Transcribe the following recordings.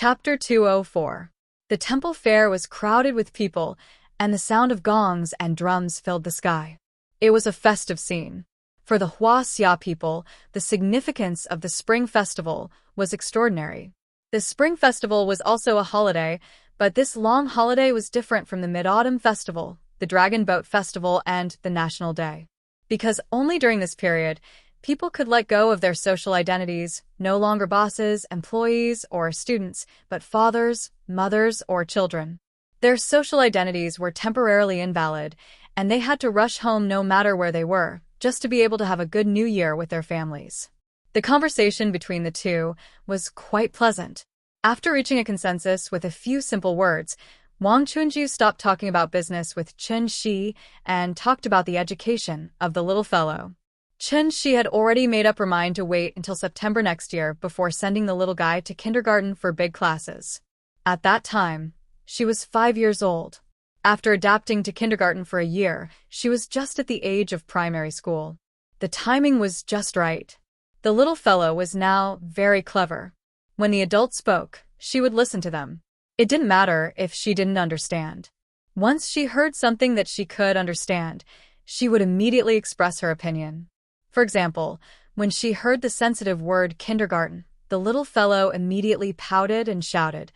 Chapter 204. The temple fair was crowded with people, and the sound of gongs and drums filled the sky. It was a festive scene. For the Huaxia people, the significance of the Spring Festival was extraordinary. The Spring Festival was also a holiday, but this long holiday was different from the Mid-Autumn Festival, the Dragon Boat Festival, and the National Day. Because only during this period, people could let go of their social identities, no longer bosses, employees, or students, but fathers, mothers, or children. Their social identities were temporarily invalid, and they had to rush home no matter where they were, just to be able to have a good new year with their families. The conversation between the two was quite pleasant. After reaching a consensus with a few simple words, Wang Chunju stopped talking about business with Chen Shi and talked about the education of the little fellow. Chen Shi had already made up her mind to wait until September next year before sending the little guy to kindergarten for big classes. At that time, she was 5 years old. After adapting to kindergarten for a year, she was just at the age of primary school. The timing was just right. The little fellow was now very clever. When the adults spoke, she would listen to them. It didn't matter if she didn't understand. Once she heard something that she could understand, she would immediately express her opinion. For example, when she heard the sensitive word kindergarten, the little fellow immediately pouted and shouted,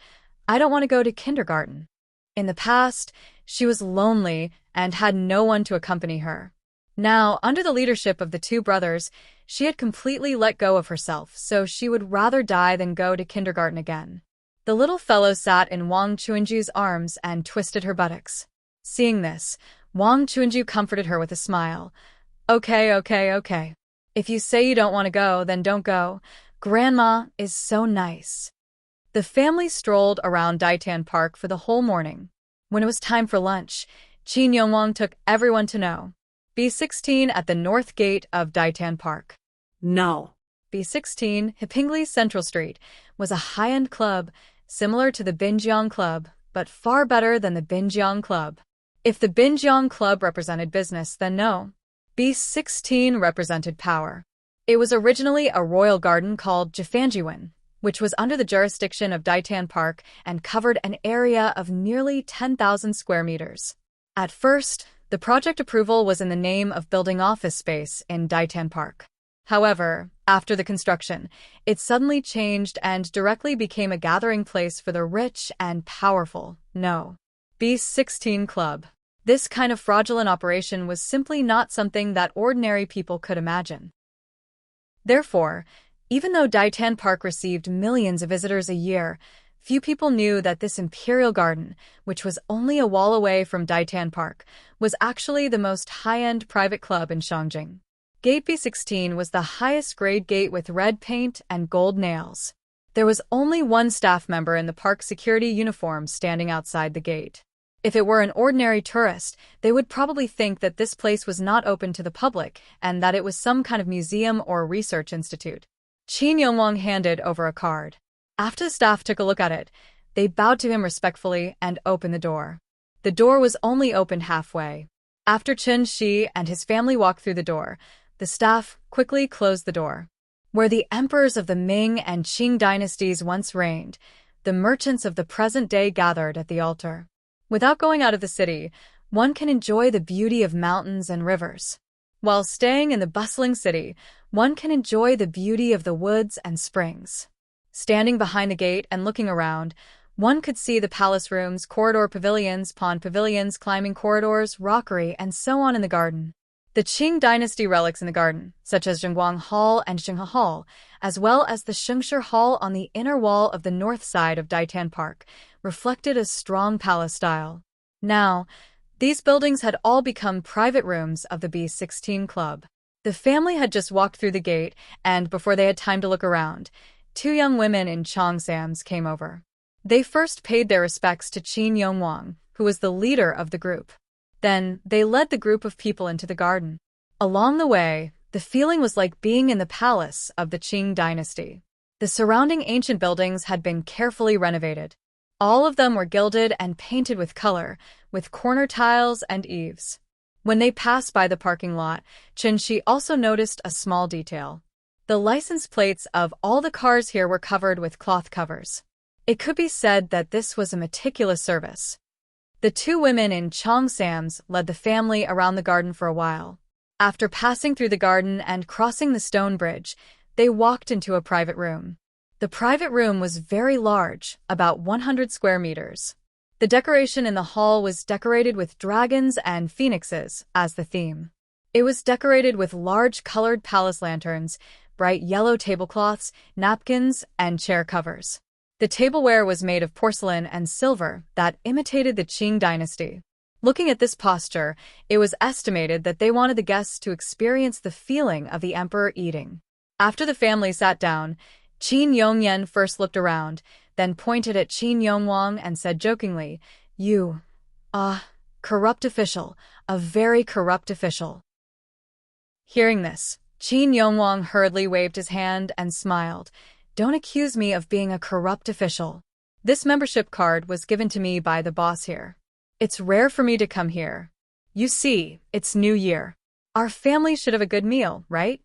"I don't want to go to kindergarten." In the past, she was lonely and had no one to accompany her. Now, under the leadership of the two brothers, she had completely let go of herself, so she would rather die than go to kindergarten again. The little fellow sat in Wang Chunju's arms and twisted her buttocks. Seeing this, Wang Chunju comforted her with a smile. Okay. If you say you don't want to go, then don't go. Grandma is so nice." The family strolled around Daitan Park for the whole morning. When it was time for lunch, Qin Yongwang took everyone to know. B16 at the north gate of Daitan Park. No. B16, Hipingli Central Street, was a high-end club, similar to the Binjiang Club, but far better than the Binjiang Club. If the Binjiang Club represented business, then no. B16 represented power. It was originally a royal garden called Jifanjiwen, which was under the jurisdiction of Daitan Park and covered an area of nearly 10,000 square meters. At first, the project approval was in the name of building office space in Daitan Park. However, after the construction, it suddenly changed and directly became a gathering place for the rich and powerful. No. B16 Club. This kind of fraudulent operation was simply not something that ordinary people could imagine. Therefore, even though Daitan Park received millions of visitors a year, few people knew that this imperial garden, which was only a wall away from Daitan Park, was actually the most high-end private club in Shangjing. Gate B16 was the highest-grade gate with red paint and gold nails. There was only one staff member in the park security uniform standing outside the gate. If it were an ordinary tourist, they would probably think that this place was not open to the public and that it was some kind of museum or research institute. Qin Yongwang handed over a card. After the staff took a look at it, they bowed to him respectfully and opened the door. The door was only opened halfway. After Chen Shi and his family walked through the door, the staff quickly closed the door. Where the emperors of the Ming and Qing dynasties once reigned, the merchants of the present day gathered at the altar. Without going out of the city, one can enjoy the beauty of mountains and rivers. While staying in the bustling city, one can enjoy the beauty of the woods and springs. Standing behind the gate and looking around, one could see the palace rooms, corridor pavilions, pond pavilions, climbing corridors, rockery, and so on in the garden. The Qing dynasty relics in the garden, such as Zhengguang Hall and Xinghe Hall, as well as the Shengshi Hall on the inner wall of the north side of Daitan Park, reflected a strong palace style. Now, these buildings had all become private rooms of the B16 Club. The family had just walked through the gate, and before they had time to look around, two young women in cheongsams came over. They first paid their respects to Qin Yongwang, who was the leader of the group. Then, they led the group of people into the garden. Along the way, the feeling was like being in the palace of the Qing dynasty. The surrounding ancient buildings had been carefully renovated. All of them were gilded and painted with color, with corner tiles and eaves. When they passed by the parking lot, Chen Shi also noticed a small detail. The license plates of all the cars here were covered with cloth covers. It could be said that this was a meticulous service. The two women in cheongsams led the family around the garden for a while. After passing through the garden and crossing the stone bridge, they walked into a private room. The private room was very large, about 100 square meters. The decoration in the hall was decorated with dragons and phoenixes as the theme. It was decorated with large colored palace lanterns, bright yellow tablecloths, napkins, and chair covers. The tableware was made of porcelain and silver that imitated the Qing dynasty. Looking at this posture, it was estimated that they wanted the guests to experience the feeling of the emperor eating. After the family sat down, Qin Yongyan first looked around, then pointed at Qin Yongwang and said jokingly, "You, corrupt official, a very corrupt official." Hearing this, Qin Yongwang hurriedly waved his hand and smiled. "Don't accuse me of being a corrupt official. This membership card was given to me by the boss here. It's rare for me to come here. You see, it's New Year. Our family should have a good meal, right?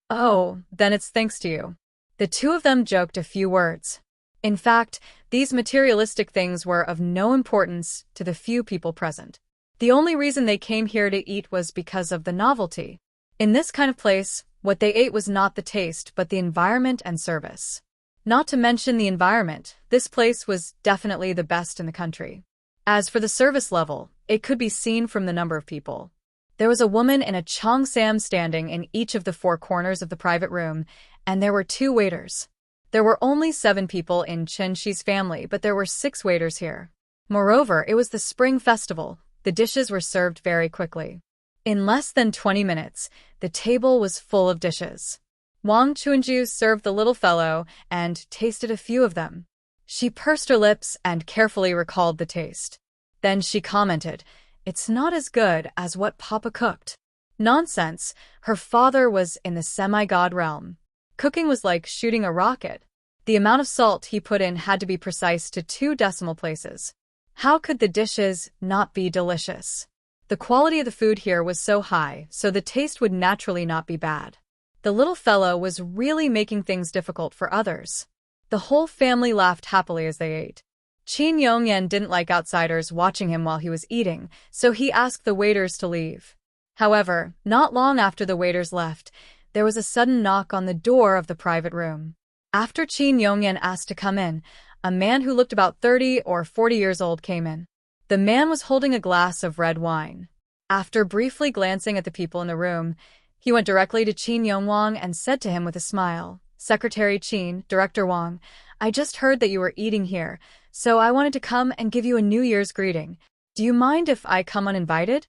Oh, then it's thanks to you." The two of them joked a few words. In fact, these materialistic things were of no importance to the few people present. The only reason they came here to eat was because of the novelty. In this kind of place, what they ate was not the taste but the environment and service. Not to mention the environment, this place was definitely the best in the country. As for the service level, it could be seen from the number of people. There was a woman in a cheongsam standing in each of the four corners of the private room, and there were 2 waiters. There were only 7 people in Chen Shi's family, but there were 6 waiters here. Moreover, it was the spring festival. The dishes were served very quickly. In less than 20 minutes, the table was full of dishes. Wang Chuanju served the little fellow and tasted a few of them. She pursed her lips and carefully recalled the taste. Then she commented, "It's not as good as what Papa cooked." Nonsense, her father was in the semi-god realm. Cooking was like shooting a rocket. The amount of salt he put in had to be precise to 2 decimal places. How could the dishes not be delicious? The quality of the food here was so high, so the taste would naturally not be bad. The little fellow was really making things difficult for others. The whole family laughed happily as they ate. Qin Yongyan didn't like outsiders watching him while he was eating, so he asked the waiters to leave. However, not long after the waiters left, there was a sudden knock on the door of the private room. After Qin Yongyan asked to come in, a man who looked about 30 or 40 years old came in. The man was holding a glass of red wine. After briefly glancing at the people in the room, he went directly to Qin Yongwang and said to him with a smile, "Secretary Qin, Director Wang, I just heard that you were eating here, so I wanted to come and give you a New Year's greeting. Do you mind if I come uninvited?"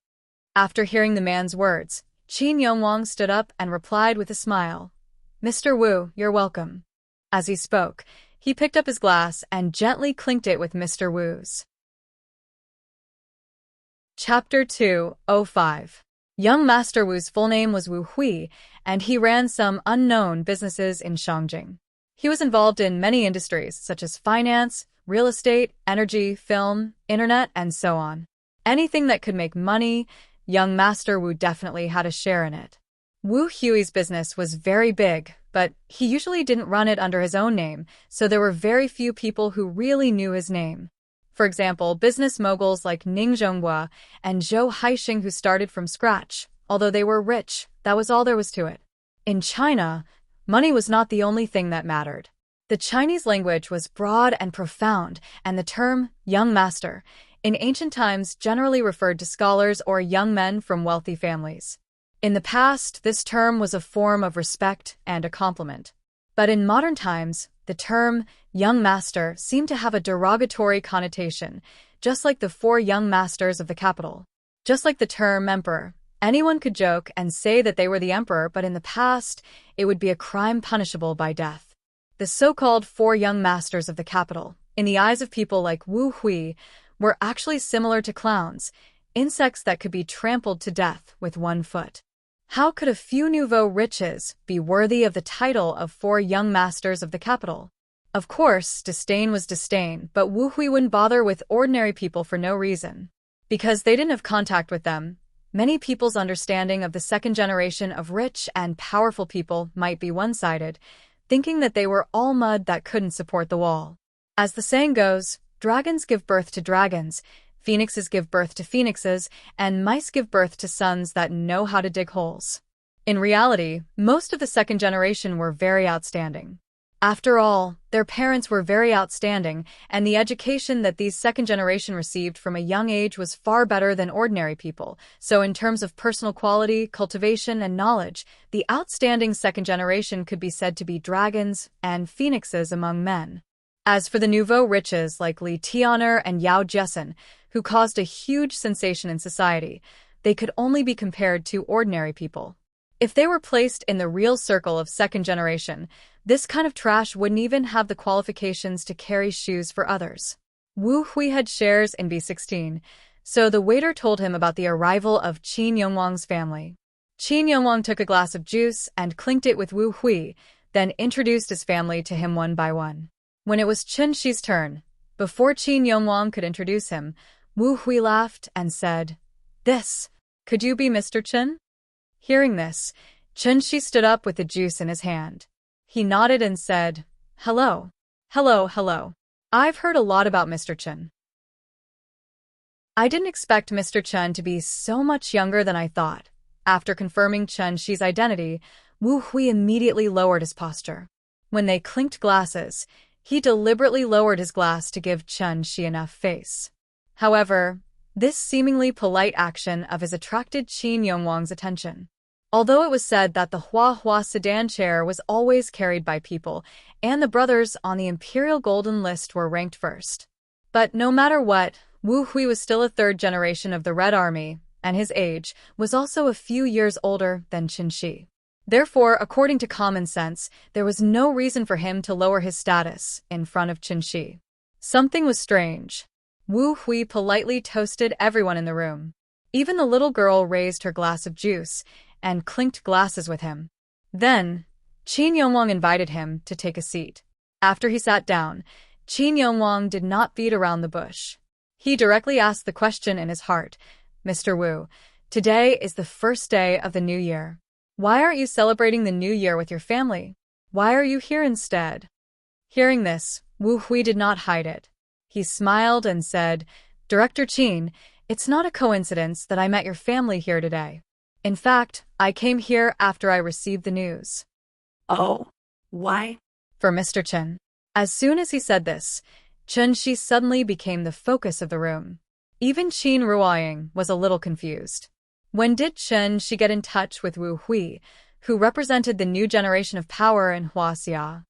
After hearing the man's words, Qin Yongwang stood up and replied with a smile, "Mr. Wu, you're welcome." As he spoke, he picked up his glass and gently clinked it with Mr. Wu's. Chapter 2:05. Young Master Wu's full name was Wu Hui, and he ran some unknown businesses in Shangjing. He was involved in many industries such as finance, real estate, energy, film, internet, and so on. Anything that could make money, young Master Wu definitely had a share in it. Wu Hui's business was very big, but he usually didn't run it under his own name, so there were very few people who really knew his name. For example, business moguls like Ning Zhonghua and Zhou Haixing who started from scratch. Although they were rich, that was all there was to it. In China, money was not the only thing that mattered. The Chinese language was broad and profound, and the term young master in ancient times generally referred to scholars or young men from wealthy families. In the past, this term was a form of respect and a compliment. But in modern times, the term young master seemed to have a derogatory connotation, just like the 4 young masters of the capital. Just like the term emperor, anyone could joke and say that they were the emperor, but in the past, it would be a crime punishable by death. The so-called 4 young masters of the capital, in the eyes of people like Wu Hui, were actually similar to clowns, insects that could be trampled to death with 1 foot. How could a few nouveau riches be worthy of the title of 4 young masters of the capital? Of course, disdain was disdain, but Wu Hui wouldn't bother with ordinary people for no reason. Because they didn't have contact with them, many people's understanding of the second generation of rich and powerful people might be one-sided, thinking that they were all mud that couldn't support the wall. As the saying goes, dragons give birth to dragons, phoenixes give birth to phoenixes, and mice give birth to sons that know how to dig holes. In reality, most of the second generation were very outstanding. After all, their parents were very outstanding, and the education that these second generation received from a young age was far better than ordinary people. So in terms of personal quality, cultivation, and knowledge, the outstanding second generation could be said to be dragons and phoenixes among men. As for the nouveau riches like Li Tian'er and Yao Jessen, who caused a huge sensation in society, they could only be compared to ordinary people. If they were placed in the real circle of second generation, this kind of trash wouldn't even have the qualifications to carry shoes for others. Wu Hui had shares in B16, so the waiter told him about the arrival of Qin Yongwang's family. Qin Yongwang took a glass of juice and clinked it with Wu Hui, then introduced his family to him one by one. When it was Chen Shi's turn, before Qin Yongwang could introduce him, Wu Hui laughed and said, Could you be Mr. Chen?" Hearing this, Chen Shi stood up with the juice in his hand. He nodded and said, "Hello. Hello. I've heard a lot about Mr. Chen. I didn't expect Mr. Chen to be so much younger than I thought." After confirming Chen Shi's identity, Wu Hui immediately lowered his posture. When they clinked glasses, he deliberately lowered his glass to give Chen Shi enough face. However, this seemingly polite action of his attracted Qin Yongwang's attention. Although it was said that the Hua sedan chair was always carried by people, and the brothers on the Imperial Golden List were ranked first. But no matter what, Wu Hui was still a third generation of the Red Army, and his age was also a few years older than Chen Shi. Therefore, according to common sense, there was no reason for him to lower his status in front of Chen Shi. Something was strange. Wu Hui politely toasted everyone in the room. Even the little girl raised her glass of juice and clinked glasses with him. Then, Qin Yongwang invited him to take a seat. After he sat down, Qin Yongwang did not beat around the bush. He directly asked the question in his heart, "Mr. Wu, today is the first day of the new year. Why aren't you celebrating the new year with your family? Why are you here instead?" Hearing this, Wu Hui did not hide it. He smiled and said, "Director Qin, it's not a coincidence that I met your family here today. In fact, I came here after I received the news." "Oh, why?" For Mr. Chen. As soon as he said this, Chen Shi suddenly became the focus of the room. Even Qin Ruoying was a little confused. When did Chen Shi get in touch with Wu Hui, who represented the new generation of power in Huaxia?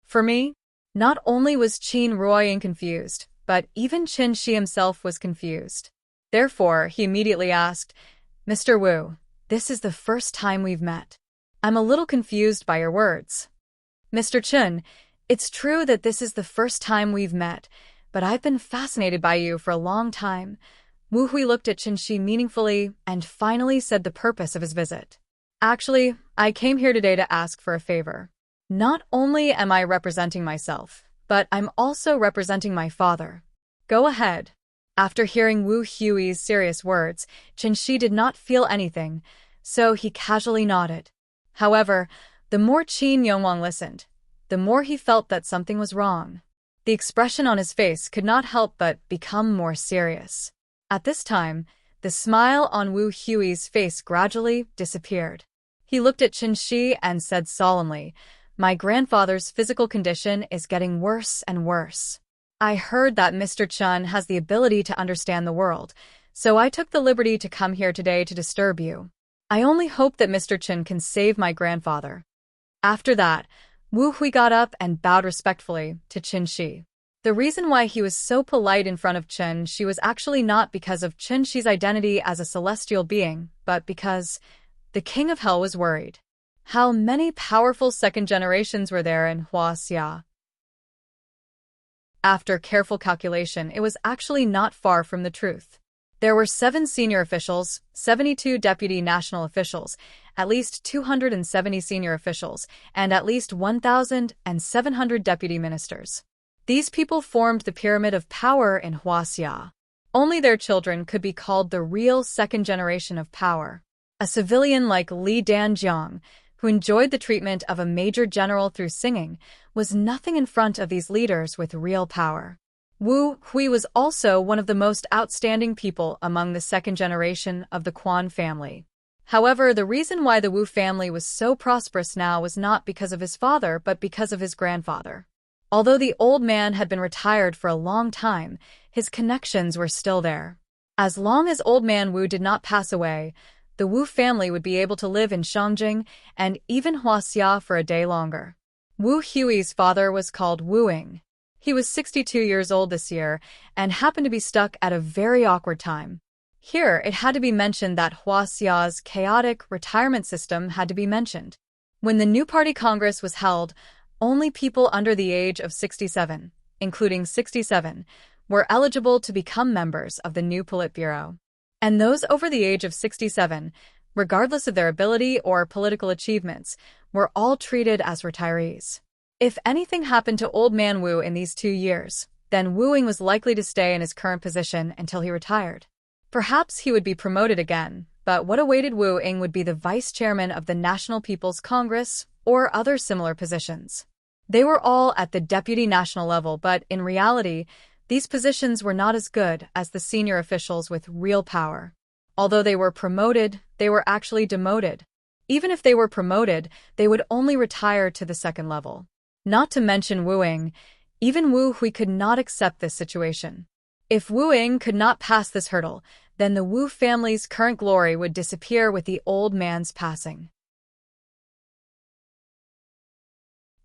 For me, not only was Qin Ruoying confused, but even Chen Shi himself was confused. Therefore, he immediately asked, "Mr. Wu, this is the first time we've met. I'm a little confused by your words." "Mr. Chen, it's true that this is the first time we've met, but I've been fascinated by you for a long time." Wu Hui looked at Chen Shi meaningfully and finally said the purpose of his visit. "Actually, I came here today to ask for a favor. Not only am I representing myself, but I'm also representing my father." "Go ahead." After hearing Wu Hui's serious words, Chen Shi did not feel anything, so he casually nodded. However, the more Qin Yongwang listened, the more he felt that something was wrong. The expression on his face could not help but become more serious. At this time, the smile on Wu Hui's face gradually disappeared. He looked at Chen Shi and said solemnly, "My grandfather's physical condition is getting worse and worse. I heard that Mr. Chen has the ability to understand the world, so I took the liberty to come here today to disturb you. I only hope that Mr. Chen can save my grandfather." After that, Wu Hui got up and bowed respectfully to Chen Shi. The reason why he was so polite in front of Chen Shi was actually not because of Chen Shi's identity as a celestial being, but because the King of Hell was worried. How many powerful second generations were there in Huaxia? After careful calculation, it was actually not far from the truth. There were 7 senior officials, 72 deputy national officials, at least 270 senior officials, and at least 1,700 deputy ministers. These people formed the pyramid of power in Huaxia. Only their children could be called the real second generation of power. A civilian like Li Danjiang, who enjoyed the treatment of a major general through singing, was nothing in front of these leaders with real power. Wu Hui was also one of the most outstanding people among the second generation of the Quan family. However, the reason why the Wu family was so prosperous now was not because of his father, but because of his grandfather. Although the old man had been retired for a long time, his connections were still there. As long as old man Wu did not pass away, the Wu family would be able to live in Shangjing and even Huaxia for a day longer. Wu Hui's father was called Wu Ying. He was 62 years old this year and happened to be stuck at a very awkward time. Here, it had to be mentioned that Huaxia's chaotic retirement system had to be mentioned. When the new party congress was held, only people under the age of 67, including 67, were eligible to become members of the new Politburo. And those over the age of 67, regardless of their ability or political achievements, were all treated as retirees. If anything happened to old man Wu in these 2 years, then Wu Ying was likely to stay in his current position until he retired. Perhaps he would be promoted again, but what awaited Wu Ying would be the vice chairman of the National People's Congress or other similar positions. They were all at the deputy national level, but in reality, these positions were not as good as the senior officials with real power. Although they were promoted, they were actually demoted. Even if they were promoted, they would only retire to the second level. Not to mention Wu Ying, even Wu Hui could not accept this situation. If Wu Ying could not pass this hurdle, then the Wu family's current glory would disappear with the old man's passing.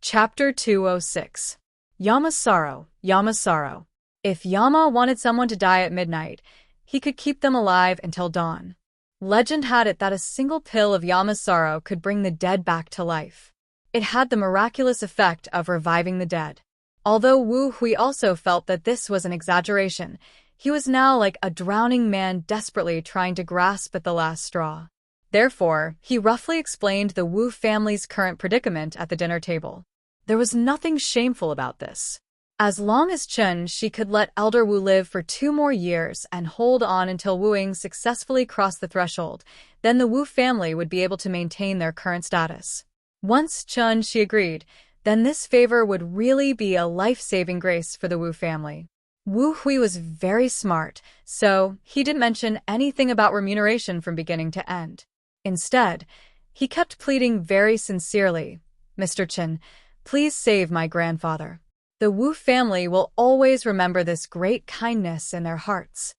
Chapter 206. Yama's Sorrow, Yama's Sorrow. If Yama wanted someone to die at midnight, he could keep them alive until dawn. Legend had it that a single pill of Yama's Sorrow could bring the dead back to life. It had the miraculous effect of reviving the dead. Although Wu Hui also felt that this was an exaggeration, he was now like a drowning man desperately trying to grasp at the last straw. Therefore, he roughly explained the Wu family's current predicament at the dinner table. There was nothing shameful about this. As long as she could let Elder Wu live for 2 more years and hold on until Wu Ying successfully crossed the threshold, then the Wu family would be able to maintain their current status. Once she agreed, then this favor would really be a life-saving grace for the Wu family. Wu Hui was very smart, so he didn't mention anything about remuneration from beginning to end. Instead, he kept pleading very sincerely, "Mr. Chen, please save my grandfather." The Wu family will always remember this great kindness in their hearts.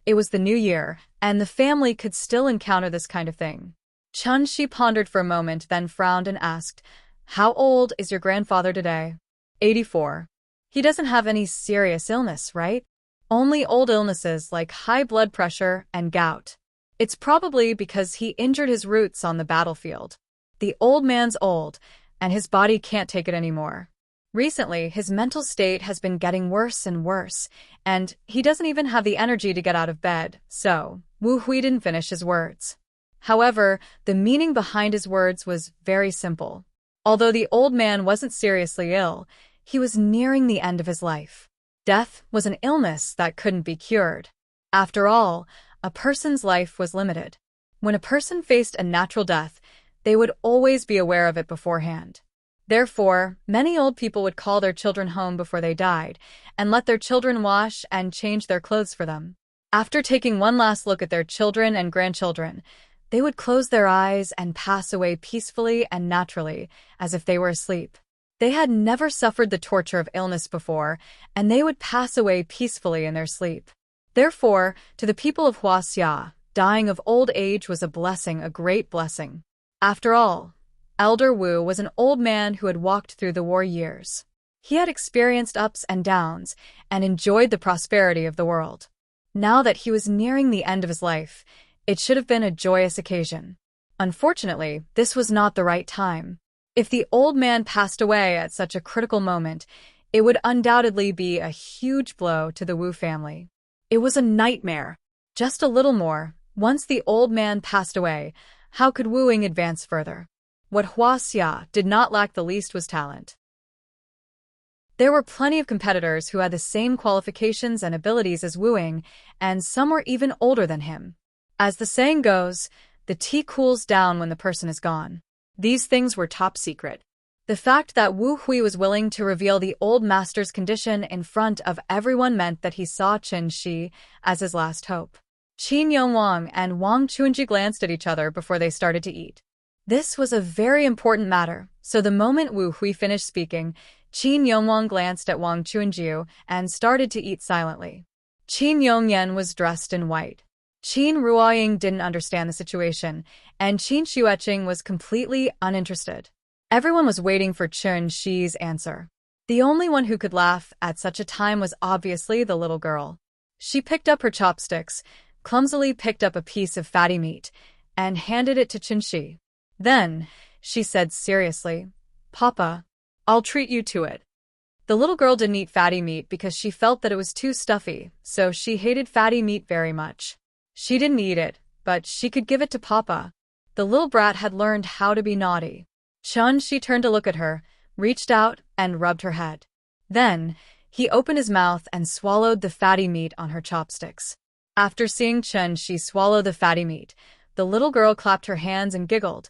It was the new year, and the family could still encounter this kind of thing. She pondered for a moment, then frowned and asked, "How old is your grandfather today?" 84. He doesn't have any serious illness, right? Only old illnesses like high blood pressure and gout. It's probably because he injured his roots on the battlefield. The old man's old, and his body can't take it anymore. Recently, his mental state has been getting worse and worse, and he doesn't even have the energy to get out of bed, so Wu Hui didn't finish his words. However, the meaning behind his words was very simple. Although the old man wasn't seriously ill, he was nearing the end of his life. Death was an illness that couldn't be cured. After all, a person's life was limited. When a person faced a natural death, they would always be aware of it beforehand. Therefore, many old people would call their children home before they died, and let their children wash and change their clothes for them. After taking one last look at their children and grandchildren, they would close their eyes and pass away peacefully and naturally, as if they were asleep. They had never suffered the torture of illness before, and they would pass away peacefully in their sleep. Therefore, to the people of Huaxia, dying of old age was a blessing, a great blessing. After all, Elder Wu was an old man who had walked through the war years. He had experienced ups and downs and enjoyed the prosperity of the world. Now that he was nearing the end of his life, it should have been a joyous occasion. Unfortunately, this was not the right time. If the old man passed away at such a critical moment, it would undoubtedly be a huge blow to the Wu family. It was a nightmare. Just a little more, once the old man passed away, how could Wu Ying advance further? What Huaxia did not lack the least was talent. There were plenty of competitors who had the same qualifications and abilities as Wu Ying, and some were even older than him. As the saying goes, the tea cools down when the person is gone. These things were top secret. The fact that Wu Hui was willing to reveal the old master's condition in front of everyone meant that he saw Qin Shi as his last hope. Qin Yongwang and Wang Chunji glanced at each other before they started to eat. This was a very important matter, so the moment Wu Hui finished speaking, Qin Yongwang glanced at Wang Chunjiu and started to eat silently. Qin Yongyan was dressed in white. Qin Ruoying didn't understand the situation, and Qin Xueqing was completely uninterested. Everyone was waiting for Qin Shi's answer. The only one who could laugh at such a time was obviously the little girl. She picked up her chopsticks, clumsily picked up a piece of fatty meat, and handed it to Qin Shi. Then, she said seriously, "Papa, I'll treat you to it." The little girl didn't eat fatty meat because she felt that it was too stuffy, so she hated fatty meat very much. She didn't eat it, but she could give it to Papa. The little brat had learned how to be naughty. Qin Shi turned to look at her, reached out, and rubbed her head. Then, he opened his mouth and swallowed the fatty meat on her chopsticks. After seeing Qin Shi swallow the fatty meat, the little girl clapped her hands and giggled.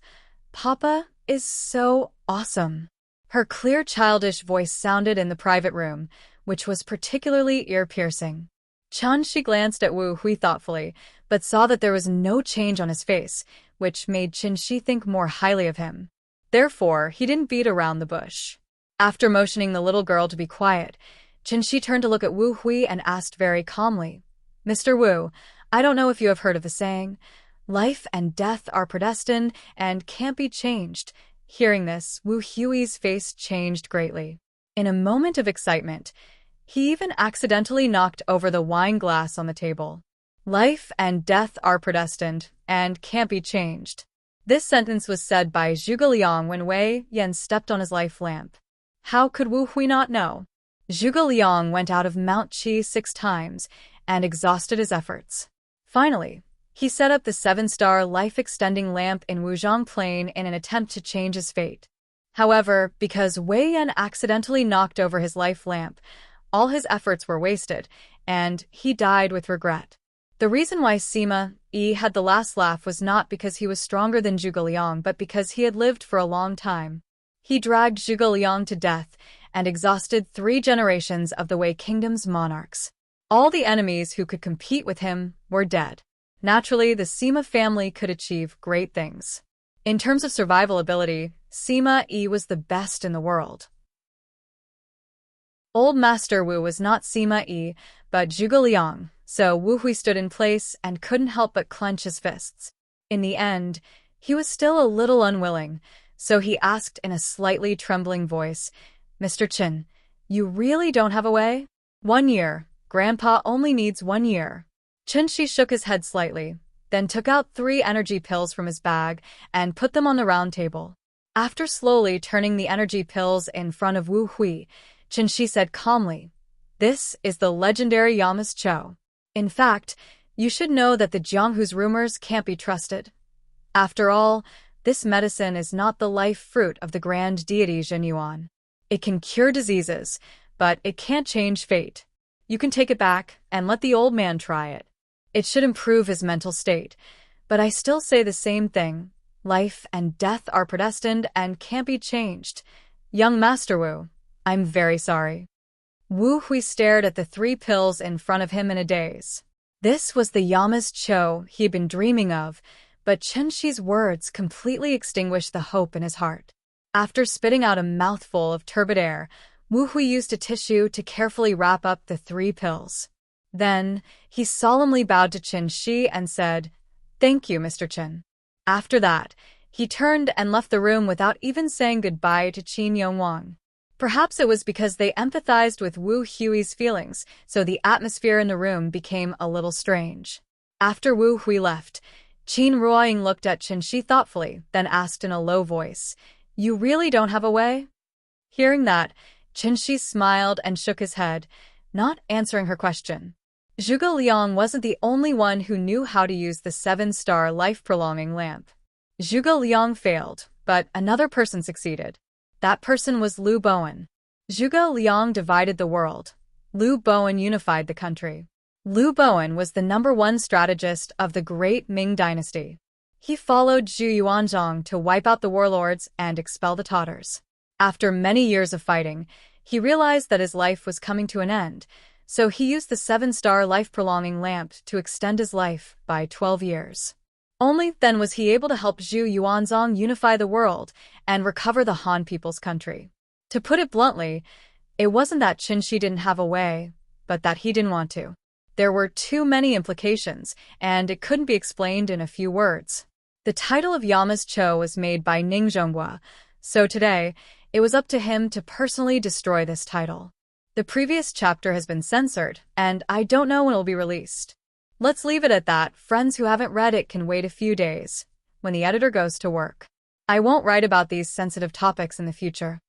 "Papa is so awesome." Her clear childish voice sounded in the private room, which was particularly ear-piercing. Qin Shi glanced at Wu Hui thoughtfully, but saw that there was no change on his face, which made Qin Shi think more highly of him. Therefore, he didn't beat around the bush. After motioning the little girl to be quiet, Qin Shi turned to look at Wu Hui and asked very calmly, "Mr. Wu, I don't know if you have heard of the saying, 'Life and death are predestined and can't be changed.'" Hearing this, Wu Hui's face changed greatly. In a moment of excitement, he even accidentally knocked over the wine glass on the table. "Life and death are predestined and can't be changed." This sentence was said by Zhuge Liang when Wei Yan stepped on his life lamp. How could Wu Hui not know? Zhuge Liang went out of Mount Qi 6 times and exhausted his efforts. Finally, he set up the 7-star life-extending lamp in Wuzhong Plain in an attempt to change his fate. However, because Wei Yan accidentally knocked over his life lamp, all his efforts were wasted, and he died with regret. The reason why Sima Yi had the last laugh was not because he was stronger than Zhuge Liang, but because he had lived for a long time. He dragged Zhuge Liang to death and exhausted 3 generations of the Wei Kingdom's monarchs. All the enemies who could compete with him were dead. Naturally, the Sima family could achieve great things. In terms of survival ability, Sima Yi was the best in the world. Old Master Wu was not Sima Yi, but Zhuge Liang, so Wu Hui stood in place and couldn't help but clench his fists. In the end, he was still a little unwilling, so he asked in a slightly trembling voice, "Mr. Qin, you really don't have a way?" 1 year. Grandpa only needs 1 year. Qin Shi shook his head slightly, then took out 3 energy pills from his bag and put them on the round table. After slowly turning the energy pills in front of Wu Hui, Qin Shi said calmly, "This is the legendary Yamas Cho. In fact, you should know that the Jianghu's rumors can't be trusted. After all, this medicine is not the life fruit of the grand deity Zhenyuan. It can cure diseases, but it can't change fate. You can take it back and let the old man try it. It should improve his mental state, but I still say the same thing. Life and death are predestined and can't be changed. Young Master Wu, I'm very sorry." Wu Hui stared at the 3 pills in front of him in a daze. This was the Yamas Cho he had been dreaming of, but Qin Shi's words completely extinguished the hope in his heart. After spitting out a mouthful of turbid air, Wu Hui used a tissue to carefully wrap up the 3 pills. Then, he solemnly bowed to Qin Shi and said, "Thank you, Mr. Qin." After that, he turned and left the room without even saying goodbye to Qin Yongwang. Perhaps it was because they empathized with Wu Hui's feelings, so the atmosphere in the room became a little strange. After Wu Hui left, Qin Ruoying looked at Qin Shi thoughtfully, then asked in a low voice, "You really don't have a way?" Hearing that, Qin Shi smiled and shook his head, not answering her question. Zhuge Liang wasn't the only one who knew how to use the 7-star life-prolonging lamp. Zhuge Liang failed, but another person succeeded. That person was Liu Bowen. Zhuge Liang divided the world. Liu Bowen unified the country. Liu Bowen was the #1 strategist of the Great Ming Dynasty. He followed Zhu Yuanzhang to wipe out the warlords and expel the Tatars. After many years of fighting, he realized that his life was coming to an end, so he used the 7-star life-prolonging lamp to extend his life by 12 years. Only then was he able to help Zhu Yuanzhang unify the world and recover the Han people's country. To put it bluntly, it wasn't that Qin Shi didn't have a way, but that he didn't want to. There were too many implications, and it couldn't be explained in a few words. The title of Yama's Cho was made by Ning Zhonghua, so today, it was up to him to personally destroy this title. The previous chapter has been censored, and I don't know when it'll be released. Let's leave it at that. Friends who haven't read it can wait a few days, when the editor goes to work. I won't write about these sensitive topics in the future.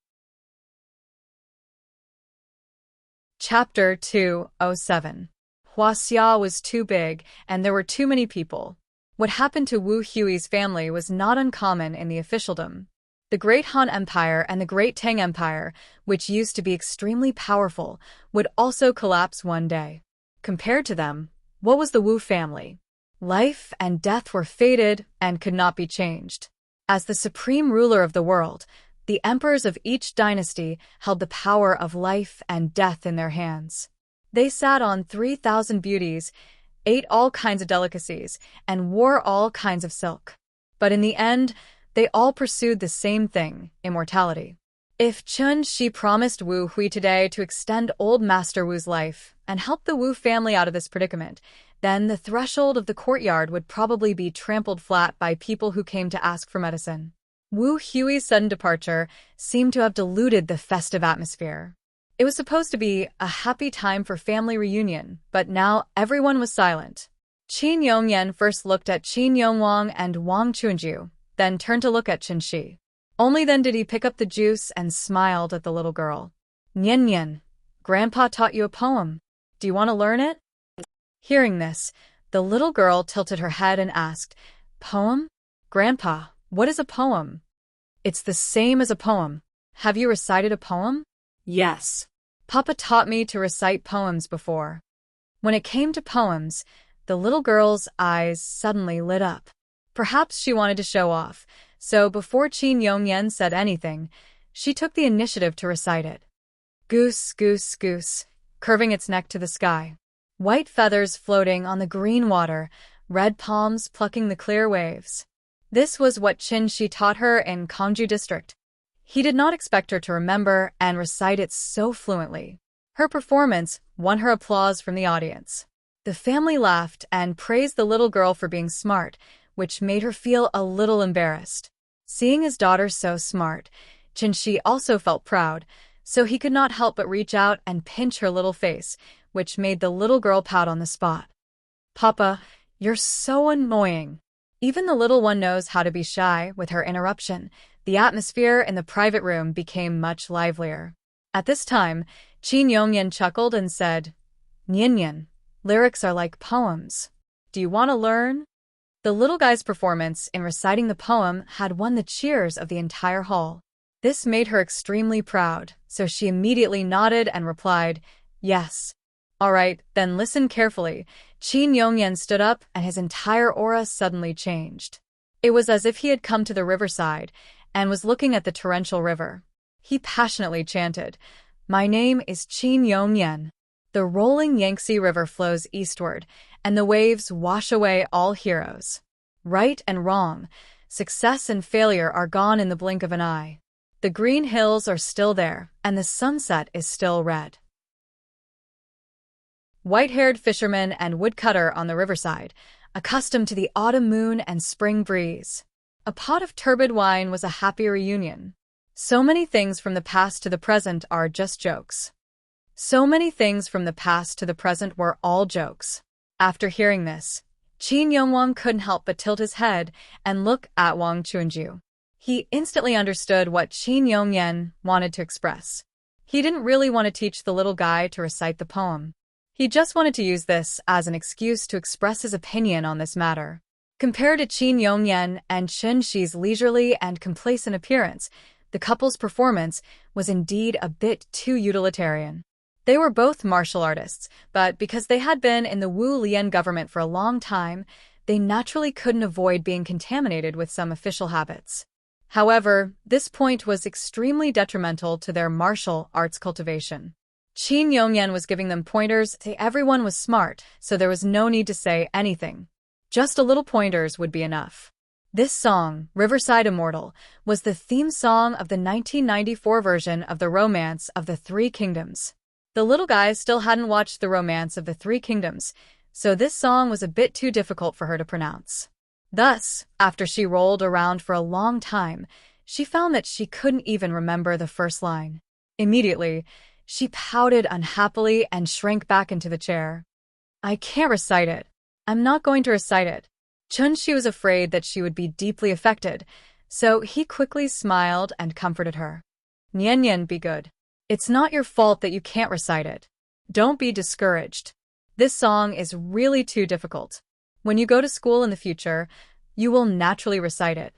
Chapter 207. Huaxia was too big, and there were too many people. What happened to Wu Hui's family was not uncommon in the officialdom. The Great Han Empire and the Great Tang Empire, which used to be extremely powerful, would also collapse one day. Compared to them, what was the Wu family? Life and death were fated and could not be changed. As the supreme ruler of the world, the emperors of each dynasty held the power of life and death in their hands. They sat on 3,000 beauties, ate all kinds of delicacies, and wore all kinds of silk. But in the end, they all pursued the same thing, immortality. If Qin Shi promised Wu Hui today to extend old Master Wu's life and help the Wu family out of this predicament, then the threshold of the courtyard would probably be trampled flat by people who came to ask for medicine. Wu Hui's sudden departure seemed to have diluted the festive atmosphere. It was supposed to be a happy time for family reunion, but now everyone was silent. Qin Yongyan first looked at Qin Yongwang and Wang Chunju, then turned to look at Qin Shi. Only then did he pick up the juice and smiled at the little girl. "Nian Nian, Grandpa taught you a poem. Do you want to learn it?" Hearing this, the little girl tilted her head and asked, "Poem? Grandpa, what is a poem?" "It's the same as a poem. Have you recited a poem?" Yes. "Papa taught me to recite poems before." When it came to poems, the little girl's eyes suddenly lit up. Perhaps she wanted to show off, so before Qin Yongyan said anything, she took the initiative to recite it. Goose, goose, goose, curving its neck to the sky. White feathers floating on the green water, red palms plucking the clear waves. This was what Qin Shi taught her in Kangju district. He did not expect her to remember and recite it so fluently. Her performance won her applause from the audience. The family laughed and praised the little girl for being smart, which made her feel a little embarrassed. Seeing his daughter so smart, Qin Shi also felt proud, so he could not help but reach out and pinch her little face, which made the little girl pout on the spot. "Papa, you're so annoying." Even the little one knows how to be shy. With her interruption, the atmosphere in the private room became much livelier. At this time, Qin Yongyan chuckled and said, "Nian Nian, lyrics are like poems. Do you want to learn?" The little guy's performance in reciting the poem had won the cheers of the entire hall. This made her extremely proud, so she immediately nodded and replied, "Yes." "All right, then listen carefully." Qin Yongyan stood up and his entire aura suddenly changed. It was as if he had come to the riverside and was looking at the torrential river. He passionately chanted, "My name is Qin Yongyan." The rolling Yangtze River flows eastward, and the waves wash away all heroes. Right and wrong, success and failure are gone in the blink of an eye. The green hills are still there, and the sunset is still red. White-haired fisherman and woodcutter on the riverside, accustomed to the autumn moon and spring breeze. A pot of turbid wine was a happy reunion. So many things from the past to the present are just jokes. So many things from the past to the present were all jokes. After hearing this, Qin Yongwang couldn't help but tilt his head and look at Wang Chunju. He instantly understood what Qin Yongyan wanted to express. He didn't really want to teach the little guy to recite the poem. He just wanted to use this as an excuse to express his opinion on this matter. Compared to Qin Yongyan and Qin Shi's leisurely and complacent appearance, the couple's performance was indeed a bit too utilitarian. They were both martial artists, but because they had been in the Wu Lian government for a long time, they naturally couldn't avoid being contaminated with some official habits. However, this point was extremely detrimental to their martial arts cultivation. Qin Yongyan was giving them pointers, everyone was smart, so there was no need to say anything. Just a little pointers would be enough. This song, Riverside Immortal, was the theme song of the 1994 version of The Romance of the Three Kingdoms. The little guy still hadn't watched The Romance of the Three Kingdoms, so this song was a bit too difficult for her to pronounce. Thus, after she rolled around for a long time, she found that she couldn't even remember the first line. Immediately, she pouted unhappily and shrank back into the chair. I can't recite it. I'm not going to recite it. Chunshi was afraid that she would be deeply affected, so he quickly smiled and comforted her. Nian, be good. It's not your fault that you can't recite it. Don't be discouraged. This song is really too difficult. When you go to school in the future, you will naturally recite it.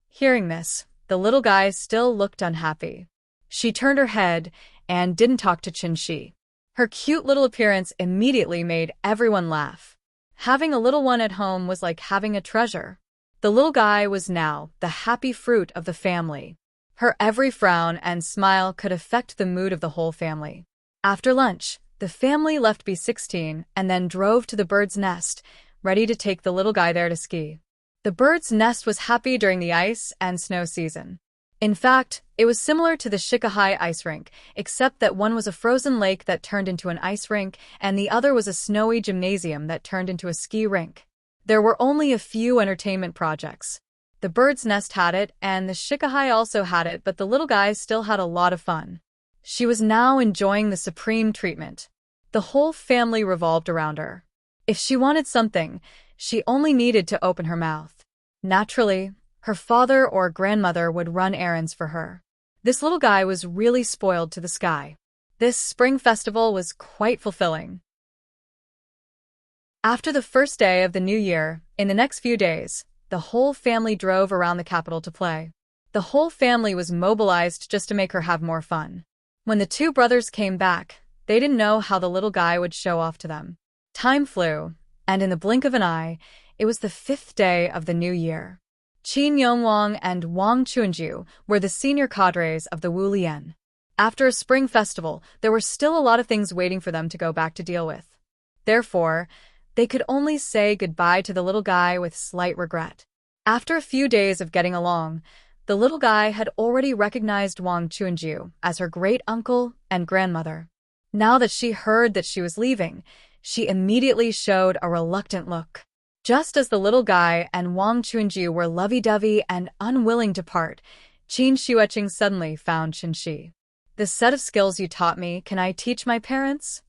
Hearing this, the little guy still looked unhappy. She turned her head and didn't talk to Qinshi. Her cute little appearance immediately made everyone laugh. Having a little one at home was like having a treasure. The little guy was now the happy fruit of the family. Her every frown and smile could affect the mood of the whole family. After lunch, the family left B16 and then drove to the bird's nest, ready to take the little guy there to ski. The bird's nest was happy during the ice and snow season. In fact, it was similar to the Shikahai ice rink, except that one was a frozen lake that turned into an ice rink, and the other was a snowy gymnasium that turned into a ski rink. There were only a few entertainment projects. The bird's nest had it, and the Shikahai also had it, but the little guy still had a lot of fun. She was now enjoying the supreme treatment. The whole family revolved around her. If she wanted something, she only needed to open her mouth. Naturally, her father or grandmother would run errands for her. This little guy was really spoiled to the sky. This spring festival was quite fulfilling. After the first day of the new year, in the next few days, the whole family drove around the capital to play. The whole family was mobilized just to make her have more fun. When the two brothers came back, they didn't know how the little guy would show off to them. Time flew, and in the blink of an eye, it was the 5th day of the new year. Qin Yongwang and Wang Chunju were the senior cadres of the Wu Lian. After a spring festival, there were still a lot of things waiting for them to go back to deal with. Therefore, they could only say goodbye to the little guy with slight regret. After a few days of getting along, the little guy had already recognized Wang Chunju as her great-uncle and grandmother. Now that she heard that she was leaving, she immediately showed a reluctant look. Just as the little guy and Wang Chunju were lovey-dovey and unwilling to part, Qin Shueching suddenly found Qinshi. "The set of skills you taught me, can I teach my parents?"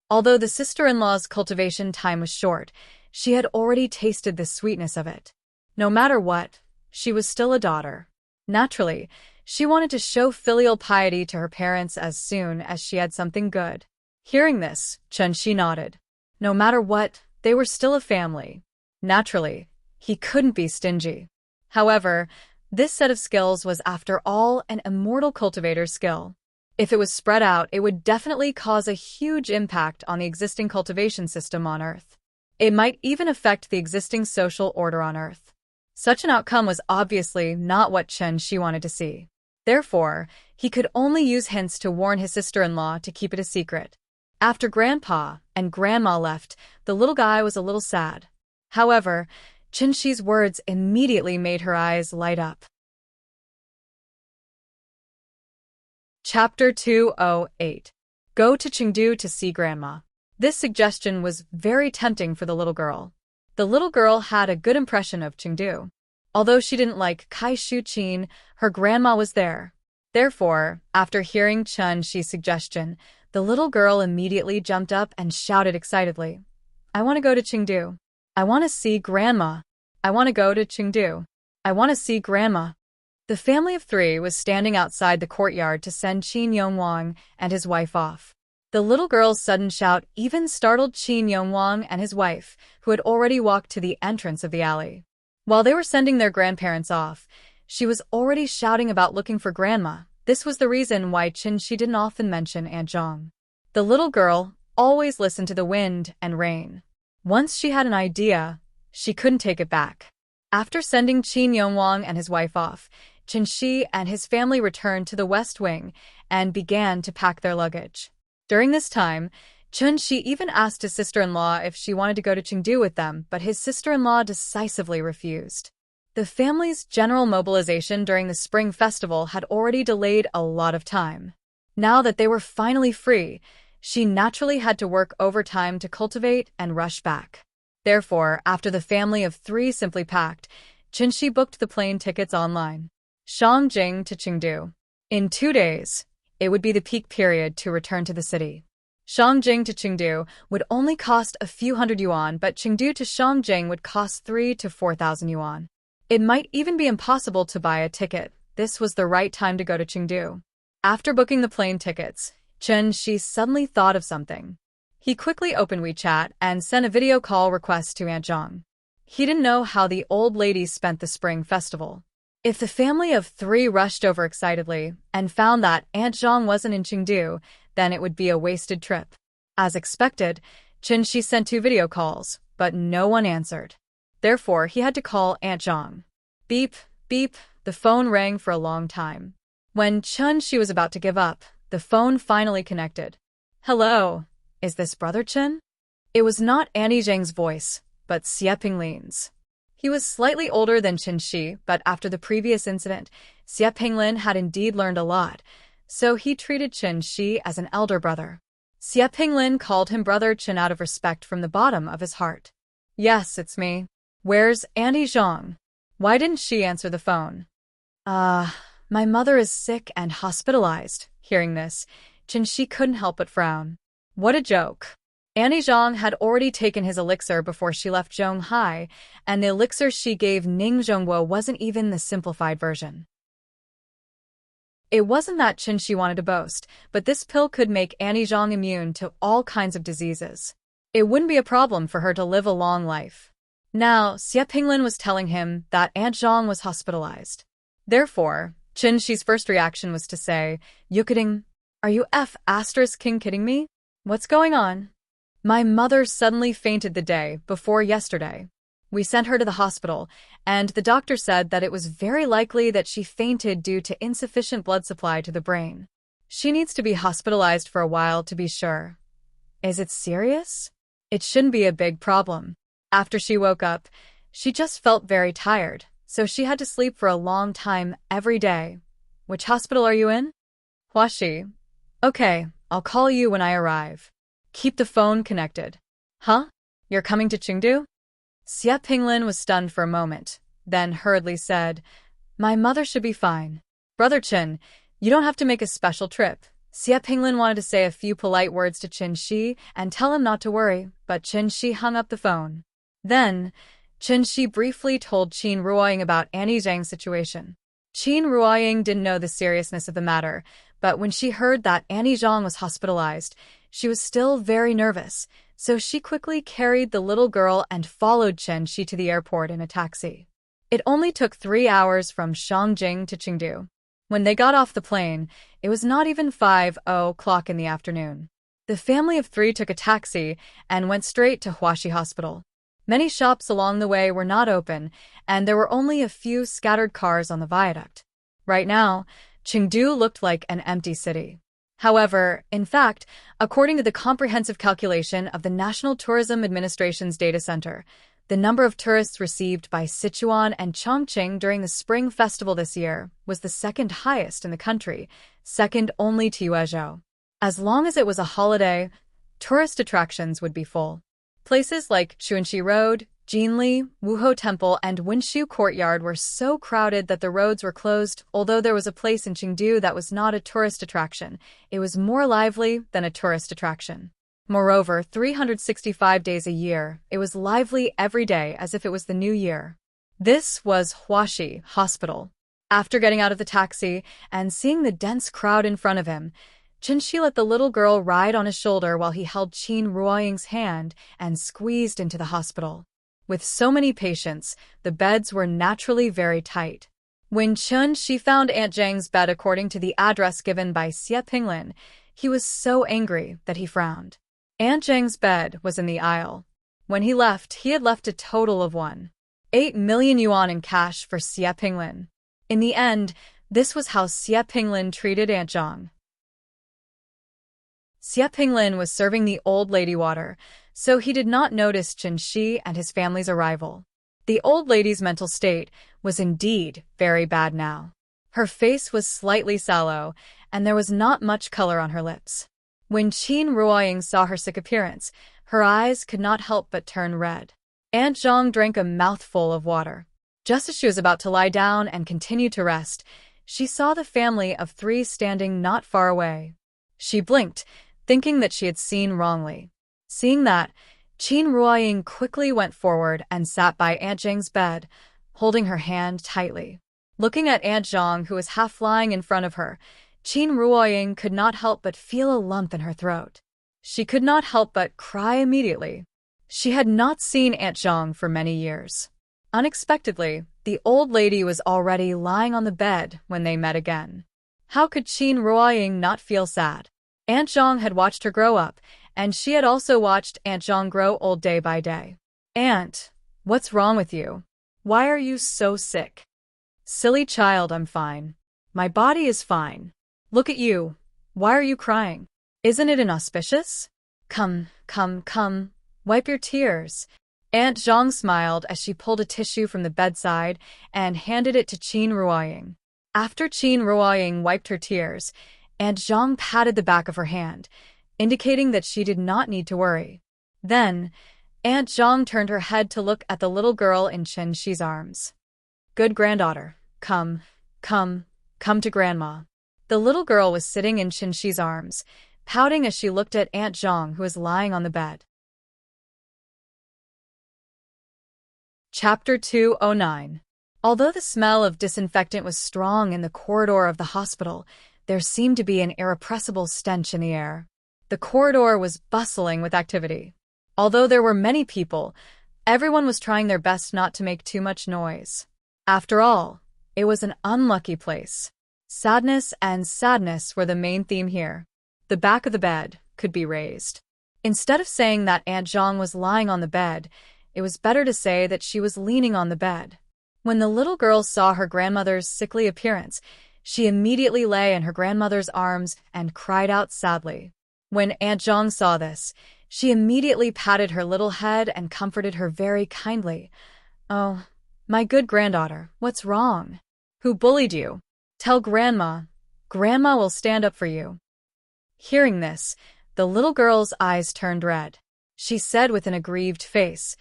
Although the sister-in-law's cultivation time was short, she had already tasted the sweetness of it. No matter what, she was still a daughter. Naturally, she wanted to show filial piety to her parents as soon as she had something good. Hearing this, Qinshi nodded. No matter what, they were still a family. Naturally, he couldn't be stingy. However, this set of skills was after all an immortal cultivator's skill. If it was spread out, it would definitely cause a huge impact on the existing cultivation system on Earth. It might even affect the existing social order on Earth. Such an outcome was obviously not what Qinshi wanted to see. Therefore, he could only use hints to warn his sister-in-law to keep it a secret. After Grandpa and Grandma left, the little guy was a little sad. However, Qinshi's words immediately made her eyes light up. Chapter 208. Go to Chengdu to see Grandma. This suggestion was very tempting for the little girl. The little girl had a good impression of Chengdu. Although she didn't like Kai Shuqin, her grandma was there. Therefore, after hearing Qinshi's suggestion, the little girl immediately jumped up and shouted excitedly, "I want to go to Chengdu. I want to see Grandma. I want to go to Chengdu. I want to see Grandma." The family of 3 was standing outside the courtyard to send Qin Yongwang and his wife off. The little girl's sudden shout even startled Qin Yongwang and his wife, who had already walked to the entrance of the alley. While they were sending their grandparents off, she was already shouting about looking for Grandma. This was the reason why Qinshi didn't often mention Aunt Zhang. The little girl always listened to the wind and rain. Once she had an idea, She couldn't take it back. After sending Qin Yongwang and his wife off, Qin Shi and his family returned to the West Wing and began to pack their luggage. During this time, Qin Shi even asked his sister-in-law if she wanted to go to Chengdu with them, but his sister-in-law decisively refused. The family's general mobilization during the Spring Festival had already delayed a lot of time. Now that they were finally free, she naturally had to work overtime to cultivate and rush back. Therefore, after the family of 3 simply packed, Qin Shi booked the plane tickets online. Shangjing to Chengdu. In 2 days, it would be the peak period to return to the city. Shangjing to Chengdu would only cost a few hundred yuan, but Chengdu to Shangjing would cost 3,000 to 4,000 yuan. It might even be impossible to buy a ticket. This was the right time to go to Chengdu. After booking the plane tickets, Qin Shi suddenly thought of something. He quickly opened WeChat and sent a video call request to Aunt Zhang. He didn't know how the old lady spent the Spring Festival. If the family of 3 rushed over excitedly and found that Aunt Zhang wasn't in Chengdu, then it would be a wasted trip. As expected, Qin Shi sent 2 video calls, but no one answered. Therefore, he had to call Aunt Zhang. Beep, beep, the phone rang for a long time. When Qin Shi was about to give up, the phone finally connected. Hello, is this Brother Qin? It was not Annie Zhang's voice, but Xie Pinglin's. He was slightly older than Qin Shi, but after the previous incident, Xie Pinglin had indeed learned a lot, so he treated Qin Shi as an elder brother. Xie Pinglin called him Brother Qin out of respect from the bottom of his heart. Yes, it's me. Where's Annie Zhang? Why didn't she answer the phone? My mother is sick and hospitalized. Hearing this, Qin Shi couldn't help but frown. What a joke. Annie Zhang had already taken his elixir before she left Zhonghai, and the elixir she gave Ning Zhongguo wasn't even the simplified version. It wasn't that Qin Shi wanted to boast, but this pill could make Annie Zhang immune to all kinds of diseases. It wouldn't be a problem for her to live a long life. Now, Xie Pinglin was telling him that Aunt Zhang was hospitalized. Therefore, Qin Shi's first reaction was to say, Yukiting, are you kidding me? What's going on? My mother suddenly fainted the day before yesterday. We sent her to the hospital, and the doctor said that it was very likely that she fainted due to insufficient blood supply to the brain. She needs to be hospitalized for a while to be sure. Is it serious? It shouldn't be a big problem. After she woke up, she just felt very tired, so she had to sleep for a long time every day. Which hospital are you in? Huaxi. Okay, I'll call you when I arrive. Keep the phone connected. Huh? You're coming to Chengdu? Xie Pinglin was stunned for a moment, then hurriedly said, My mother should be fine. Brother Qin, you don't have to make a special trip. Xie Pinglin wanted to say a few polite words to Qin Shi and tell him not to worry, but Qin Shi hung up the phone. Then, Qin Shi briefly told Qin Ruoying about Annie Zhang's situation. Qin Ruoying didn't know the seriousness of the matter, but when she heard that Annie Zhang was hospitalized, she was still very nervous, so she quickly carried the little girl and followed Qin Shi to the airport in a taxi. It only took 3 hours from Shangjing to Chengdu. When they got off the plane, it was not even 5:00 in the afternoon. The family of 3 took a taxi and went straight to Huaxi Hospital. Many shops along the way were not open, and there were only a few scattered cars on the viaduct. Right now, Chengdu looked like an empty city. However, in fact, according to the comprehensive calculation of the National Tourism Administration's data center, the number of tourists received by Sichuan and Chongqing during the Spring Festival this year was the second highest in the country, second only to Yuezhou. As long as it was a holiday, tourist attractions would be full. Places like Chuanxi Road, Jinli, Wuhou Temple, and Winshu Courtyard were so crowded that the roads were closed. Although there was a place in Chengdu that was not a tourist attraction, it was more lively than a tourist attraction. Moreover, 365 days a year, it was lively every day as if it was the new year. This was Huaxi Hospital. After getting out of the taxi and seeing the dense crowd in front of him, Qin Shi let the little girl ride on his shoulder while he held Qin Ruoying's hand and squeezed into the hospital. With so many patients, the beds were naturally very tight. When Qin Shi found Aunt Zhang's bed according to the address given by Xie Pinglin, he was so angry that he frowned. Aunt Zhang's bed was in the aisle. When he left, he had left a total of 8 million yuan in cash for Xie Pinglin. In the end, this was how Xie Pinglin treated Aunt Zhang. Xie Pinglin was serving the old lady water, so he did not notice Chen Shi and his family's arrival. The old lady's mental state was indeed very bad now. Her face was slightly sallow, and there was not much color on her lips. When Qin Ruoying saw her sick appearance, her eyes could not help but turn red. Aunt Zhang drank a mouthful of water. Just as she was about to lie down and continue to rest, she saw the family of 3 standing not far away. She blinked, thinking that she had seen wrongly. Seeing that, Qin Ruoying quickly went forward and sat by Aunt Zhang's bed, holding her hand tightly. Looking at Aunt Zhang, who was half lying in front of her, Qin Ruoying could not help but feel a lump in her throat. She could not help but cry immediately. She had not seen Aunt Zhang for many years. Unexpectedly, the old lady was already lying on the bed when they met again. How could Qin Ruoying not feel sad? Aunt Zhang had watched her grow up, and she had also watched Aunt Zhang grow old day by day. "Aunt, what's wrong with you? Why are you so sick?" "Silly child, I'm fine. My body is fine. Look at you. Why are you crying? Isn't it inauspicious? Come, wipe your tears." Aunt Zhang smiled as she pulled a tissue from the bedside and handed it to Qin Ruoying. After Qin Ruoying wiped her tears, Aunt Zhang patted the back of her hand, indicating that she did not need to worry. Then, Aunt Zhang turned her head to look at the little girl in Chen Shi's arms. "Good granddaughter, come to Grandma." The little girl was sitting in Chen Shi's arms, pouting as she looked at Aunt Zhang, who was lying on the bed. Chapter 209. Although the smell of disinfectant was strong in the corridor of the hospital, there seemed to be an irrepressible stench in the air. The corridor was bustling with activity. Although there were many people, everyone was trying their best not to make too much noise. After all, it was an unlucky place. Sadness and sadness were the main theme here. The back of the bed could be raised. Instead of saying that Aunt Zhang was lying on the bed, it was better to say that she was leaning on the bed. When the little girl saw her grandmother's sickly appearance, she immediately lay in her grandmother's arms and cried out sadly. When Aunt Zhang saw this, she immediately patted her little head and comforted her very kindly. "Oh, my good granddaughter, what's wrong? Who bullied you? Tell Grandma. Grandma will stand up for you." Hearing this, the little girl's eyes turned red. She said with an aggrieved face,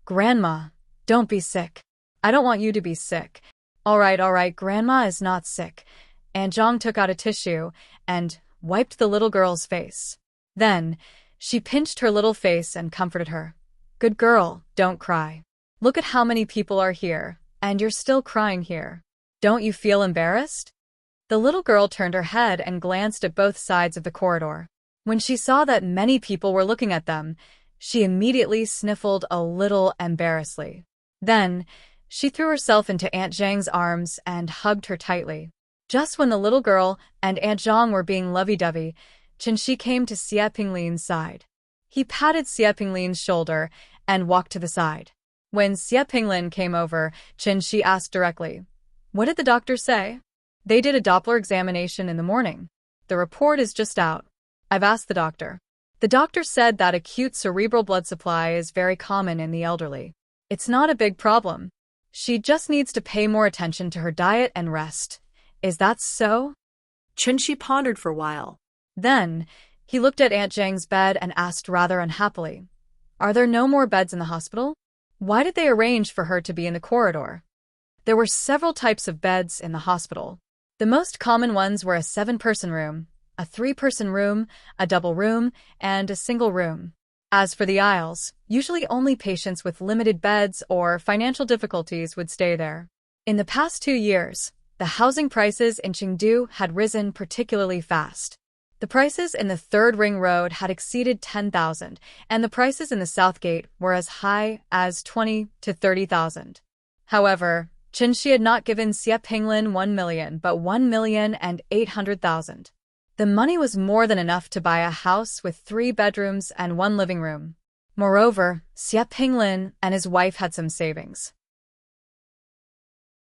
"Grandma, don't be sick. I don't want you to be sick." All right, Grandma is not sick." Aunt Zhang took out a tissue and wiped the little girl's face. Then, she pinched her little face and comforted her. "Good girl, don't cry. Look at how many people are here, and you're still crying here. Don't you feel embarrassed?" The little girl turned her head and glanced at both sides of the corridor. When she saw that many people were looking at them, she immediately sniffled a little embarrassedly. Then, she threw herself into Aunt Zhang's arms and hugged her tightly. Just when the little girl and Aunt Zhang were being lovey-dovey, Chen Shi came to Xie Pinglin's side. He patted Xie Pinglin's shoulder and walked to the side. When Xie Pinglin came over, Chen Shi asked directly, "What did the doctor say?" "They did a Doppler examination in the morning. The report is just out. I've asked the doctor. The doctor said that acute cerebral blood supply is very common in the elderly. It's not a big problem. She just needs to pay more attention to her diet and rest. Is that so?" Chen Shi pondered for a while. Then, he looked at Aunt Zhang's bed and asked rather unhappily, "Are there no more beds in the hospital? Why did they arrange for her to be in the corridor?" There were several types of beds in the hospital. The most common ones were a 7-person room, a 3-person room, a double room, and a single room. As for the aisles, usually only patients with limited beds or financial difficulties would stay there. In the past 2 years, the housing prices in Chengdu had risen particularly fast. The prices in the Third Ring Road had exceeded 10,000, and the prices in the South Gate were as high as 20 to 30,000. However, Chen Shi had not given Xie Pinglin 1 million but 1,800,000. The money was more than enough to buy a house with 3 bedrooms and 1 living room. Moreover, Xie Pinglin and his wife had some savings.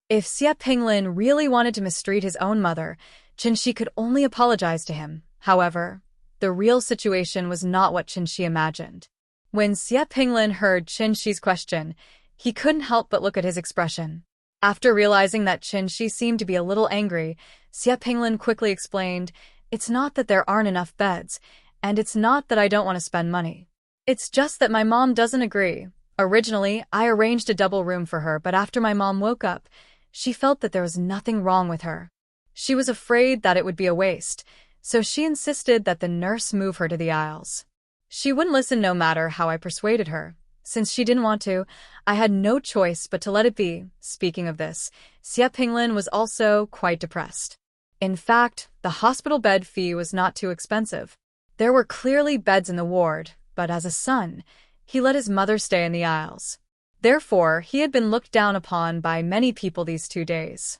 If Xie Pinglin really wanted to mistreat his own mother, Qinshi could only apologize to him. However, the real situation was not what Qinshi imagined. When Xie Pinglin heard Qinshi's question, he couldn't help but look at his expression. After realizing that Qinshi seemed to be a little angry, Xie Pinglin quickly explained, "It's not that there aren't enough beds, and it's not that I don't want to spend money. It's just that my mom doesn't agree. Originally, I arranged a double room for her, but after my mom woke up, she felt that there was nothing wrong with her. She was afraid that it would be a waste, so she insisted that the nurse move her to the aisles. She wouldn't listen no matter how I persuaded her. Since she didn't want to, I had no choice but to let it be." Speaking of this, Xie Pinglin was also quite depressed. In fact, the hospital bed fee was not too expensive. There were clearly beds in the ward, but as a son, he let his mother stay in the aisles. Therefore, he had been looked down upon by many people these 2 days.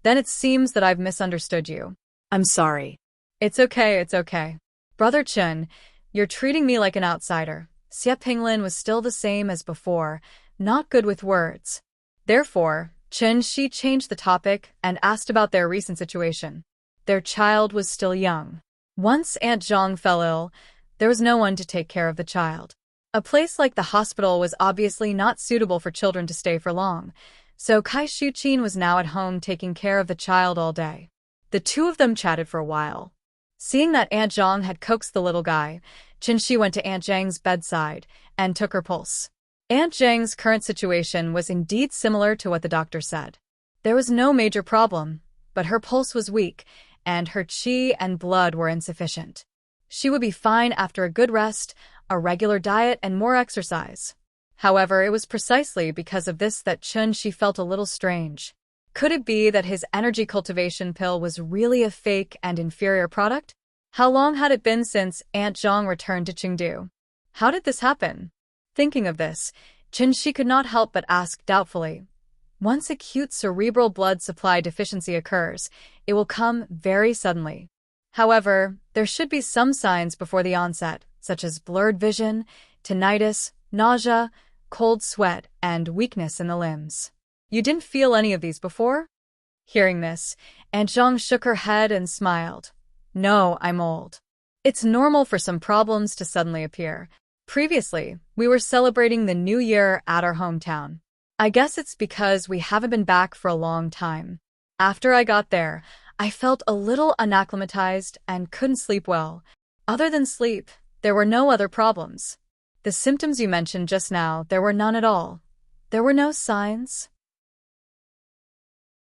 "Then it seems that I've misunderstood you. I'm sorry. It's okay. Brother Chen, you're treating me like an outsider." Xie Pinglin was still the same as before, not good with words. Therefore, Chen-shi changed the topic and asked about their recent situation. Their child was still young. Once Aunt Zhang fell ill, there was no one to take care of the child. A place like the hospital was obviously not suitable for children to stay for long, so Kai Shuqin was now at home taking care of the child all day. The two of them chatted for a while. Seeing that Aunt Zhang had coaxed the little guy, Qinshi went to Aunt Zhang's bedside and took her pulse. Aunt Zhang's current situation was indeed similar to what the doctor said. There was no major problem, but her pulse was weak, and her qi and blood were insufficient. She would be fine after a good rest, a regular diet, and more exercise. However, it was precisely because of this that Qinshi felt a little strange. Could it be that his energy cultivation pill was really a fake and inferior product? How long had it been since Aunt Zhang returned to Chengdu? How did this happen? Thinking of this, Qinshi could not help but ask doubtfully. Once acute cerebral blood supply deficiency occurs, it will come very suddenly. However, there should be some signs before the onset, such as blurred vision, tinnitus, nausea, cold sweat, and weakness in the limbs. You didn't feel any of these before? Hearing this, Aunt Zhang shook her head and smiled. No, I'm old. It's normal for some problems to suddenly appear. Previously, we were celebrating the new year at our hometown. I guess it's because we haven't been back for a long time. After I got there, I felt a little unacclimatized and couldn't sleep well. Other than sleep, there were no other problems. The symptoms you mentioned just now, there were none at all. There were no signs.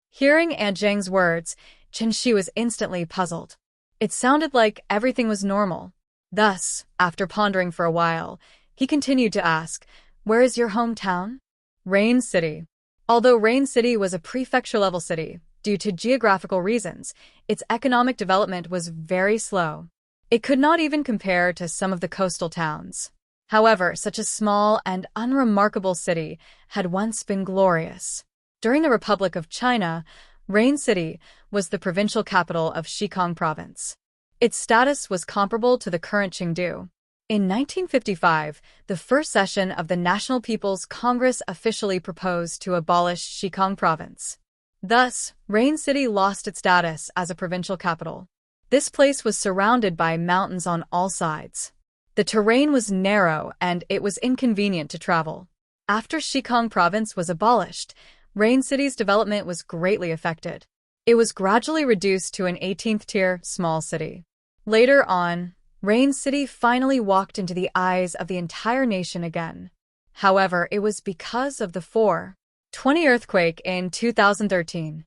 Hearing Aunt Zhang's words, Qinshi was instantly puzzled. It sounded like everything was normal. Thus, after pondering for a while, he continued to ask, "Where is your hometown?" Rain City. Although Rain City was a prefecture-level city, due to geographical reasons, its economic development was very slow. It could not even compare to some of the coastal towns. However, such a small and unremarkable city had once been glorious. During the Republic of China, Rain City was the provincial capital of Xikang Province. Its status was comparable to the current Chengdu. In 1955, the first session of the National People's Congress officially proposed to abolish Xikang Province. Thus, Rain City lost its status as a provincial capital. This place was surrounded by mountains on all sides. The terrain was narrow and it was inconvenient to travel. After Xikang Province was abolished, Rain City's development was greatly affected. It was gradually reduced to an 18th-tier small city. Later on, Rain City finally walked into the eyes of the entire nation again. However, it was because of the 4.20 earthquake in 2013.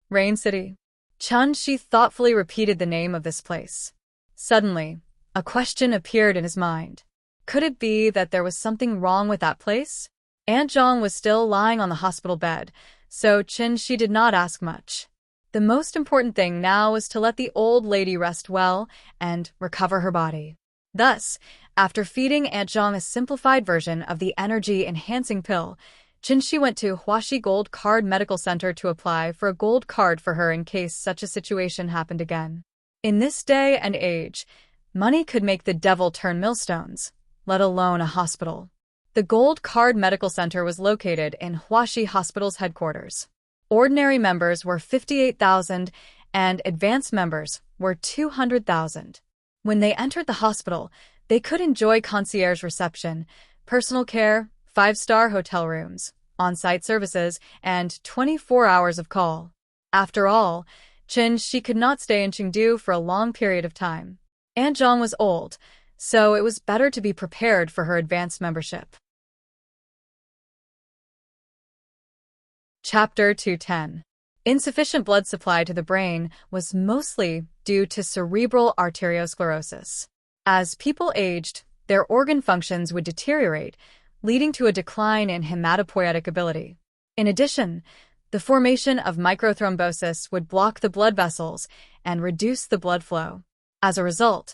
Rain City. Qinshi thoughtfully repeated the name of this place. Suddenly, a question appeared in his mind. Could it be that there was something wrong with that place? Aunt Zhang was still lying on the hospital bed, so Qinshi did not ask much. The most important thing now was to let the old lady rest well and recover her body. Thus, after feeding Aunt Zhang a simplified version of the energy-enhancing pill, Qinshi went to Huaxi Gold Card Medical Center to apply for a gold card for her in case such a situation happened again. In this day and age, money could make the devil turn millstones. let alone a hospital. The Gold Card Medical Center was located in Huaxi Hospital's headquarters. Ordinary members were 58,000 and advanced members were 200,000. When they entered the hospital, they could enjoy concierge reception, personal care, 5-star hotel rooms, on-site services, and 24 hours of call. After all, she could not stay in Chengdu for a long period of time. Aunt Zhang was old, so it was better to be prepared for her advanced membership. Chapter 210. Insufficient blood supply to the brain was mostly due to cerebral arteriosclerosis. As people aged, their organ functions would deteriorate, leading to a decline in hematopoietic ability. In addition, the formation of microthrombosis would block the blood vessels and reduce the blood flow. As a result,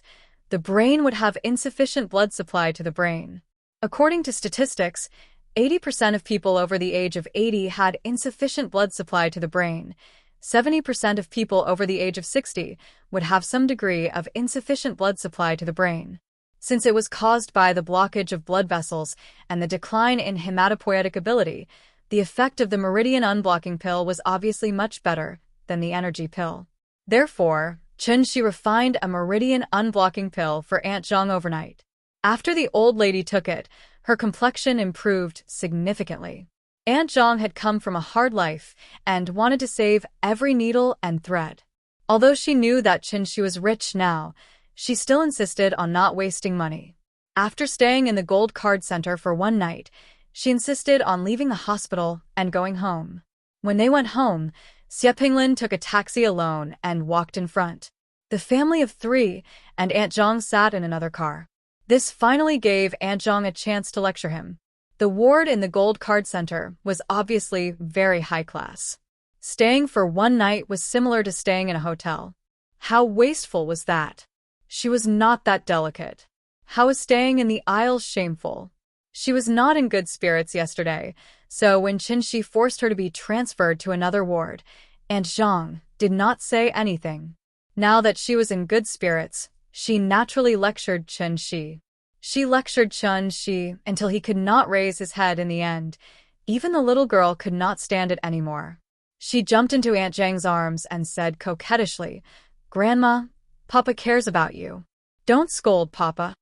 the brain would have insufficient blood supply to the brain. According to statistics, 80% of people over the age of 80 had insufficient blood supply to the brain. 70% of people over the age of 60 would have some degree of insufficient blood supply to the brain. Since it was caused by the blockage of blood vessels and the decline in hematopoietic ability, the effect of the meridian unblocking pill was obviously much better than the energy pill. Therefore, Shi refined a meridian unblocking pill for Aunt Zhang overnight. After the old lady took it, her complexion improved significantly. Aunt Zhang had come from a hard life and wanted to save every needle and thread. Although she knew that Shi was rich now, she still insisted on not wasting money. After staying in the Gold Card Center for one night, she insisted on leaving the hospital and going home. When they went home, Xie Pinglin took a taxi alone and walked in front. The family of 3 and Aunt Zhang sat in another car. This finally gave Aunt Zhang a chance to lecture him. The ward in the Gold Card Center was obviously very high class. Staying for one night was similar to staying in a hotel. How wasteful was that? She was not that delicate. How was staying in the aisles shameful? She was not in good spirits yesterday, so when Shi forced her to be transferred to another ward, Aunt Zhang did not say anything. Now that she was in good spirits, she naturally lectured Shi. She lectured Shi until he could not raise his head in the end. Even the little girl could not stand it anymore. She jumped into Aunt Zhang's arms and said coquettishly, "Grandma, Papa cares about you. Don't scold Papa."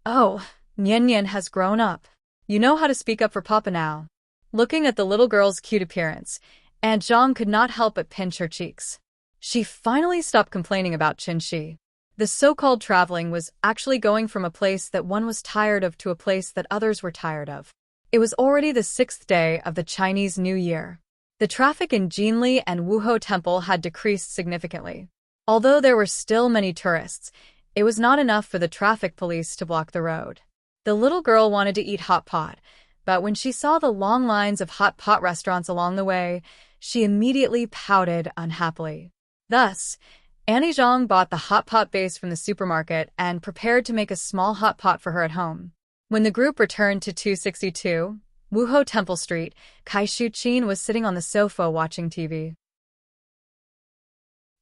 "Oh, Nian has grown up. You know how to speak up for Papa now." Looking at the little girl's cute appearance, Aunt Zhang could not help but pinch her cheeks. She finally stopped complaining about Shi. The so-called traveling was actually going from a place that one was tired of to a place that others were tired of. It was already the 6th day of the Chinese New Year. The traffic in Jinli and Wuhou Temple had decreased significantly. Although there were still many tourists, it was not enough for the traffic police to block the road. The little girl wanted to eat hot pot, but when she saw the long lines of hot pot restaurants along the way, she immediately pouted unhappily. Thus, Annie Zhang bought the hot pot base from the supermarket and prepared to make a small hot pot for her at home. When the group returned to 262, Wuhou Temple Street, Kai Shuqin was sitting on the sofa watching TV.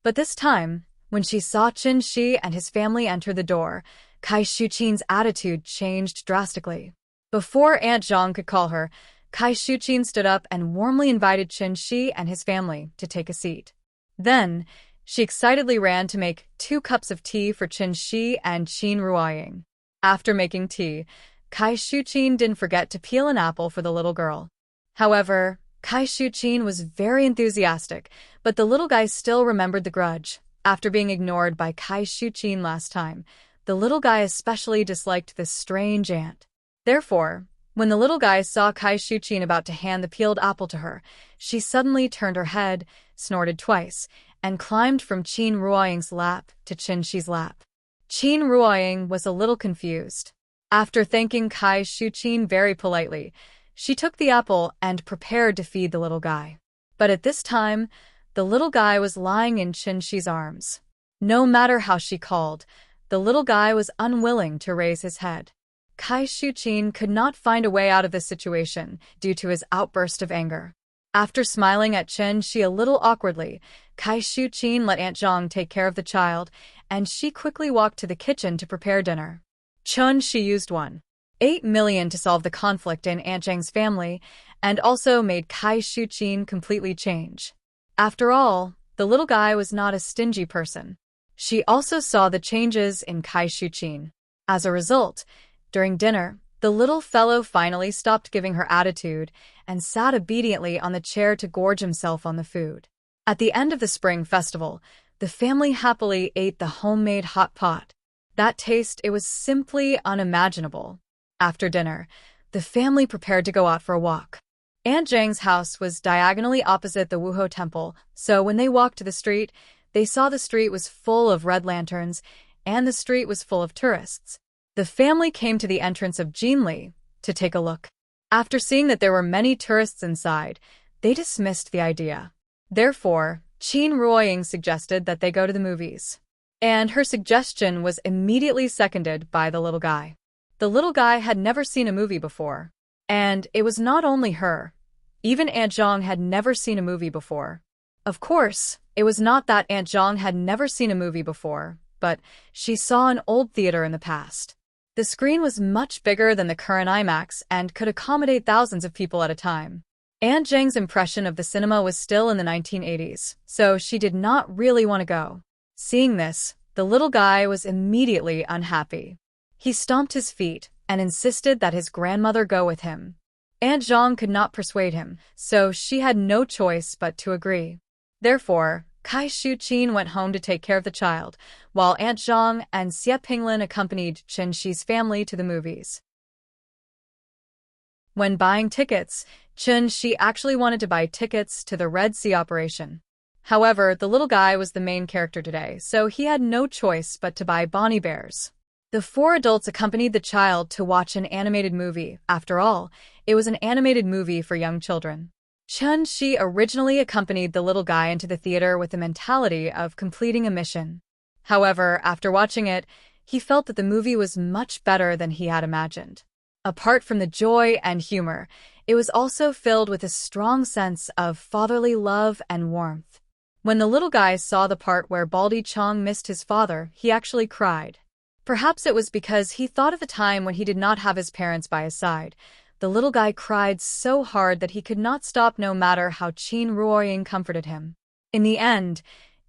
But this time, when she saw Shi and his family enter the door, Kai Shuqin's attitude changed drastically. Before Aunt Zhang could call her, Kai Shuqin stood up and warmly invited Shi and his family to take a seat. Then, she excitedly ran to make 2 cups of tea for Shi and Qin Ruoying. After making tea, Kai Shuqin didn't forget to peel an apple for the little girl. However, Kai Shuqin was very enthusiastic, but the little guy still remembered the grudge. After being ignored by Kai Shuqin last time, the little guy especially disliked this strange aunt. Therefore, when the little guy saw Kai Shuqin about to hand the peeled apple to her, she suddenly turned her head, snorted twice, and climbed from Qin Ruoying's lap to Shi's lap. Qin Ruoying was a little confused. After thanking Kai Shuqin very politely, she took the apple and prepared to feed the little guy. But at this time, the little guy was lying in Shi's arms. No matter how she called, the little guy was unwilling to raise his head. Kai Shuqin could not find a way out of this situation due to his outburst of anger. After smiling at Shi a little awkwardly, Kai Shuqin let Aunt Zhang take care of the child, and she quickly walked to the kitchen to prepare dinner. Shi used 1. 8 million to solve the conflict in Aunt Zhang's family, and also made Kai Shuqin completely change. After all, the little guy was not a stingy person. She also saw the changes in Kai Shuqin. As a result, during dinner, the little fellow finally stopped giving her attitude and sat obediently on the chair to gorge himself on the food. At the end of the spring festival, the family happily ate the homemade hot pot. That taste, it was simply unimaginable. After dinner, the family prepared to go out for a walk. Aunt Zhang's house was diagonally opposite the Wuhou Temple, so when they walked to the street, they saw the street was full of red lanterns, and the street was full of tourists. The family came to the entrance of Jinli to take a look. After seeing that there were many tourists inside, they dismissed the idea. Therefore, Qin Ruoying suggested that they go to the movies. And her suggestion was immediately seconded by the little guy. The little guy had never seen a movie before. And it was not only her. Even Aunt Zhang had never seen a movie before. Of course, it was not that Aunt Zhang had never seen a movie before, but she saw an old theater in the past. The screen was much bigger than the current IMAX and could accommodate thousands of people at a time. Aunt Zhang's impression of the cinema was still in the 1980s, so she did not really want to go. Seeing this, the little guy was immediately unhappy. He stomped his feet and insisted that his grandmother go with him. Aunt Zhang could not persuade him, so she had no choice but to agree. Therefore, Kai Shuqin went home to take care of the child, while Aunt Zhang and Xie Pinglin accompanied Chen Shi's family to the movies. When buying tickets, Chen Shi actually wanted to buy tickets to the Red Sea operation. However, the little guy was the main character today, so he had no choice but to buy Bonnie Bears. The 4 adults accompanied the child to watch an animated movie. After all, it was an animated movie for young children. Chen Shi originally accompanied the little guy into the theater with the mentality of completing a mission. However, after watching it, he felt that the movie was much better than he had imagined. Apart from the joy and humor, it was also filled with a strong sense of fatherly love and warmth. When the little guy saw the part where Baldy Chong missed his father, he actually cried. Perhaps it was because he thought of the time when he did not have his parents by his side. The little guy cried so hard that he could not stop no matter how Qin Ruoying comforted him. In the end,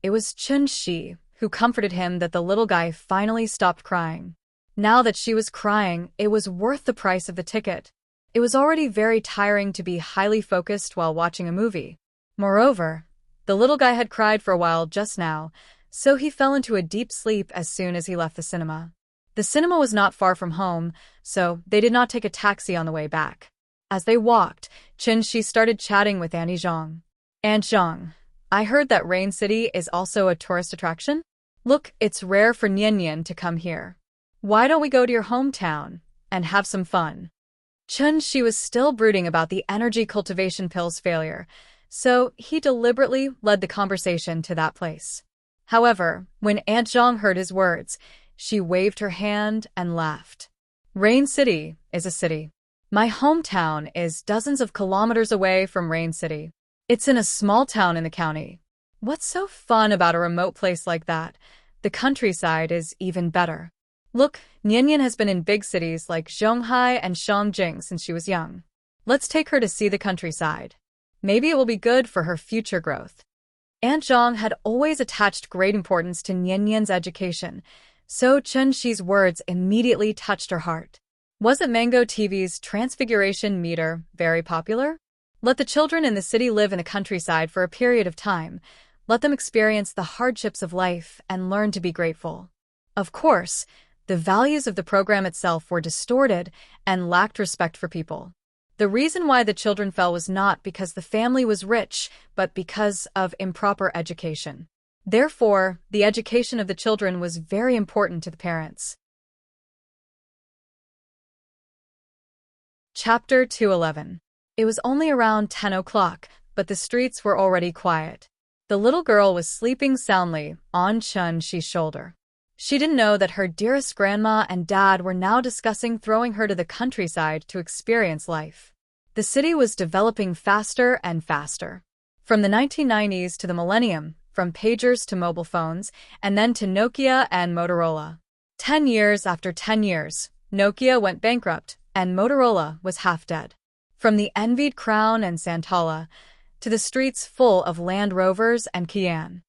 it was Chen Shi who comforted him that the little guy finally stopped crying. Now that she was crying, it was worth the price of the ticket. It was already very tiring to be highly focused while watching a movie. Moreover, the little guy had cried for a while just now, so he fell into a deep sleep as soon as he left the cinema. The cinema was not far from home, so they did not take a taxi on the way back. As they walked, Chen Shi started chatting with Annie Zhang. Aunt Zhang, I heard that Rain City is also a tourist attraction? Look, it's rare for Nian Nian to come here. Why don't we go to your hometown and have some fun? Chen Shi was still brooding about the energy cultivation pill's failure, so he deliberately led the conversation to that place. However, when Aunt Zhang heard his words, she waved her hand and laughed. Rain City is a city. My hometown is dozens of kilometers away from Rain City. It's in a small town in the county. What's so fun about a remote place like that? The countryside is even better. Look, Nian Nian has been in big cities like Zhonghai and Shangjing since she was young. Let's take her to see the countryside. Maybe it will be good for her future growth. Aunt Zhang had always attached great importance to Nian Nian's education, so Chen Shi's words immediately touched her heart. Wasn't Mango TV's Transfiguration Meter very popular? Let the children in the city live in the countryside for a period of time. Let them experience the hardships of life and learn to be grateful. Of course, the values of the program itself were distorted and lacked respect for people. The reason why the children fell was not because the family was rich, but because of improper education. Therefore, the education of the children was very important to the parents. Chapter 211. It was only around 10 o'clock, but the streets were already quiet. The little girl was sleeping soundly on Chen Shi's shoulder. She didn't know that her dearest grandma and dad were now discussing throwing her to the countryside to experience life. The city was developing faster and faster. From the 1990s to the millennium, from pagers to mobile phones, and then to Nokia and Motorola. 10 years after 10 years, Nokia went bankrupt, and Motorola was half dead. From the envied Crown and Santala to the streets full of Land Rovers and Kian,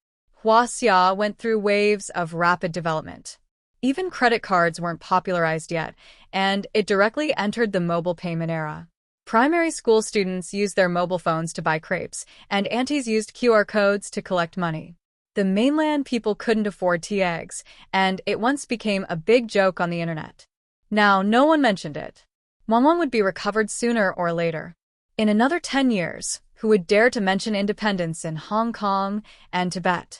Huaxia went through waves of rapid development. Even credit cards weren't popularized yet, and it directly entered the mobile payment era. Primary school students used their mobile phones to buy crepes, and aunties used QR codes to collect money. The mainland people couldn't afford tea eggs, and it once became a big joke on the internet. Now, no one mentioned it. Wanwan would be recovered sooner or later. In another 10 years, who would dare to mention independence in Hong Kong and Tibet?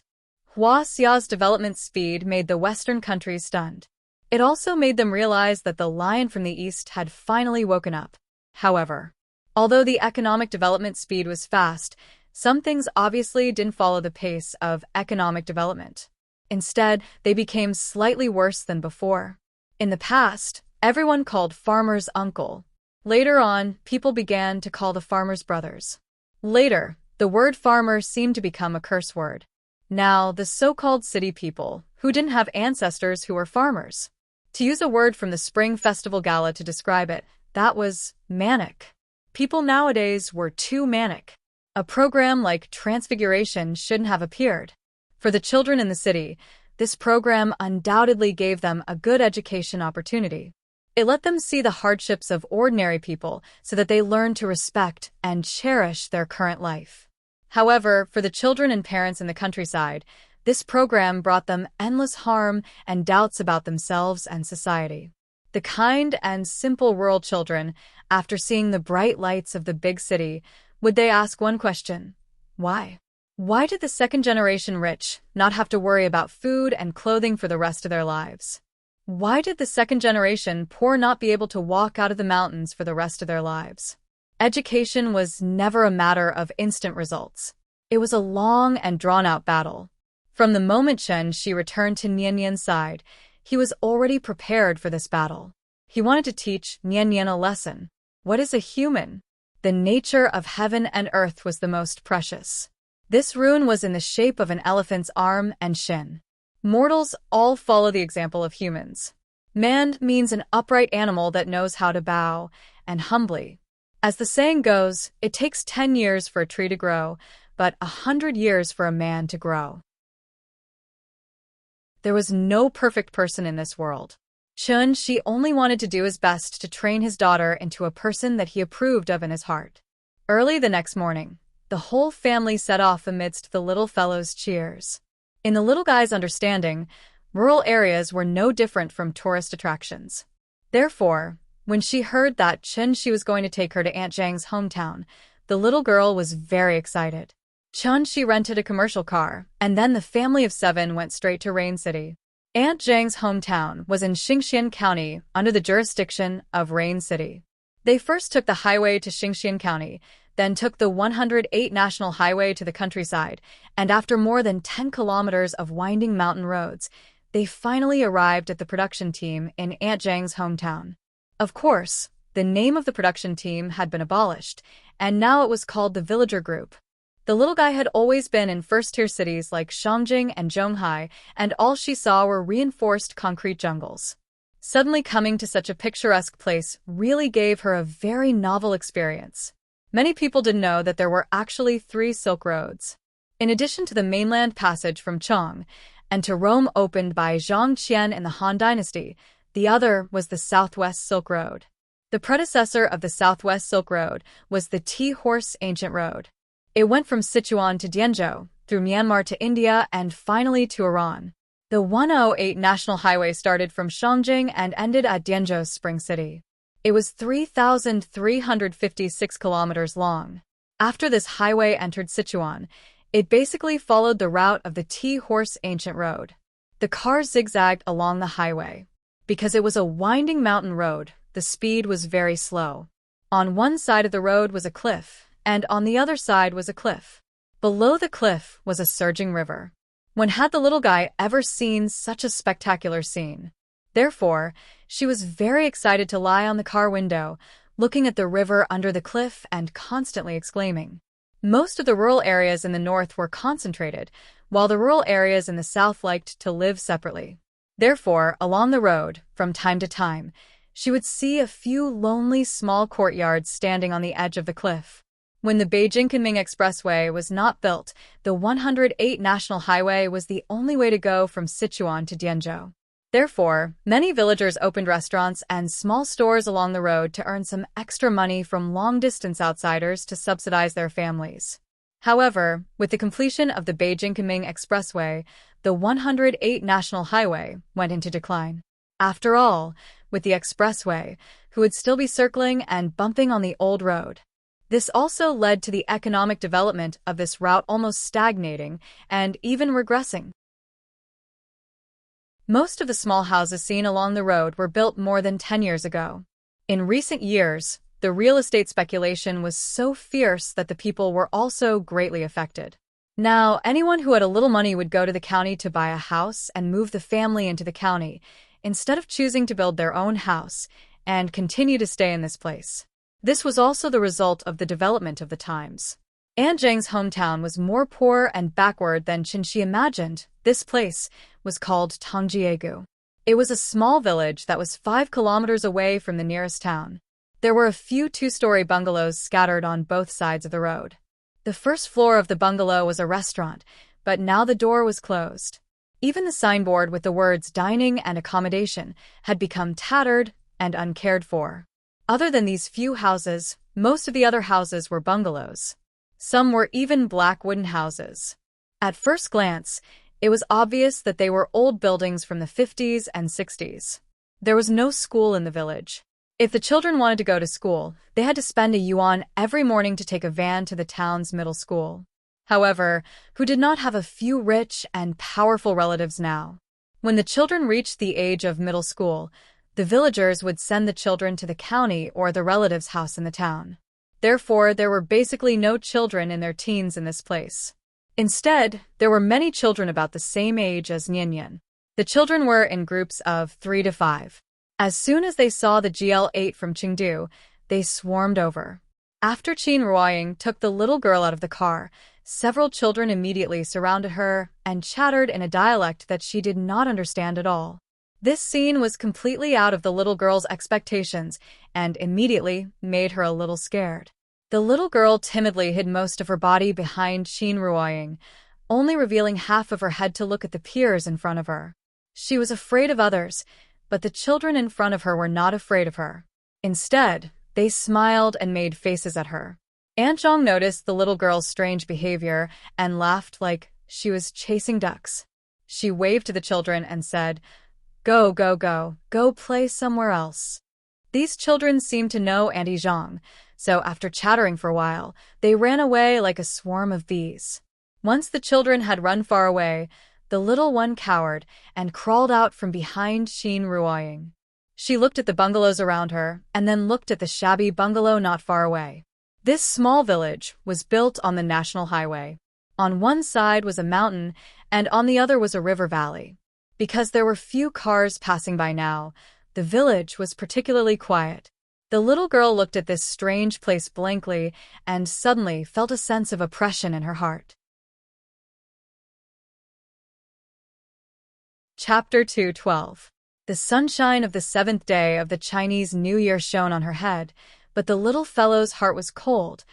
Huaxia's development speed made the Western countries stunned. It also made them realize that the lion from the east had finally woken up. However, although the economic development speed was fast, some things obviously didn't follow the pace of economic development. Instead, they became slightly worse than before. In the past, everyone called farmers uncle. Later on, people began to call the farmers brothers. Later, the word farmer seemed to become a curse word. Now, the so-called city people, who didn't have ancestors who were farmers. To use a word from the Spring Festival Gala to describe it, that was manic. People nowadays were too manic. A program like Transfiguration shouldn't have appeared. For the children in the city, this program undoubtedly gave them a good education opportunity. It let them see the hardships of ordinary people so that they learned to respect and cherish their current life. However, for the children and parents in the countryside, this program brought them endless harm and doubts about themselves and society. The kind and simple rural children, after seeing the bright lights of the big city, would they ask one question: why? Why did the second-generation rich not have to worry about food and clothing for the rest of their lives? Why did the second-generation poor not be able to walk out of the mountains for the rest of their lives? Education was never a matter of instant results. It was a long and drawn-out battle. From the moment Shi returned to Nianyan's side, he was already prepared for this battle. He wanted to teach Nianyan a lesson. What is a human? The nature of heaven and earth was the most precious. This rune was in the shape of an elephant's arm and shin. Mortals all follow the example of humans. Man means an upright animal that knows how to bow, and humbly. As the saying goes, it takes 10 years for a tree to grow, but 100 years for a man to grow. There was no perfect person in this world. Shi only wanted to do his best to train his daughter into a person that he approved of in his heart. Early the next morning, the whole family set off amidst the little fellow's cheers. In the little guy's understanding, rural areas were no different from tourist attractions. Therefore, when she heard that she was going to take her to Aunt Zhang's hometown, the little girl was very excited. She rented a commercial car, and then the family of 7 went straight to Rain City. Aunt Zhang's hometown was in Xingxian County, under the jurisdiction of Rain City. They first took the highway to Xingxian County, then took the 108 National Highway to the countryside, and after more than 10 kilometers of winding mountain roads, they finally arrived at the production team in Aunt Zhang's hometown. Of course, the name of the production team had been abolished, and now it was called the Villager Group. The little guy had always been in first-tier cities like Shangjing and Zhonghai, and all she saw were reinforced concrete jungles. Suddenly coming to such a picturesque place really gave her a very novel experience. Many people didn't know that there were actually 3 Silk Roads. In addition to the mainland passage from Chong and to Rome opened by Zhang Qian in the Han Dynasty, the other was the Southwest Silk Road. The predecessor of the Southwest Silk Road was the Tea-Horse Ancient Road. It went from Sichuan to Dianzhou, through Myanmar to India, and finally to Iran. The 108 National Highway started from Shangjing and ended at Dianzhou's Spring City. It was 3,356 kilometers long. After this highway entered Sichuan, it basically followed the route of the Tea-Horse Ancient Road. The cars zigzagged along the highway. Because it was a winding mountain road, the speed was very slow. On one side of the road was a cliff, and on the other side was a cliff. Below the cliff was a surging river. When had the little guy ever seen such a spectacular scene? Therefore, she was very excited to lie on the car window, looking at the river under the cliff and constantly exclaiming. Most of the rural areas in the north were concentrated, while the rural areas in the south liked to live separately. Therefore, along the road, from time to time, she would see a few lonely small courtyards standing on the edge of the cliff. When the Beijing-Kunming Expressway was not built, the 108 National Highway was the only way to go from Sichuan to Dianzhou. Therefore, many villagers opened restaurants and small stores along the road to earn some extra money from long-distance outsiders to subsidize their families. However, with the completion of the Beijing-Kunming Expressway, the 108 National Highway went into decline. After all, with the expressway, who would still be circling and bumping on the old road? This also led to the economic development of this route almost stagnating and even regressing. Most of the small houses seen along the road were built more than 10 years ago. In recent years, the real estate speculation was so fierce that the people were also greatly affected. Now, anyone who had a little money would go to the county to buy a house and move the family into the county, instead of choosing to build their own house and continue to stay in this place. This was also the result of the development of the times. An Zheng's hometown was more poor and backward than Qinshi imagined. This place was called Tongjiegu. It was a small village that was 5 kilometers away from the nearest town. There were a few 2-story bungalows scattered on both sides of the road. The first floor of the bungalow was a restaurant, but now the door was closed. Even the signboard with the words dining and accommodation had become tattered and uncared for. Other than these few houses, most of the other houses were bungalows. Some were even black wooden houses. At first glance, it was obvious that they were old buildings from the 50s and 60s. There was no school in the village. If the children wanted to go to school, they had to spend a yuan every morning to take a van to the town's middle school. However, who did not have a few rich and powerful relatives now? When the children reached the age of middle school, the villagers would send the children to the county or the relative's house in the town. Therefore, there were basically no children in their teens in this place. Instead, there were many children about the same age as Nian. The children were in groups of 3 to 5. As soon as they saw the GL8 from Chengdu, they swarmed over. After Qin Ruoying took the little girl out of the car, several children immediately surrounded her and chattered in a dialect that she did not understand at all. This scene was completely out of the little girl's expectations and immediately made her a little scared. The little girl timidly hid most of her body behind Qin Ruoying, only revealing half of her head to look at the peers in front of her. She was afraid of others, but the children in front of her were not afraid of her. Instead, they smiled and made faces at her. Aunt Zhang noticed the little girl's strange behavior and laughed like she was chasing ducks. She waved to the children and said, "Go, go, go, go play somewhere else." These children seemed to know Auntie Zhang, so after chattering for a while, they ran away like a swarm of bees. Once the children had run far away, the little one cowered and crawled out from behind Qin Ruoying. She looked at the bungalows around her and then looked at the shabby bungalow not far away. This small village was built on the National Highway. On one side was a mountain and on the other was a river valley. Because there were few cars passing by now, the village was particularly quiet. The little girl looked at this strange place blankly and suddenly felt a sense of oppression in her heart. Chapter 2:12. The sunshine of the 7th day of the Chinese New Year shone on her head, but the little fellow's heart was cold.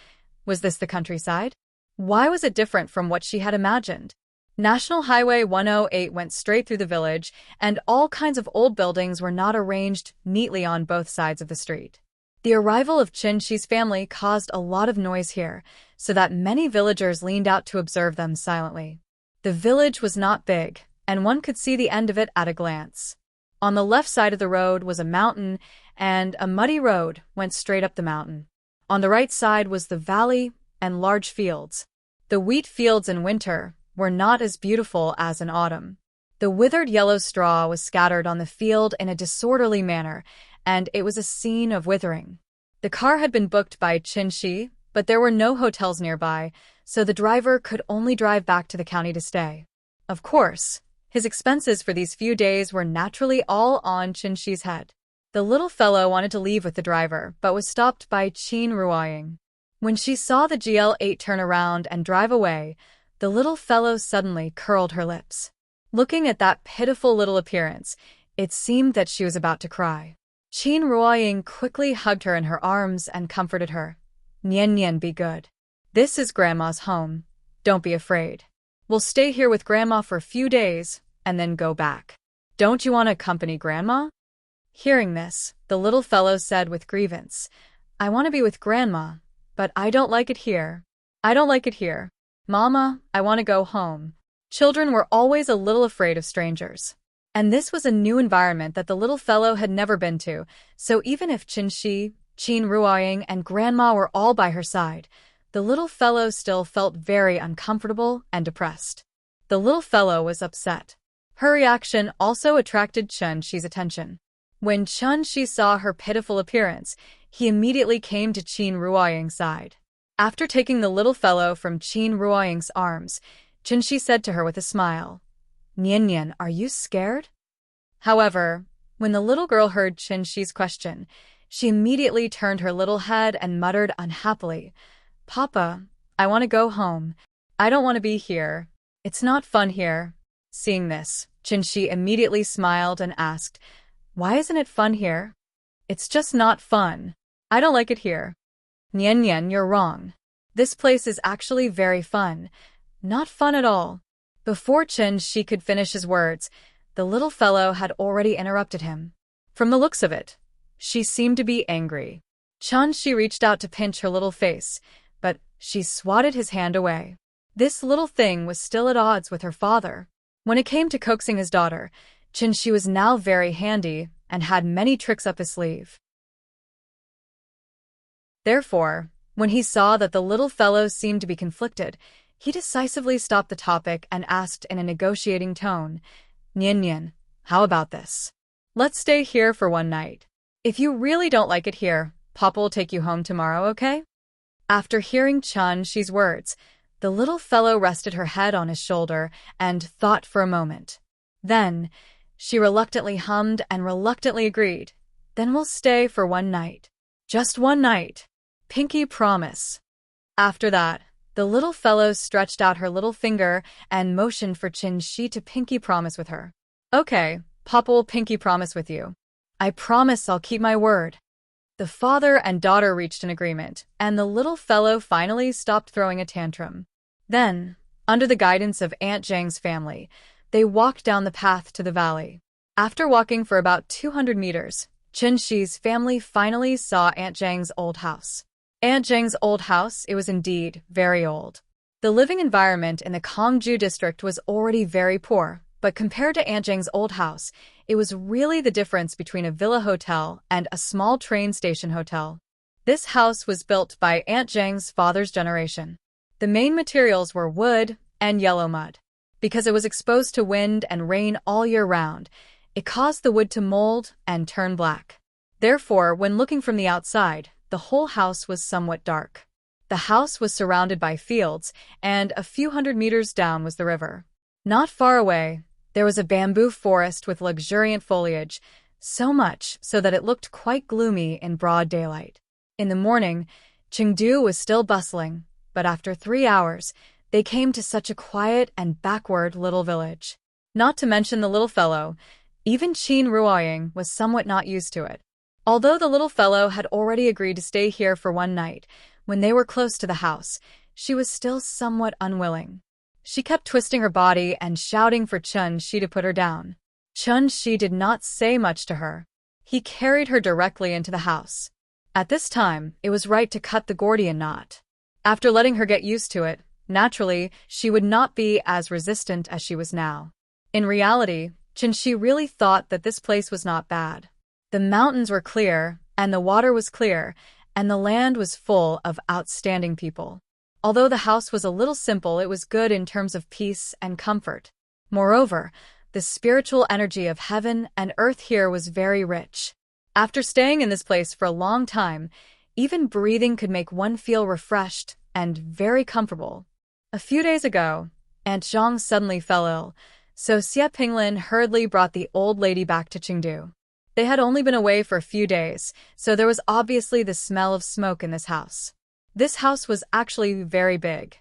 Was this the countryside? Why was it different from what she had imagined? National Highway 108 went straight through the village, and all kinds of old buildings were not arranged neatly on both sides of the street. The arrival of Qin Shi's family caused a lot of noise here, so that many villagers leaned out to observe them silently. The village was not big, and one could see the end of it at a glance. On the left side of the road was a mountain, and a muddy road went straight up the mountain. On the right side was the valley and large fields. The wheat fields in winter were not as beautiful as in autumn. The withered yellow straw was scattered on the field in a disorderly manner, and it was a scene of withering. The car had been booked by Qin Shi, but there were no hotels nearby, so the driver could only drive back to the county to stay. Of course, his expenses for these few days were naturally all on Qin Shi's head. The little fellow wanted to leave with the driver, but was stopped by Qin Ruoying. When she saw the GL8 turn around and drive away, the little fellow suddenly curled her lips. Looking at that pitiful little appearance, it seemed that she was about to cry. Qin Ruoying quickly hugged her in her arms and comforted her. Nian Nian, be good. This is Grandma's home. Don't be afraid. We'll stay here with Grandma for a few days and then go back. Don't you want to accompany Grandma? Hearing this, the little fellow said with grievance, I want to be with Grandma, but I don't like it here. I don't like it here. Mama, I want to go home. Children were always a little afraid of strangers. And this was a new environment that the little fellow had never been to, so even if Qin Ruoying, and Grandma were all by her side, the little fellow still felt very uncomfortable and depressed. The little fellow was upset. Her reaction also attracted Chun-Shi's attention. When Chun-Shi saw her pitiful appearance, he immediately came to Qin Ruoying's side. After taking the little fellow from Qin Ruoying's arms, Chun-Shi said to her with a smile, Nian Nian, are you scared? However, when the little girl heard Chun-Shi's question, she immediately turned her little head and muttered unhappily, Papa, I want to go home. I don't want to be here. It's not fun here. Seeing this, Chun-Shi immediately smiled and asked, Why isn't it fun here? It's just not fun. I don't like it here. Nian Nian, you're wrong. This place is actually very fun. Not fun at all. Before Chun-Shi could finish his words, the little fellow had already interrupted him. From the looks of it, she seemed to be angry. Chun-Shi reached out to pinch her little face, but she swatted his hand away. This little thing was still at odds with her father. When it came to coaxing his daughter, Chun-Shi was now very handy and had many tricks up his sleeve. Therefore, when he saw that the little fellow seemed to be conflicted, he decisively stopped the topic and asked in a negotiating tone, Nian Nian, how about this? Let's stay here for one night. If you really don't like it here, Papa will take you home tomorrow, okay? After hearing Chun-Shi's words, the little fellow rested her head on his shoulder and thought for a moment. Then, she reluctantly hummed and reluctantly agreed. Then we'll stay for one night. Just one night. Pinky promise. After that, the little fellow stretched out her little finger and motioned for Chun-Shi to pinky promise with her. Okay, Papa will pinky promise with you. I promise I'll keep my word. The father and daughter reached an agreement, and the little fellow finally stopped throwing a tantrum. Then, under the guidance of Aunt Zhang's family, they walked down the path to the valley. After walking for about 200 meters, Chun-Shi's family finally saw Aunt Zhang's old house. Aunt Zhang's old house, it was indeed very old. The living environment in the Kongju district was already very poor, but compared to Aunt Zhang's old house, it was really the difference between a villa hotel and a small train station hotel. This house was built by Aunt Zhang's father's generation. The main materials were wood and yellow mud. Because it was exposed to wind and rain all year round, it caused the wood to mold and turn black. Therefore, when looking from the outside, the whole house was somewhat dark. The house was surrounded by fields, and a few hundred meters down was the river. Not far away, there was a bamboo forest with luxuriant foliage, so much so that it looked quite gloomy in broad daylight. In the morning, Chengdu was still bustling, but after 3 hours, they came to such a quiet and backward little village. Not to mention the little fellow, even Qin Ruoying was somewhat not used to it. Although the little fellow had already agreed to stay here for one night, when they were close to the house, she was still somewhat unwilling. She kept twisting her body and shouting for Chun-Shi to put her down. Chun-Shi did not say much to her. He carried her directly into the house. At this time, it was right to cut the Gordian knot. After letting her get used to it, naturally, she would not be as resistant as she was now. In reality, Chun-Shi really thought that this place was not bad. The mountains were clear, and the water was clear, and the land was full of outstanding people. Although the house was a little simple, it was good in terms of peace and comfort. Moreover, the spiritual energy of heaven and earth here was very rich. After staying in this place for a long time, even breathing could make one feel refreshed and very comfortable. A few days ago, Aunt Zhang suddenly fell ill, so Xie Pinglin hurriedly brought the old lady back to Chengdu. They had only been away for a few days, so there was obviously the smell of smoke in this house. This house was actually very big.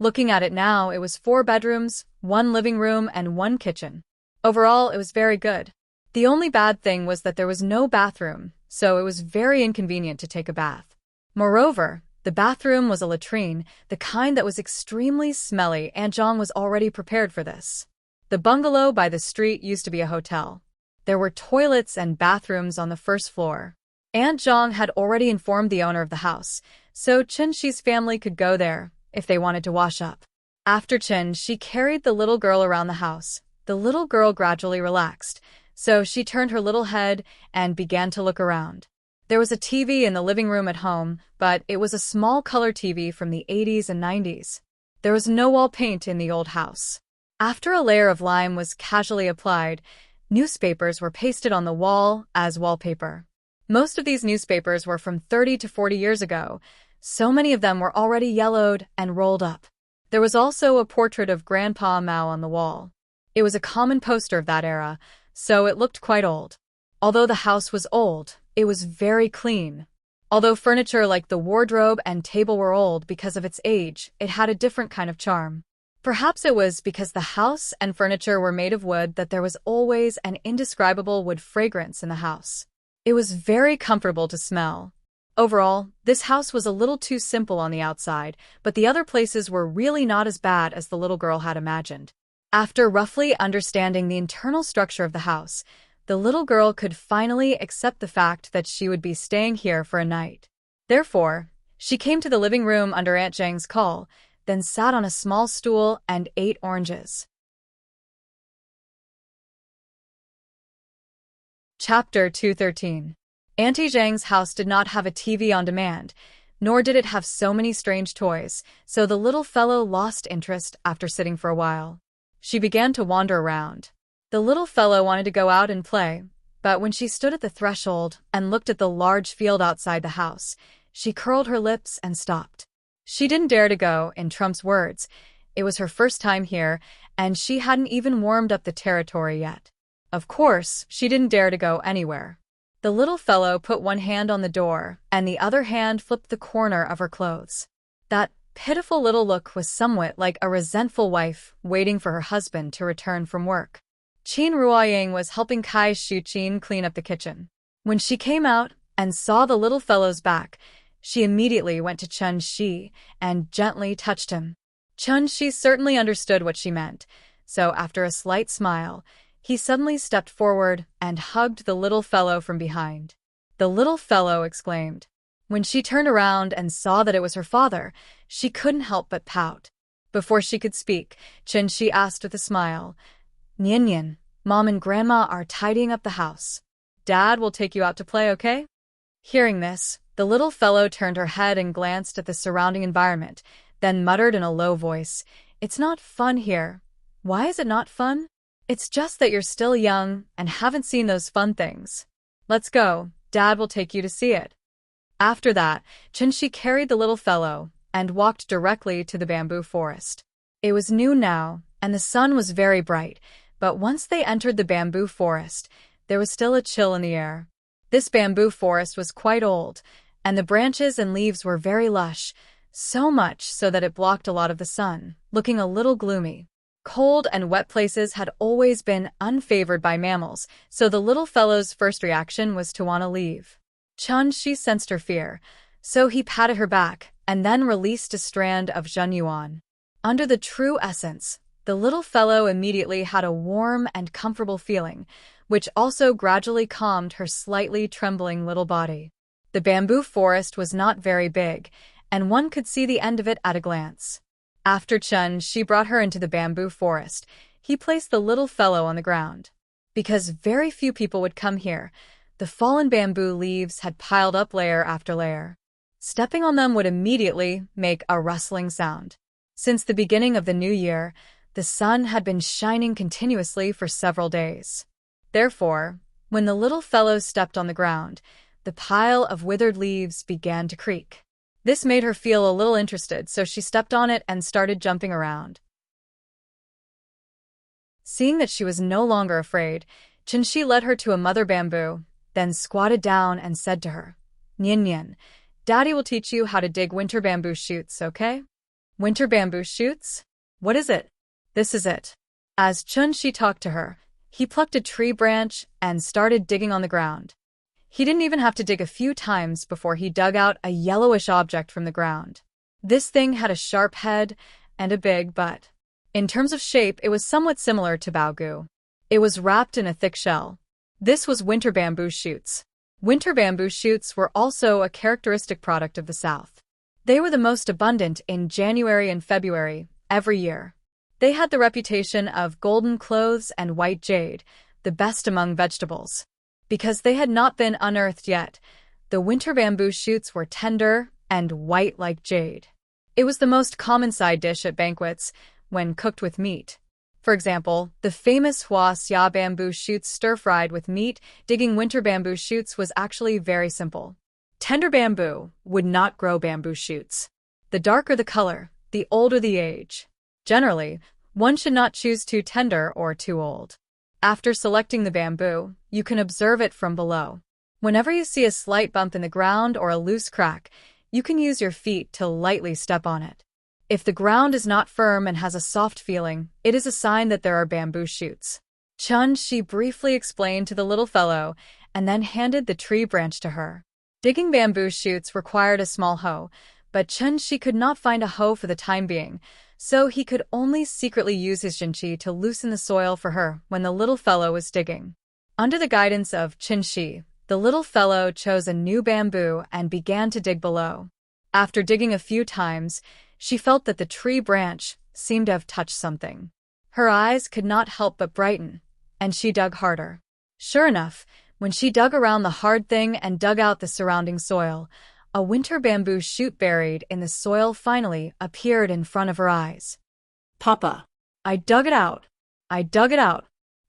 Looking at it now, it was 4 bedrooms, 1 living room, and 1 kitchen. Overall, it was very good. The only bad thing was that there was no bathroom, so it was very inconvenient to take a bath. Moreover, the bathroom was a latrine, the kind that was extremely smelly, and Zhang was already prepared for this. The bungalow by the street used to be a hotel. There were toilets and bathrooms on the first floor. Aunt Zhang had already informed the owner of the house, so Chen-Shi's family could go there if they wanted to wash up. After Chen-Shi carried the little girl around the house, the little girl gradually relaxed, so she turned her little head and began to look around. There was a TV in the living room at home, but it was a small color TV from the 80s and 90s. There was no wall paint in the old house. After a layer of lime was casually applied, newspapers were pasted on the wall as wallpaper. Most of these newspapers were from 30 to 40 years ago. So many of them were already yellowed and rolled up. There was also a portrait of Grandpa Mao on the wall. It was a common poster of that era, so it looked quite old. Although the house was old, it was very clean. Although furniture like the wardrobe and table were old because of its age, it had a different kind of charm. Perhaps it was because the house and furniture were made of wood that there was always an indescribable wood fragrance in the house. It was very comfortable to smell. Overall, this house was a little too simple on the outside, but the other places were really not as bad as the little girl had imagined. After roughly understanding the internal structure of the house, the little girl could finally accept the fact that she would be staying here for a night. Therefore, she came to the living room under Aunt Zhang's call, then sat on a small stool and ate oranges. Chapter 213. Auntie Zhang's house did not have a TV on demand, nor did it have so many strange toys, so the little fellow lost interest after sitting for a while. She began to wander around. The little fellow wanted to go out and play, but when she stood at the threshold and looked at the large field outside the house, she curled her lips and stopped. She didn't dare to go, in Trump's words. It was her first time here, and she hadn't even warmed up the territory yet. Of course, she didn't dare to go anywhere. The little fellow put one hand on the door, and the other hand flipped the corner of her clothes. That pitiful little look was somewhat like a resentful wife waiting for her husband to return from work. Qin Ruoying was helping Kai Shuqin clean up the kitchen. When she came out and saw the little fellow's back, she immediately went to Chen-Shi and gently touched him. Chen-Shi certainly understood what she meant, so after a slight smile, he suddenly stepped forward and hugged the little fellow from behind. The little fellow exclaimed. When she turned around and saw that it was her father, she couldn't help but pout. Before she could speak, Chen-Shi asked with a smile, "Nian, Mom and Grandma are tidying up the house. Dad will take you out to play, okay?" Hearing this, the little fellow turned her head and glanced at the surrounding environment, then muttered in a low voice, "It's not fun here." "Why is it not fun?" "It's just that you're still young and haven't seen those fun things. Let's go, Dad will take you to see it." After that, Chen-Shi carried the little fellow and walked directly to the bamboo forest. It was noon now, and the sun was very bright, but once they entered the bamboo forest, there was still a chill in the air. This bamboo forest was quite old, and the branches and leaves were very lush, so much so that it blocked a lot of the sun, looking a little gloomy. Cold and wet places had always been unfavored by mammals, so the little fellow's first reaction was to want to leave. Chen-Shi sensed her fear, so he patted her back and then released a strand of Zhenyuan. Under the true essence, the little fellow immediately had a warm and comfortable feeling, which also gradually calmed her slightly trembling little body. The bamboo forest was not very big, and one could see the end of it at a glance. After Chen-Shi brought her into the bamboo forest, he placed the little fellow on the ground. Because very few people would come here, the fallen bamboo leaves had piled up layer after layer. Stepping on them would immediately make a rustling sound. Since the beginning of the new year, the sun had been shining continuously for several days. Therefore, when the little fellow stepped on the ground, the pile of withered leaves began to creak. This made her feel a little interested, so she stepped on it and started jumping around. Seeing that she was no longer afraid, Chen-Shi led her to a mother bamboo, then squatted down and said to her, "Nian, Daddy will teach you how to dig winter bamboo shoots, okay?" "Winter bamboo shoots? What is it?" "This is it." As Chen-Shi talked to her, He plucked a tree branch and started digging on the ground. He didn't even have to dig a few times before he dug out a yellowish object from the ground. This thing had a sharp head and a big butt. In terms of shape, it was somewhat similar to baogu. It was wrapped in a thick shell. This was winter bamboo shoots. Winter bamboo shoots were also a characteristic product of the South. They were the most abundant in January and February every year. They had the reputation of golden clothes and white jade, the best among vegetables. Because they had not been unearthed yet, the winter bamboo shoots were tender and white like jade. It was the most common side dish at banquets when cooked with meat. For example, the famous hua xia bamboo shoots stir-fried with meat. Digging winter bamboo shoots was actually very simple. Tender bamboo would not grow bamboo shoots. The darker the color, the older the age. Generally, one should not choose too tender or too old. After selecting the bamboo, you can observe it from below. Whenever you see a slight bump in the ground or a loose crack, you can use your feet to lightly step on it. If the ground is not firm and has a soft feeling, it is a sign that there are bamboo shoots. Chun-Shi briefly explained to the little fellow and then handed the tree branch to her. Digging bamboo shoots required a small hoe, but Chun-Shi could not find a hoe for the time being, so he could only secretly use his Chun-Chi to loosen the soil for her when the little fellow was digging. Under the guidance of Chun-Shi, the little fellow chose a new bamboo and began to dig below. After digging a few times, she felt that the tree branch seemed to have touched something. Her eyes could not help but brighten, and she dug harder. Sure enough, when she dug around the hard thing and dug out the surrounding soil, a winter bamboo shoot buried in the soil finally appeared in front of her eyes. Papa. I dug it out. I dug it out.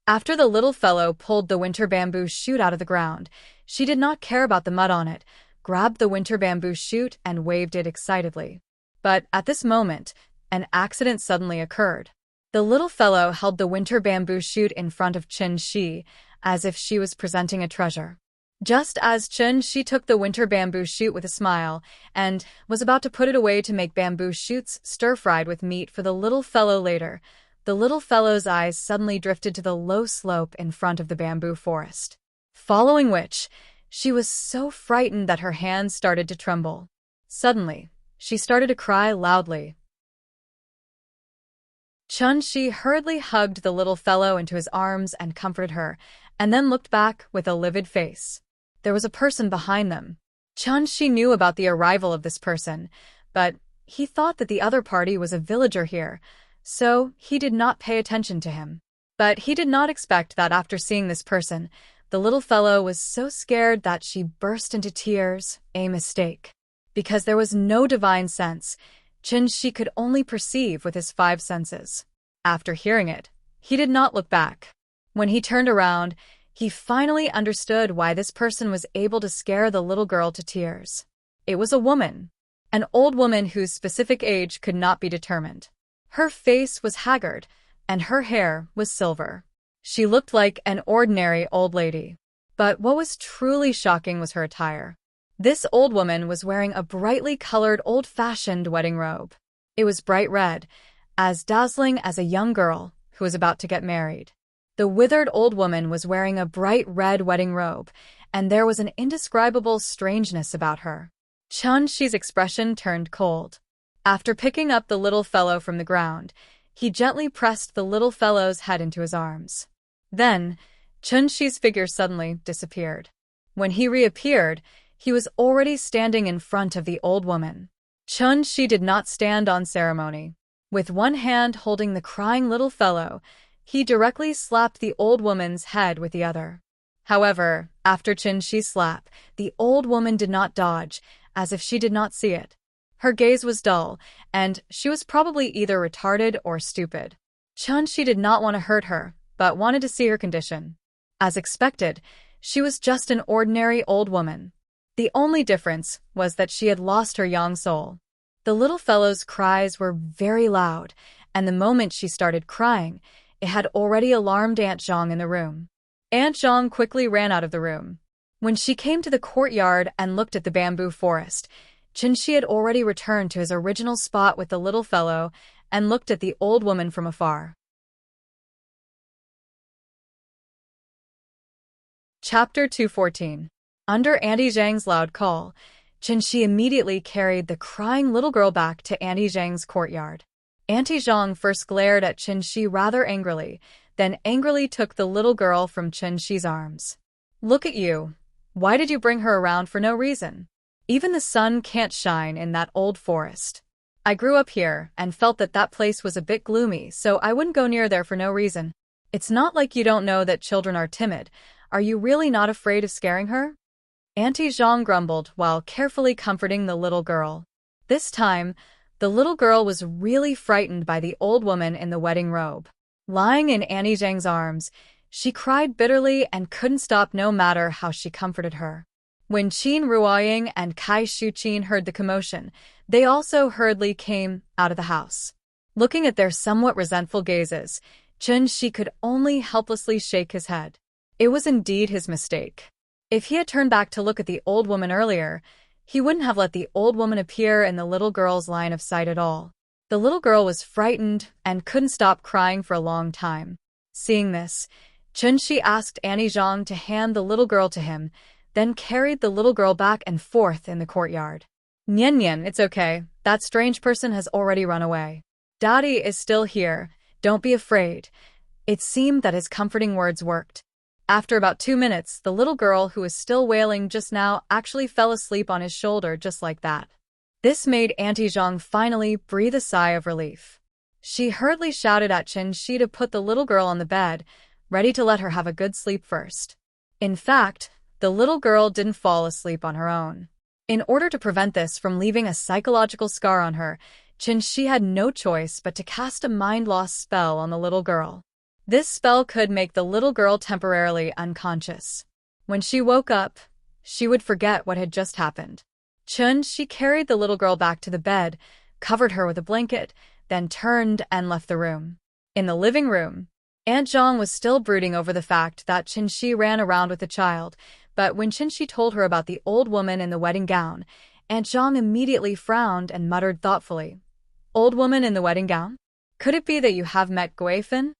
After the little fellow pulled the winter bamboo shoot out of the ground, she did not care about the mud on it, grabbed the winter bamboo shoot and waved it excitedly. But at this moment, an accident suddenly occurred. The little fellow held the winter bamboo shoot in front of Chun-Shi, as if she was presenting a treasure. Just as Chun-Shi took the winter bamboo shoot with a smile and was about to put it away to make bamboo shoots stir-fried with meat for the little fellow later, the little fellow's eyes suddenly drifted to the low slope in front of the bamboo forest. Following which, she was so frightened that her hands started to tremble. Suddenly, she started to cry loudly. Chun-Shi hurriedly hugged the little fellow into his arms and comforted her, and then looked back with a livid face. There was a person behind them. Chun-Shi knew about the arrival of this person, but he thought that the other party was a villager here, so he did not pay attention to him. But he did not expect that after seeing this person, the little fellow was so scared that she burst into tears, a mistake. Because there was no divine sense, Chun-Shi could only perceive with his 5 senses. After hearing it, he did not look back. When he turned around, he finally understood why this person was able to scare the little girl to tears. It was a woman, an old woman whose specific age could not be determined. Her face was haggard, and her hair was silver. She looked like an ordinary old lady. But what was truly shocking was her attire. This old woman was wearing a brightly colored old-fashioned wedding robe. It was bright red, as dazzling as a young girl who was about to get married. The withered old woman was wearing a bright red wedding robe, and there was an indescribable strangeness about her. Chun-Shi's expression turned cold. After picking up the little fellow from the ground, he gently pressed the little fellow's head into his arms. Then, Chun-Shi's figure suddenly disappeared. When he reappeared, he was already standing in front of the old woman. Chun-Shi did not stand on ceremony. With one hand holding the crying little fellow, he directly slapped the old woman's head with the other. However, after Chun-Shi's slap, the old woman did not dodge, as if she did not see it. Her gaze was dull, and she was probably either retarded or stupid. Chun-Shi did not want to hurt her, but wanted to see her condition. As expected, she was just an ordinary old woman. The only difference was that she had lost her young soul. The little fellow's cries were very loud, and the moment she started crying, it had already alarmed Aunt Zhang in the room. Aunt Zhang quickly ran out of the room. When she came to the courtyard and looked at the bamboo forest, Chun-Shi had already returned to his original spot with the little fellow and looked at the old woman from afar. Chapter 214. Under Auntie Zhang's loud call, Qinshi immediately carried the crying little girl back to Auntie Zhang's courtyard. Auntie Zhang first glared at Qinshi rather angrily, then angrily took the little girl from Qinshi's arms. "Look at you. Why did you bring her around for no reason? Even the sun can't shine in that old forest. I grew up here and felt that that place was a bit gloomy, so I wouldn't go near there for no reason. It's not like you don't know that children are timid. Are you really not afraid of scaring her?" Auntie Zhang grumbled while carefully comforting the little girl. This time, the little girl was really frightened by the old woman in the wedding robe. Lying in Auntie Zhang's arms, she cried bitterly and couldn't stop no matter how she comforted her. When Qin Ruoying and Kai Shuqin heard the commotion, they also hurriedly came out of the house. Looking at their somewhat resentful gazes, Qinshi could only helplessly shake his head. It was indeed his mistake. If he had turned back to look at the old woman earlier, he wouldn't have let the old woman appear in the little girl's line of sight at all. The little girl was frightened and couldn't stop crying for a long time. Seeing this, Qinshi asked Auntie Zhang to hand the little girl to him, then carried the little girl back and forth in the courtyard. "Nian Nian, it's okay. That strange person has already run away. Daddy is still here. Don't be afraid." It seemed that his comforting words worked. After about 2 minutes, the little girl who was still wailing just now actually fell asleep on his shoulder just like that. This made Auntie Zhang finally breathe a sigh of relief. She hurriedly shouted at Qinshi to put the little girl on the bed, ready to let her have a good sleep first. In fact, the little girl didn't fall asleep on her own. In order to prevent this from leaving a psychological scar on her, Qinshi had no choice but to cast a mind-loss spell on the little girl. This spell could make the little girl temporarily unconscious. When she woke up, she would forget what had just happened. Qinshi carried the little girl back to the bed, covered her with a blanket, then turned and left the room. In the living room, Aunt Zhang was still brooding over the fact that Qinshi ran around with the child, but when Qinshi told her about the old woman in the wedding gown, Aunt Zhang immediately frowned and muttered thoughtfully, "Old woman in the wedding gown? Could it be that you have met Guifan?"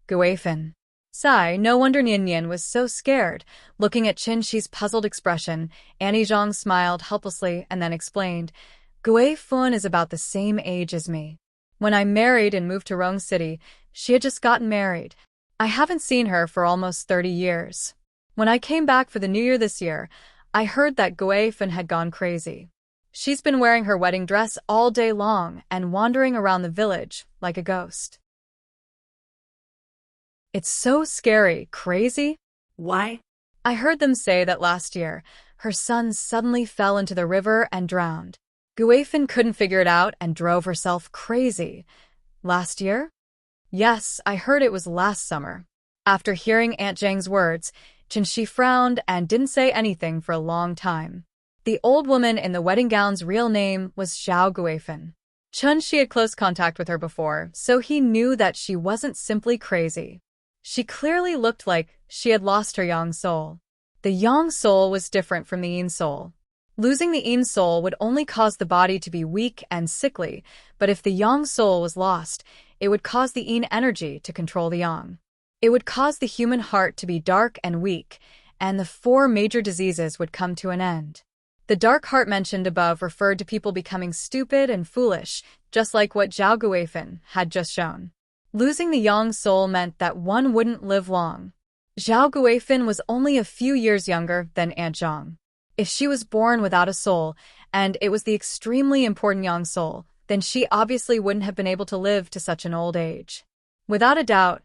Guifan. Sigh, no wonder Nian Nian was so scared. Looking at Qinshi's puzzled expression, Auntie Zhang smiled helplessly and then explained, "Guifan is about the same age as me. When I married and moved to Rong City, she had just gotten married. I haven't seen her for almost 30 years. When I came back for the New Year this year, I heard that Guifan had gone crazy. She's been wearing her wedding dress all day long and wandering around the village like a ghost." "It's so scary, crazy?" Why? "I heard them say that last year, her son suddenly fell into the river and drowned. Guifan couldn't figure it out and drove herself crazy." "Last year?" "Yes, I heard it was last summer." After hearing Aunt Zhang's words, Qinshi frowned and didn't say anything for a long time. The old woman in the wedding gown's real name was Xiao Guifan. Qinshi had close contact with her before, so he knew that she wasn't simply crazy. She clearly looked like she had lost her yang soul. The yang soul was different from the yin soul. Losing the yin soul would only cause the body to be weak and sickly, but if the yang soul was lost, it would cause the yin energy to control the yang. It would cause the human heart to be dark and weak, and the 4 major diseases would come to an end. The dark heart mentioned above referred to people becoming stupid and foolish, just like what Zhao Guifan had just shown. Losing the yang soul meant that one wouldn't live long. Zhao Guifan was only a few years younger than Aunt Zhang. If she was born without a soul, and it was the extremely important yang soul, then she obviously wouldn't have been able to live to such an old age. Without a doubt,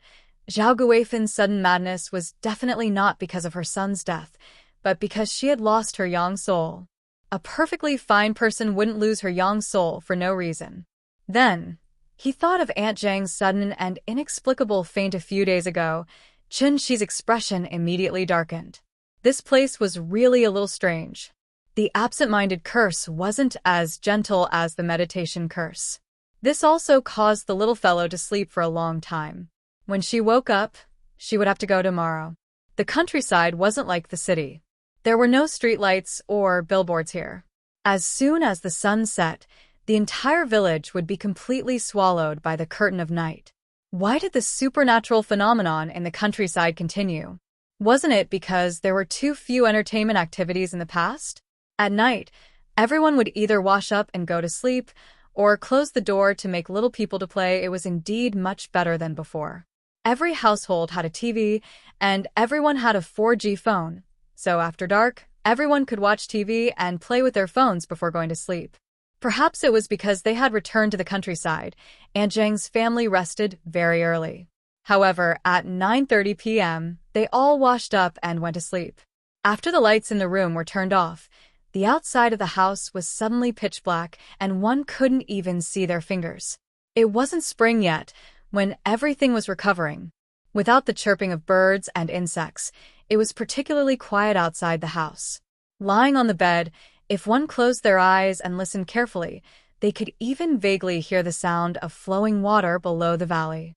Zhao Guifan's sudden madness was definitely not because of her son's death, but because she had lost her yang soul. A perfectly fine person wouldn't lose her yang soul for no reason. Then, he thought of Aunt Zhang's sudden and inexplicable faint a few days ago. Qinshi's expression immediately darkened. This place was really a little strange. The absent-minded curse wasn't as gentle as the meditation curse. This also caused the little fellow to sleep for a long time. When she woke up, she would have to go tomorrow. The countryside wasn't like the city. There were no streetlights or billboards here. As soon as the sun set, the entire village would be completely swallowed by the curtain of night. Why did the supernatural phenomenon in the countryside continue? Wasn't it because there were too few entertainment activities in the past? At night, everyone would either wash up and go to sleep, or close the door to make little people to play. It was indeed much better than before. Every household had a TV, and everyone had a 4G phone. So after dark, everyone could watch TV and play with their phones before going to sleep. Perhaps it was because they had returned to the countryside, and Zhang's family rested very early. However, at 9:30 p.m., they all washed up and went to sleep. After the lights in the room were turned off, the outside of the house was suddenly pitch black, and one couldn't even see their fingers. It wasn't spring yet, when everything was recovering. Without the chirping of birds and insects, it was particularly quiet outside the house. Lying on the bed, if one closed their eyes and listened carefully, they could even vaguely hear the sound of flowing water below the valley.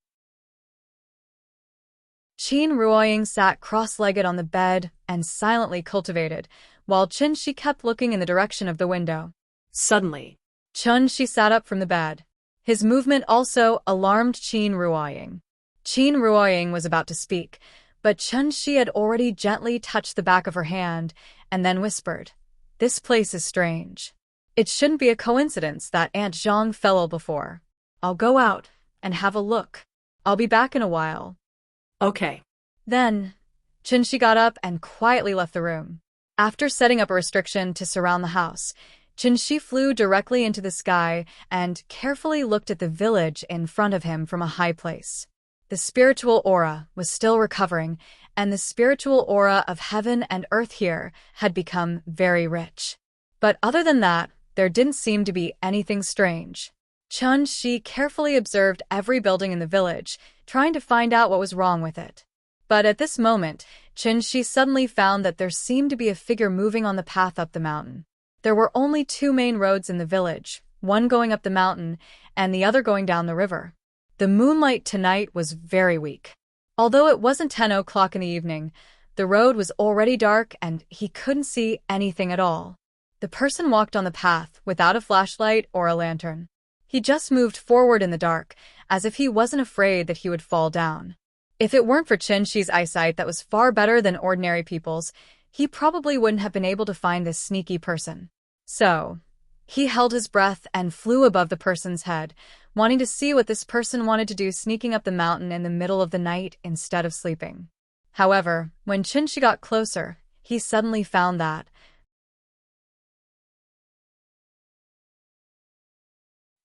Qin Ruoying sat cross-legged on the bed and silently cultivated, while Qin kept looking in the direction of the window. Suddenly, Qin sat up from the bed. His movement also alarmed Qin Ruoying. Qin Ruoying was about to speak, but Qin had already gently touched the back of her hand and then whispered, "This place is strange. It shouldn't be a coincidence that Aunt Zhang fell before. I'll go out and have a look. I'll be back in a while." okay. Then, Qin got up and quietly left the room. After setting up a restriction to surround the house, Qin flew directly into the sky and carefully looked at the village in front of him from a high place. The spiritual aura was still recovering, and the spiritual aura of heaven and earth here had become very rich. But other than that, there didn't seem to be anything strange. Qin carefully observed every building in the village, trying to find out what was wrong with it. But at this moment, Qin suddenly found that there seemed to be a figure moving on the path up the mountain. There were only two main roads in the village, one going up the mountain and the other going down the river. The moonlight tonight was very weak. Although it wasn't 10 o'clock in the evening, the road was already dark and he couldn't see anything at all. The person walked on the path without a flashlight or a lantern. He just moved forward in the dark, as if he wasn't afraid that he would fall down. If it weren't for Qin's eyesight that was far better than ordinary people's, he probably wouldn't have been able to find this sneaky person. So, he held his breath and flew above the person's head, wanting to see what this person wanted to do sneaking up the mountain in the middle of the night instead of sleeping. However, when Qin got closer, he suddenly found that.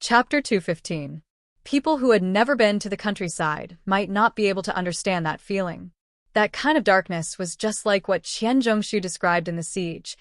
Chapter 215. People who had never been to the countryside might not be able to understand that feeling. That kind of darkness was just like what Qian Zhongshu described in the siege.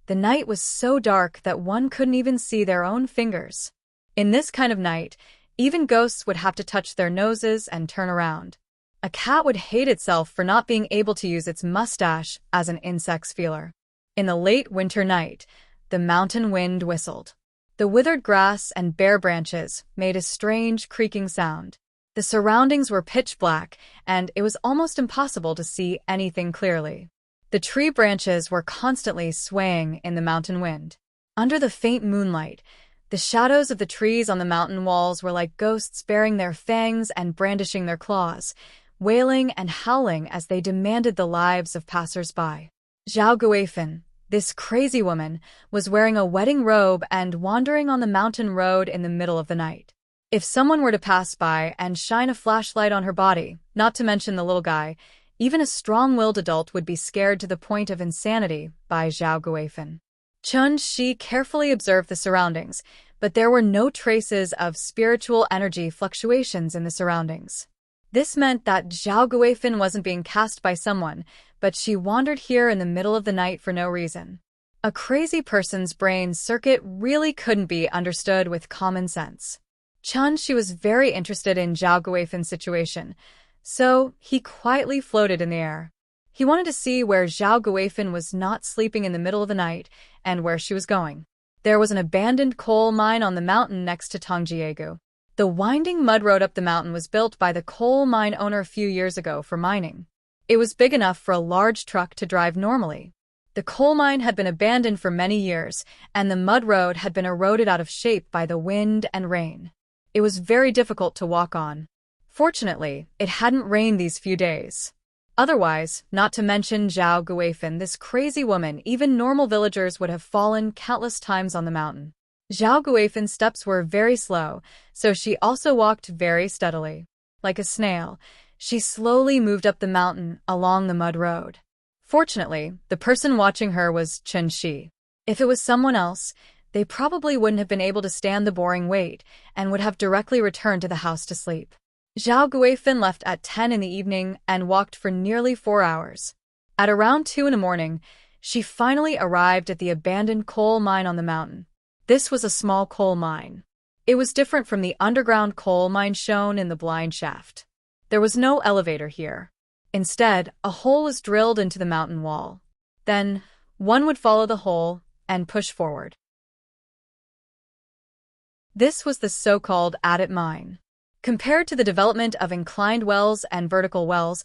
The night was so dark that one couldn't even see their own fingers. In this kind of night, even ghosts would have to touch their noses and turn around. A cat would hate itself for not being able to use its mustache as an insect's feeler. In the late winter night, the mountain wind whistled. The withered grass and bare branches made a strange creaking sound. The surroundings were pitch black, and it was almost impossible to see anything clearly. The tree branches were constantly swaying in the mountain wind. Under the faint moonlight, the shadows of the trees on the mountain walls were like ghosts baring their fangs and brandishing their claws, wailing and howling as they demanded the lives of passers-by. Zhao Guifan, this crazy woman, was wearing a wedding robe and wandering on the mountain road in the middle of the night. If someone were to pass by and shine a flashlight on her body, not to mention the little guy, even a strong-willed adult would be scared to the point of insanity by Zhao Guifan. Qin carefully observed the surroundings, but there were no traces of spiritual energy fluctuations in the surroundings. This meant that Zhao Guifan wasn't being cast by someone, but she wandered here in the middle of the night for no reason. A crazy person's brain circuit really couldn't be understood with common sense. Qin was very interested in Zhao Guifan's situation, so he quietly floated in the air. He wanted to see where Zhao Guifan was not sleeping in the middle of the night and where she was going. There was an abandoned coal mine on the mountain next to Tongjiegu. The winding mud road up the mountain was built by the coal mine owner a few years ago for mining. It was big enough for a large truck to drive normally. The coal mine had been abandoned for many years, and the mud road had been eroded out of shape by the wind and rain. It was very difficult to walk on. Fortunately, it hadn't rained these few days. Otherwise, not to mention Zhao Guifan, this crazy woman, even normal villagers would have fallen countless times on the mountain. Zhao Guifan's steps were very slow, so she also walked very steadily. Like a snail, she slowly moved up the mountain along the mud road. Fortunately, the person watching her was Chen Shi. If it was someone else, they probably wouldn't have been able to stand the boring wait and would have directly returned to the house to sleep. Zhao Guifan left at 10 in the evening and walked for nearly 4 hours. At around 2 in the morning, she finally arrived at the abandoned coal mine on the mountain. This was a small coal mine. It was different from the underground coal mine shown in the blind shaft. There was no elevator here. Instead, a hole was drilled into the mountain wall. Then, one would follow the hole and push forward. This was the so-called adit mine. Compared to the development of inclined wells and vertical wells,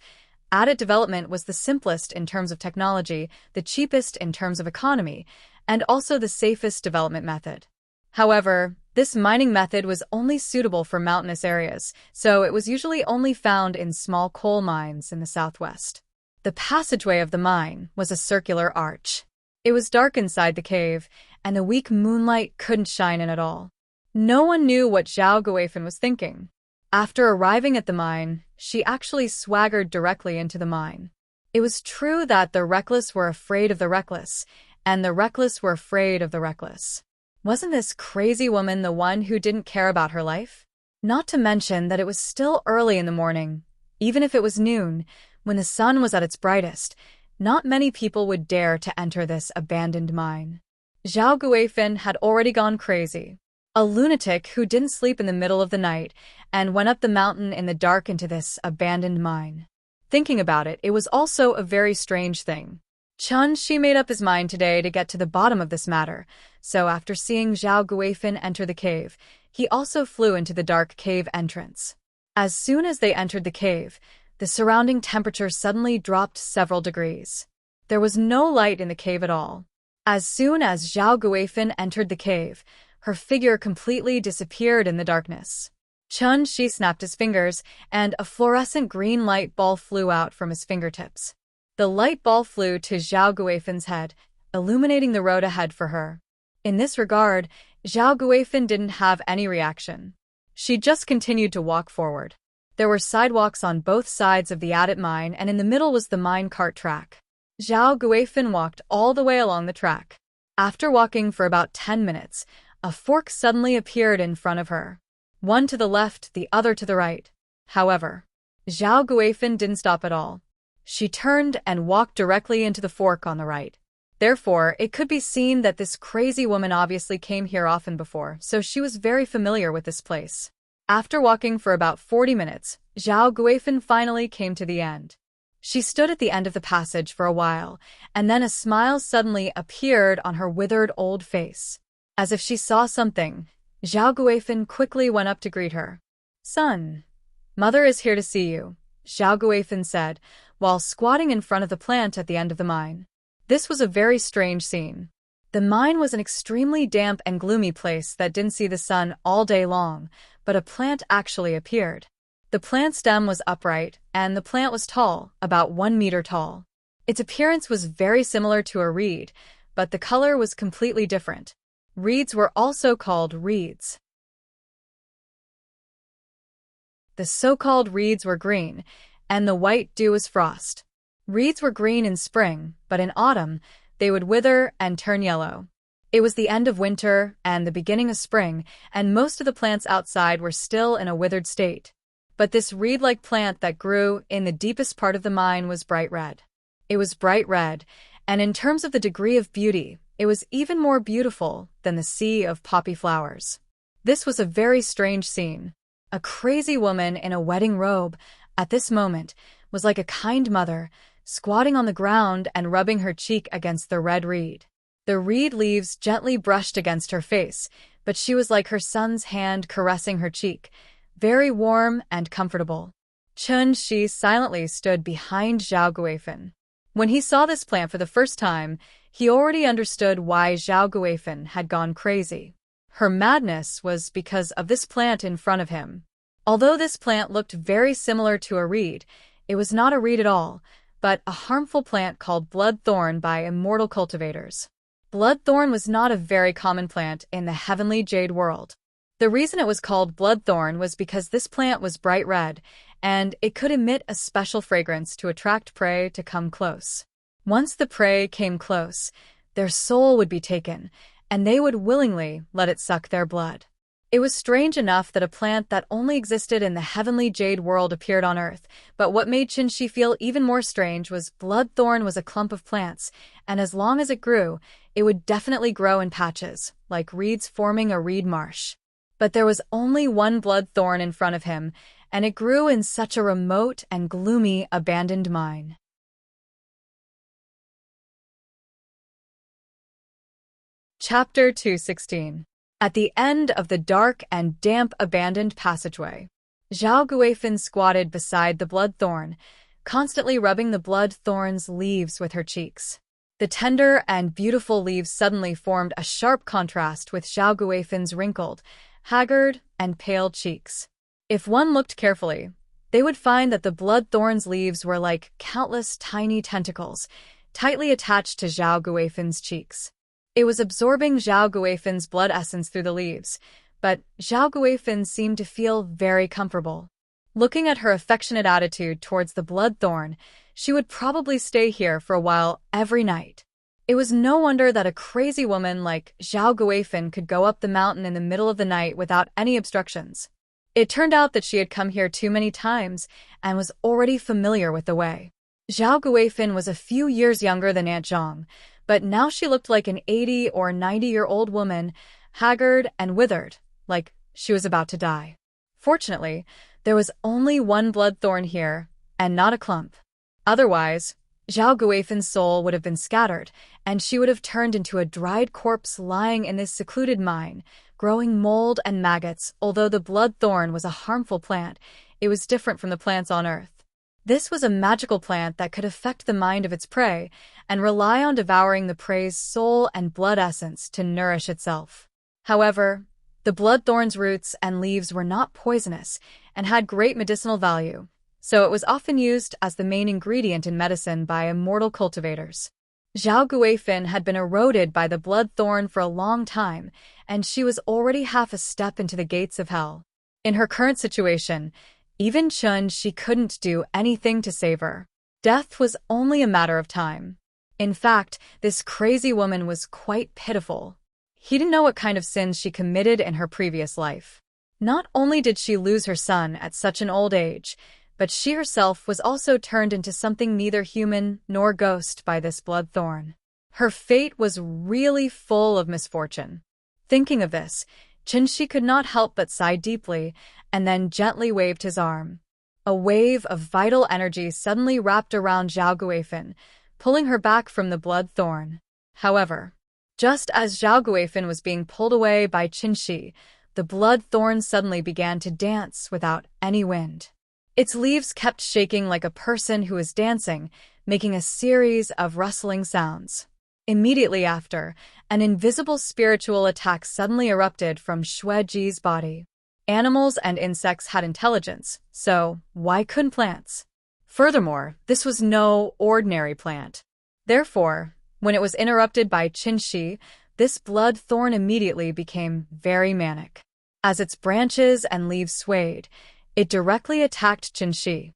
adit development was the simplest in terms of technology, the cheapest in terms of economy, and also the safest development method. However, this mining method was only suitable for mountainous areas, so it was usually only found in small coal mines in the southwest. The passageway of the mine was a circular arch. It was dark inside the cave, and the weak moonlight couldn't shine in at all. No one knew what Zhao Guifan was thinking. After arriving at the mine, she actually swaggered directly into the mine. It was true that the reckless were afraid of the reckless, and the reckless were afraid of the reckless. Wasn't this crazy woman the one who didn't care about her life? Not to mention that it was still early in the morning. Even if it was noon, when the sun was at its brightest, not many people would dare to enter this abandoned mine. Zhao Guifan had already gone crazy. A lunatic who didn't sleep in the middle of the night and went up the mountain in the dark into this abandoned mine. Thinking about it, it was also a very strange thing. Chen Shi made up his mind today to get to the bottom of this matter, so after seeing Zhao Guifan enter the cave, he also flew into the dark cave entrance. As soon as they entered the cave, the surrounding temperature suddenly dropped several degrees. There was no light in the cave at all. As soon as Zhao Guifan entered the cave, her figure completely disappeared in the darkness. Chen Shi snapped his fingers, and a fluorescent green light ball flew out from his fingertips. The light ball flew to Zhao Guifan's head, illuminating the road ahead for her. In this regard, Zhao Guifan didn't have any reaction. She just continued to walk forward. There were sidewalks on both sides of the adit mine, and in the middle was the mine cart track. Zhao Guifan walked all the way along the track. After walking for about 10 minutes, a fork suddenly appeared in front of her. One to the left, the other to the right. However, Zhao Guifan didn't stop at all. She turned and walked directly into the fork on the right. Therefore, it could be seen that this crazy woman obviously came here often before, so she was very familiar with this place. After walking for about 40 minutes, Zhao Guifan finally came to the end. She stood at the end of the passage for a while, and then a smile suddenly appeared on her withered old face. As if she saw something, Zhao Guifan quickly went up to greet her. "Son, mother is here to see you," Zhao Guifan said, while squatting in front of the plant at the end of the mine. This was a very strange scene. The mine was an extremely damp and gloomy place that didn't see the sun all day long, but a plant actually appeared. The plant stem was upright, and the plant was tall, about 1 meter tall. Its appearance was very similar to a reed, but the color was completely different. Reeds were also called reeds. The so-called reeds were green, and the white dew was frost. Reeds were green in spring, but in autumn, they would wither and turn yellow. It was the end of winter and the beginning of spring, and most of the plants outside were still in a withered state. But this reed-like plant that grew in the deepest part of the mine was bright red. It was bright red, and in terms of the degree of beauty, it was even more beautiful than the sea of poppy flowers. This was a very strange scene. A crazy woman in a wedding robe, at this moment, was like a kind mother, squatting on the ground and rubbing her cheek against the red reed. The reed leaves gently brushed against her face, but she was like her son's hand caressing her cheek, very warm and comfortable. Chen Shi silently stood behind Zhao Guifan. When he saw this plant for the first time, he already understood why Zhao Guifan had gone crazy. Her madness was because of this plant in front of him. Although this plant looked very similar to a reed, it was not a reed at all, but a harmful plant called bloodthorn by immortal cultivators. Bloodthorn was not a very common plant in the heavenly jade world. The reason it was called bloodthorn was because this plant was bright red, and it could emit a special fragrance to attract prey to come close. Once the prey came close, their soul would be taken, and they would willingly let it suck their blood. It was strange enough that a plant that only existed in the heavenly jade world appeared on Earth, but what made Qinshi feel even more strange was bloodthorn was a clump of plants, and as long as it grew, it would definitely grow in patches, like reeds forming a reed marsh. But there was only one bloodthorn in front of him, and it grew in such a remote and gloomy abandoned mine. Chapter 216. At the end of the dark and damp abandoned passageway, Zhao Guifan squatted beside the bloodthorn, constantly rubbing the bloodthorn's leaves with her cheeks. The tender and beautiful leaves suddenly formed a sharp contrast with Zhao Guifan's wrinkled, haggard, and pale cheeks. If one looked carefully, they would find that the bloodthorn's leaves were like countless tiny tentacles, tightly attached to Zhao Guifan's cheeks. It was absorbing Zhao Guifan's blood essence through the leaves, but Zhao Guifan seemed to feel very comfortable. Looking at her affectionate attitude towards the bloodthorn, she would probably stay here for a while every night. It was no wonder that a crazy woman like Zhao Guifan could go up the mountain in the middle of the night without any obstructions. It turned out that she had come here too many times and was already familiar with the way. Zhao Guifan was a few years younger than Aunt Zhang, but now she looked like an 80 or 90-year-old woman, haggard and withered, like she was about to die. Fortunately, there was only one bloodthorn here, and not a clump. Otherwise, Zhao Guifan's soul would have been scattered, and she would have turned into a dried corpse lying in this secluded mine, growing mold and maggots. Although the bloodthorn was a harmful plant, it was different from the plants on Earth. This was a magical plant that could affect the mind of its prey and rely on devouring the prey's soul and blood essence to nourish itself. However, the bloodthorn's roots and leaves were not poisonous and had great medicinal value, so it was often used as the main ingredient in medicine by immortal cultivators. Zhao Guifan had been eroded by the bloodthorn for a long time, and she was already half a step into the gates of hell. In her current situation, even she couldn't do anything to save her. Death was only a matter of time. In fact, this crazy woman was quite pitiful. He didn't know what kind of sins she committed in her previous life. Not only did she lose her son at such an old age, but she herself was also turned into something neither human nor ghost by this bloodthorn. Her fate was really full of misfortune. Thinking of this, Qinshi could not help but sigh deeply and then gently waved his arm. A wave of vital energy suddenly wrapped around Zhao Guifan, pulling her back from the bloodthorn. However, just as Zhao Guifan was being pulled away by Qinshi, the bloodthorn suddenly began to dance without any wind. Its leaves kept shaking like a person who was dancing, making a series of rustling sounds. Immediately after, an invisible spiritual attack suddenly erupted from Xueji's body. Animals and insects had intelligence, so why couldn't plants? Furthermore, this was no ordinary plant. Therefore, when it was interrupted by Qinshi, this bloodthorn immediately became very manic. As its branches and leaves swayed, it directly attacked Qinshi.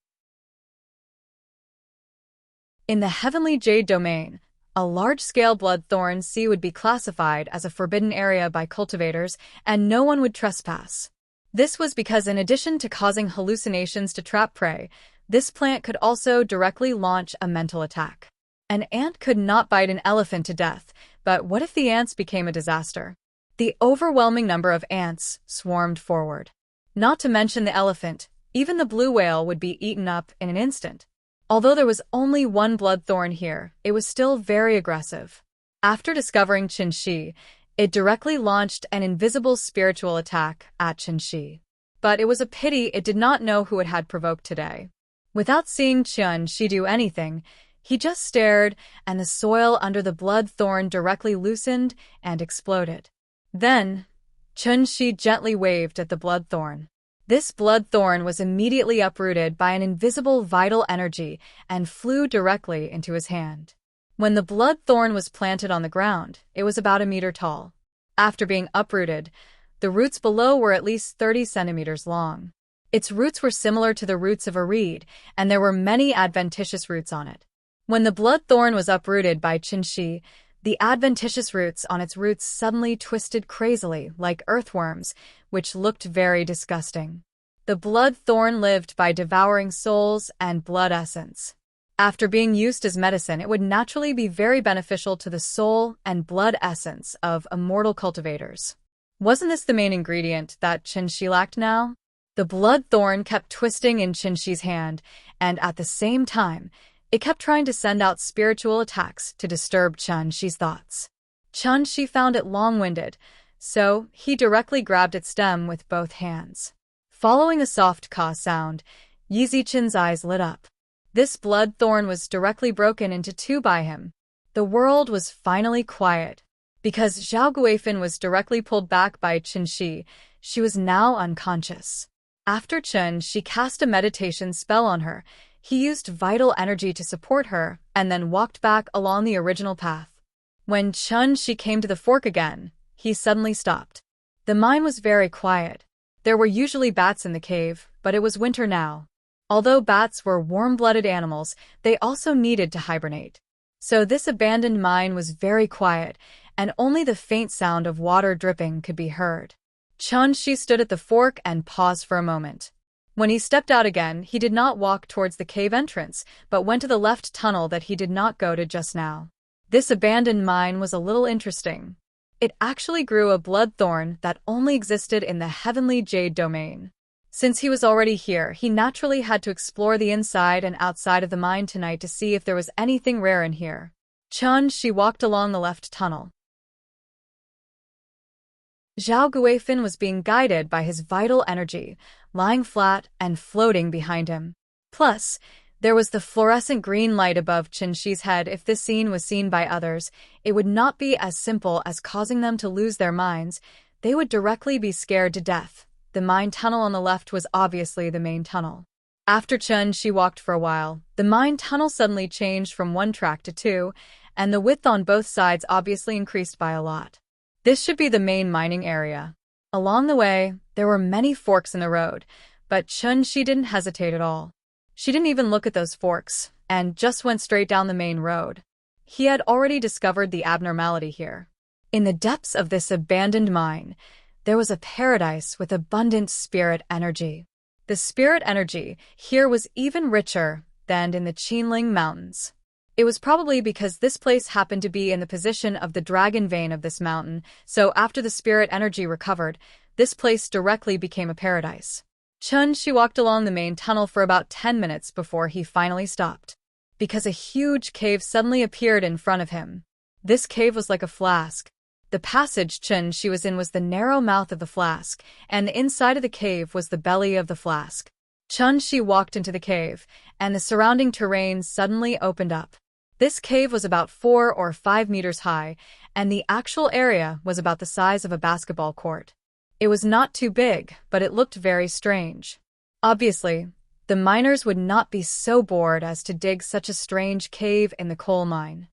In the heavenly jade domain, a large-scale bloodthorn sea would be classified as a forbidden area by cultivators, and no one would trespass. This was because in addition to causing hallucinations to trap prey, this plant could also directly launch a mental attack. An ant could not bite an elephant to death, but what if the ants became a disaster? The overwhelming number of ants swarmed forward. Not to mention the elephant, even the blue whale would be eaten up in an instant. Although there was only one bloodthorn here, it was still very aggressive. After discovering Qinshi, it directly launched an invisible spiritual attack at Qinshi. But it was a pity it did not know who it had provoked today. Without seeing Qinshi do anything, he just stared, and the soil under the bloodthorn directly loosened and exploded. Then, Qinshi gently waved at the bloodthorn. This blood thorn was immediately uprooted by an invisible vital energy and flew directly into his hand. When the blood thorn was planted on the ground, it was about a meter tall. After being uprooted, the roots below were at least 30 centimeters long. Its roots were similar to the roots of a reed, and there were many adventitious roots on it. When the blood thorn was uprooted by Qinshi, the adventitious roots on its roots suddenly twisted crazily like earthworms, which looked very disgusting. The blood thorn lived by devouring souls and blood essence. After being used as medicine, it would naturally be very beneficial to the soul and blood essence of immortal cultivators. Wasn't this the main ingredient that Qinshi lacked now? The blood thorn kept twisting in Qinshi's hand, and at the same time, it kept trying to send out spiritual attacks to disturb Qinshi's thoughts. Qinshi found it long-winded, so he directly grabbed its stem with both hands. Following a soft caw sound, Yiziqin's eyes lit up. This blood thorn was directly broken into two by him. The world was finally quiet. Because Zhao Guifan was directly pulled back by Qinshi, she was now unconscious. After Qinshi cast a meditation spell on her, he used vital energy to support her and then walked back along the original path. When Qinshi came to the fork again, he suddenly stopped. The mine was very quiet. There were usually bats in the cave, but it was winter now. Although bats were warm-blooded animals, they also needed to hibernate. So this abandoned mine was very quiet, and only the faint sound of water dripping could be heard. Qinshi stood at the fork and paused for a moment. When he stepped out again, he did not walk towards the cave entrance, but went to the left tunnel that he did not go to just now. This abandoned mine was a little interesting. It actually grew a blood thorn that only existed in the heavenly jade domain. Since he was already here, he naturally had to explore the inside and outside of the mine tonight to see if there was anything rare in here. Qinshi walked along the left tunnel. Zhao Guifan was being guided by his vital energy, lying flat and floating behind him. Plus, there was the fluorescent green light above Qinshi's head. If this scene was seen by others, it would not be as simple as causing them to lose their minds. They would directly be scared to death. The mine tunnel on the left was obviously the main tunnel. After Qinshi walked for a while, the mine tunnel suddenly changed from one track to two, and the width on both sides obviously increased by a lot. This should be the main mining area. Along the way, there were many forks in the road, but Qinshi didn't hesitate at all. She didn't even look at those forks, and just went straight down the main road. He had already discovered the abnormality here. In the depths of this abandoned mine, there was a paradise with abundant spirit energy. The spirit energy here was even richer than in the Qinling Mountains. It was probably because this place happened to be in the position of the dragon vein of this mountain, so after the spirit energy recovered, this place directly became a paradise. Qinshi walked along the main tunnel for about 10 minutes before he finally stopped. Because a huge cave suddenly appeared in front of him. This cave was like a flask. The passage Qinshi was in was the narrow mouth of the flask, and the inside of the cave was the belly of the flask. Qinshi walked into the cave, and the surrounding terrain suddenly opened up. This cave was about 4 or 5 meters high, and the actual area was about the size of a basketball court. It was not too big, but it looked very strange. Obviously, the miners would not be so bored as to dig such a strange cave in the coal mine.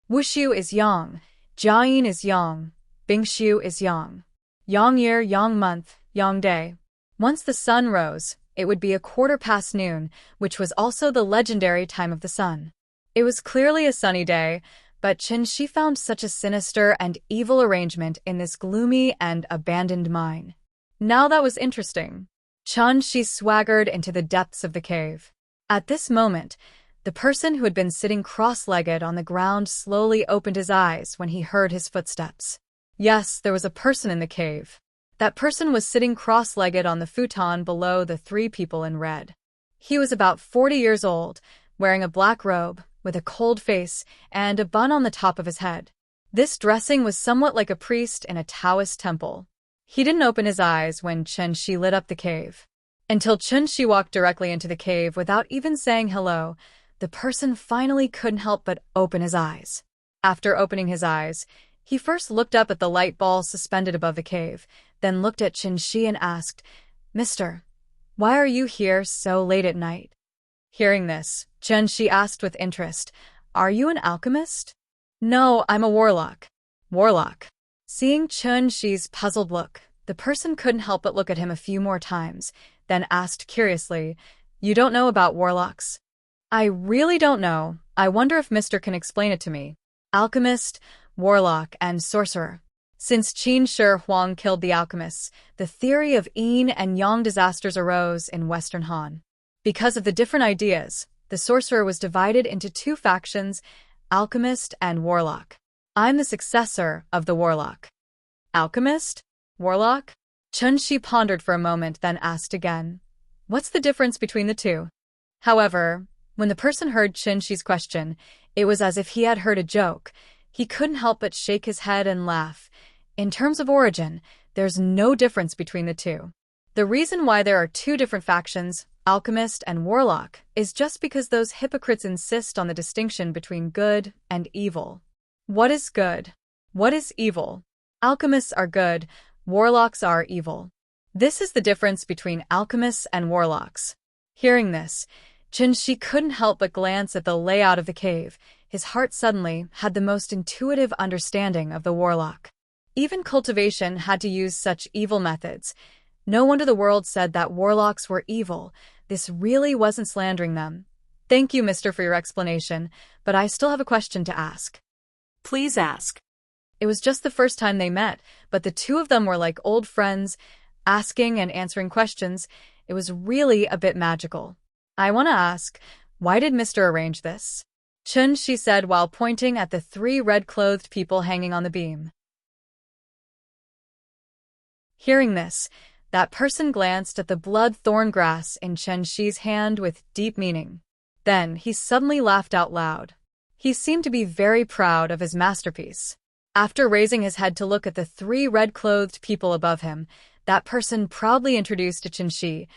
Wushu is yang, Jiayin is yang, Bingshu is yang. Yang year, yang month, yang day. Once the sun rose, it would be 1/4 noon, which was also the legendary time of the sun. It was clearly a sunny day, but Qinshi found such a sinister and evil arrangement in this gloomy and abandoned mine. Now that was interesting. Qinshi swaggered into the depths of the cave. At this moment, the person who had been sitting cross-legged on the ground slowly opened his eyes when he heard his footsteps. Yes, there was a person in the cave. That person was sitting cross-legged on the futon below the 3 people in red. He was about 40 years old, wearing a black robe, with a cold face, and a bun on the top of his head. This dressing was somewhat like a priest in a Taoist temple. He didn't open his eyes when Qinshi lit up the cave. Until Qinshi walked directly into the cave without even saying hello, the person finally couldn't help but open his eyes. After opening his eyes, he first looked up at the light ball suspended above the cave, then looked at Qinshi and asked, "Mister, why are you here so late at night?" Hearing this, Qinshi asked with interest, "Are you an alchemist?" "No, I'm a warlock." Warlock. Seeing Qinshi's puzzled look, the person couldn't help but look at him a few more times, then asked curiously, "You don't know about warlocks?" "I really don't know. I wonder if Mister can explain it to me." Alchemist, warlock, and sorcerer. Since Qin Shi Huang killed the alchemists, the theory of yin and yang disasters arose in Western Han. Because of the different ideas, the sorcerer was divided into two factions, alchemist and warlock. I'm the successor of the warlock. Alchemist? Warlock? Qinshi pondered for a moment, then asked again, "What's the difference between the two?" However, when the person heard Qinshi's question, it was as if he had heard a joke. He couldn't help but shake his head and laugh. In terms of origin, there's no difference between the two. The reason why there are two different factions, alchemist and warlock, is just because those hypocrites insist on the distinction between good and evil. What is good? What is evil? Alchemists are good, warlocks are evil. This is the difference between alchemists and warlocks. Hearing this, Qinshi couldn't help but glance at the layout of the cave. His heart suddenly had the most intuitive understanding of the warlock. Even cultivation had to use such evil methods. No wonder the world said that warlocks were evil. This really wasn't slandering them. "Thank you, mister, for your explanation, but I still have a question to ask." Please ask. It was just the first time they met, but the two of them were like old friends, asking and answering questions. It was really a bit magical. "I want to ask, why did Mister arrange this?" Qinshi said while pointing at the three red-clothed people hanging on the beam. Hearing this, that person glanced at the blood-thorn grass in Qinshi's hand with deep meaning. Then he suddenly laughed out loud. He seemed to be very proud of his masterpiece. After raising his head to look at the three red-clothed people above him, that person proudly introduced to Qinshi,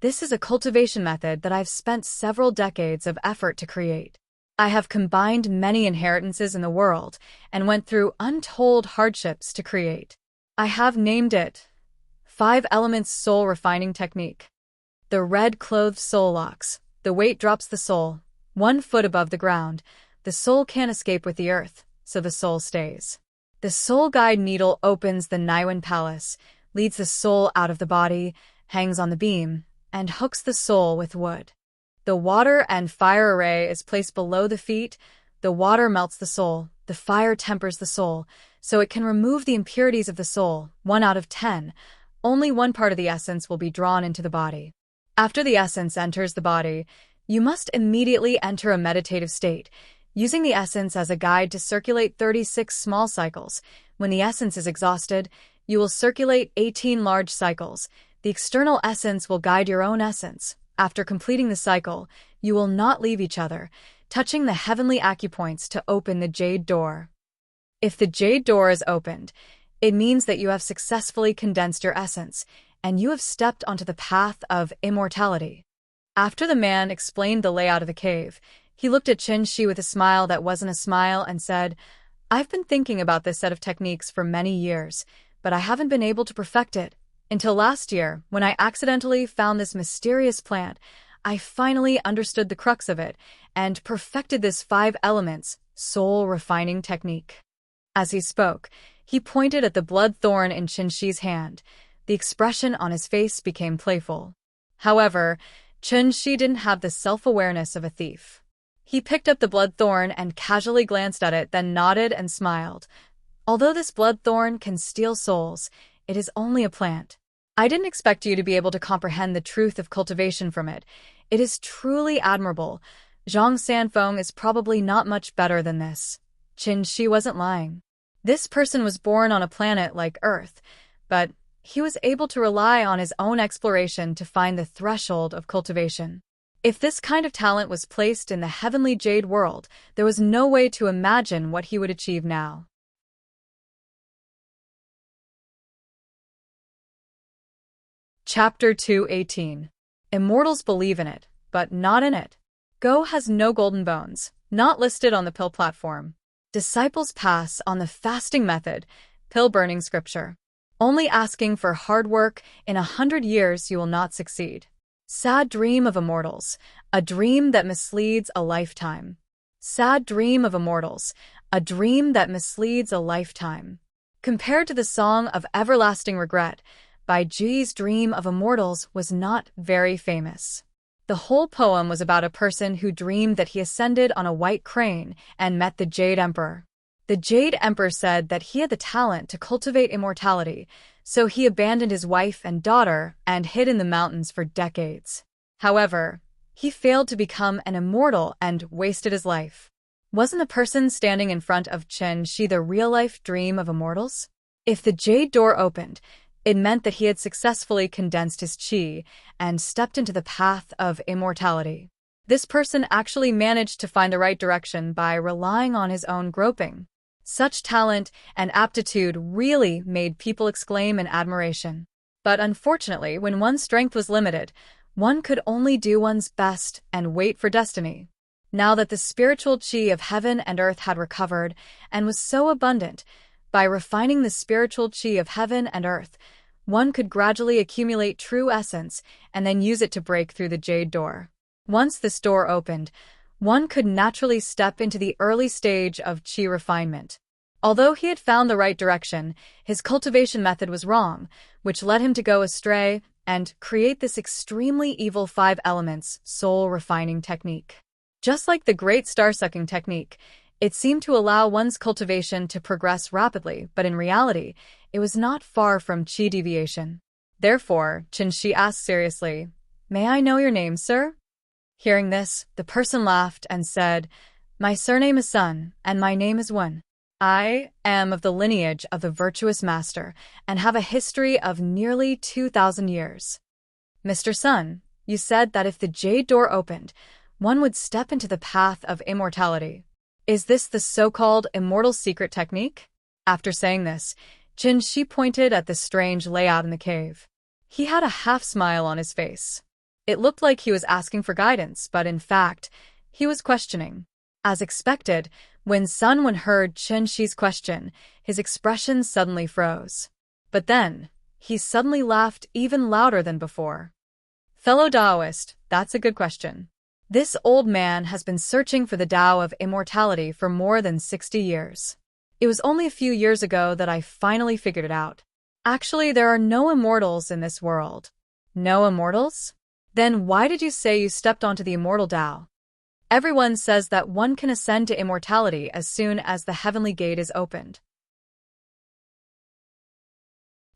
"This is a cultivation method that I've spent several decades of effort to create. I have combined many inheritances in the world and went through untold hardships to create. I have named it 5 Elements Soul Refining Technique. The red-clothed soul locks. The weight drops the soul 1 foot above the ground. The soul can't escape with the earth, so the soul stays. The soul guide needle opens the Niwen Palace, leads the soul out of the body, hangs on the beam, and hooks the soul with wood. The water and fire array is placed below the feet. The water melts the soul, the fire tempers the soul, so it can remove the impurities of the soul, 1 out of 10. Only one part of the essence will be drawn into the body. After the essence enters the body, you must immediately enter a meditative state, using the essence as a guide to circulate 36 small cycles. When the essence is exhausted, you will circulate 18 large cycles. The external essence will guide your own essence. After completing the cycle, you will not leave each other, touching the heavenly acupoints to open the jade door. If the jade door is opened, it means that you have successfully condensed your essence, and you have stepped onto the path of immortality. After the man explained the layout of the cave, he looked at Qinshi with a smile that wasn't a smile and said, "I've been thinking about this set of techniques for many years, but I haven't been able to perfect it. Until last year, when I accidentally found this mysterious plant, I finally understood the crux of it and perfected this 5 elements soul refining technique." As he spoke, he pointed at the blood thorn in Qinshi's hand. The expression on his face became playful. However, Qinshi didn't have the self-awareness of a thief. He picked up the blood thorn and casually glanced at it, then nodded and smiled. "Although this blood thorn can steal souls, it is only a plant. I didn't expect you to be able to comprehend the truth of cultivation from it. It is truly admirable. Zhang Sanfeng is probably not much better than this." Qinshi wasn't lying. This person was born on a planet like Earth, but he was able to rely on his own exploration to find the threshold of cultivation. If this kind of talent was placed in the heavenly jade world, there was no way to imagine what he would achieve now. Chapter 218. Immortals believe in it, but not in it. Go has no golden bones, not listed on the pill platform. Disciples pass on the fasting method, pill-burning scripture. Only asking for hard work, in 100 years you will not succeed. Sad dream of immortals, a dream that misleads a lifetime. Sad dream of immortals, a dream that misleads a lifetime. Compared to the Song of Everlasting Regret, by G's dream of immortals was not very famous. The whole poem was about a person who dreamed that he ascended on a white crane and met the Jade Emperor. The Jade Emperor said that he had the talent to cultivate immortality, so he abandoned his wife and daughter and hid in the mountains for decades. However, he failed to become an immortal and wasted his life. Wasn't the person standing in front of Chen Shi the real-life dream of immortals? If the jade door opened, it meant that he had successfully condensed his qi and stepped into the path of immortality. This person actually managed to find the right direction by relying on his own groping. Such talent and aptitude really made people exclaim in admiration. But unfortunately, when one's strength was limited, one could only do one's best and wait for destiny. Now that the spiritual qi of heaven and earth had recovered and was so abundant, by refining the spiritual qi of heaven and earth, one could gradually accumulate true essence and then use it to break through the jade door. Once this door opened, one could naturally step into the early stage of qi refinement. Although he had found the right direction, his cultivation method was wrong, which led him to go astray and create this extremely evil 5 elements soul refining technique. Just like the great star-sucking technique, it seemed to allow one's cultivation to progress rapidly, but in reality, it was not far from qi deviation. Therefore, Chen Shi asked seriously, "May I know your name, sir?" Hearing this, the person laughed and said, "My surname is Sun, and my name is Wen. I am of the lineage of the virtuous master and have a history of nearly 2,000 years. Mr. Sun, you said that if the jade door opened, one would step into the path of immortality. Is this the so-called immortal secret technique?" After saying this, Chen Shi pointed at the strange layout in the cave. He had a half-smile on his face. It looked like he was asking for guidance, but in fact, he was questioning. As expected, when Sun Wen heard Chen Shi's question, his expression suddenly froze. But then, he suddenly laughed even louder than before. "Fellow Taoist, that's a good question. This old man has been searching for the Tao of immortality for more than 60 years. It was only a few years ago that I finally figured it out. Actually, there are no immortals in this world." "No immortals? Then why did you say you stepped onto the immortal Tao?" "Everyone says that one can ascend to immortality as soon as the heavenly gate is opened."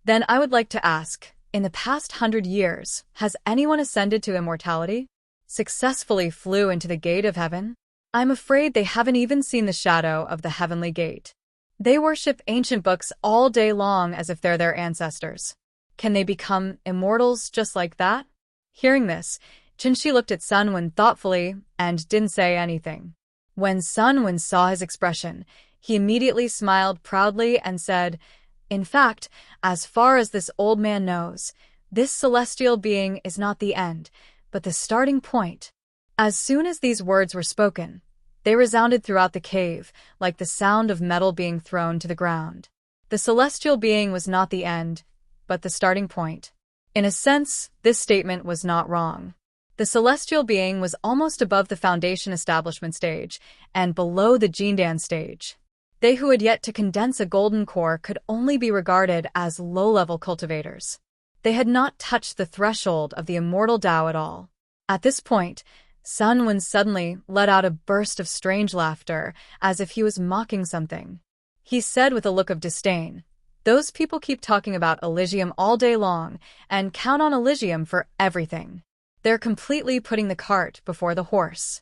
Then I would like to ask, in the past 100 years, has anyone ascended to immortality? Successfully flew into the gate of heaven? I'm afraid they haven't even seen the shadow of the heavenly gate. They worship ancient books all day long as if they're their ancestors. Can they become immortals just like that? Hearing this, Chen Shi looked at Sun Wen thoughtfully and didn't say anything. When Sun Wen saw his expression, he immediately smiled proudly and said, "In fact, as far as this old man knows, this celestial being is not the end, but the starting point." As soon as these words were spoken, they resounded throughout the cave, like the sound of metal being thrown to the ground. The celestial being was not the end, but the starting point. In a sense, this statement was not wrong. The celestial being was almost above the foundation establishment stage and below the Jindan stage. They who had yet to condense a golden core could only be regarded as low-level cultivators. They had not touched the threshold of the immortal Tao at all. At this point, Sun Wen suddenly let out a burst of strange laughter, as if he was mocking something. He said with a look of disdain, "Those people keep talking about Elysium all day long and count on Elysium for everything. They're completely putting the cart before the horse.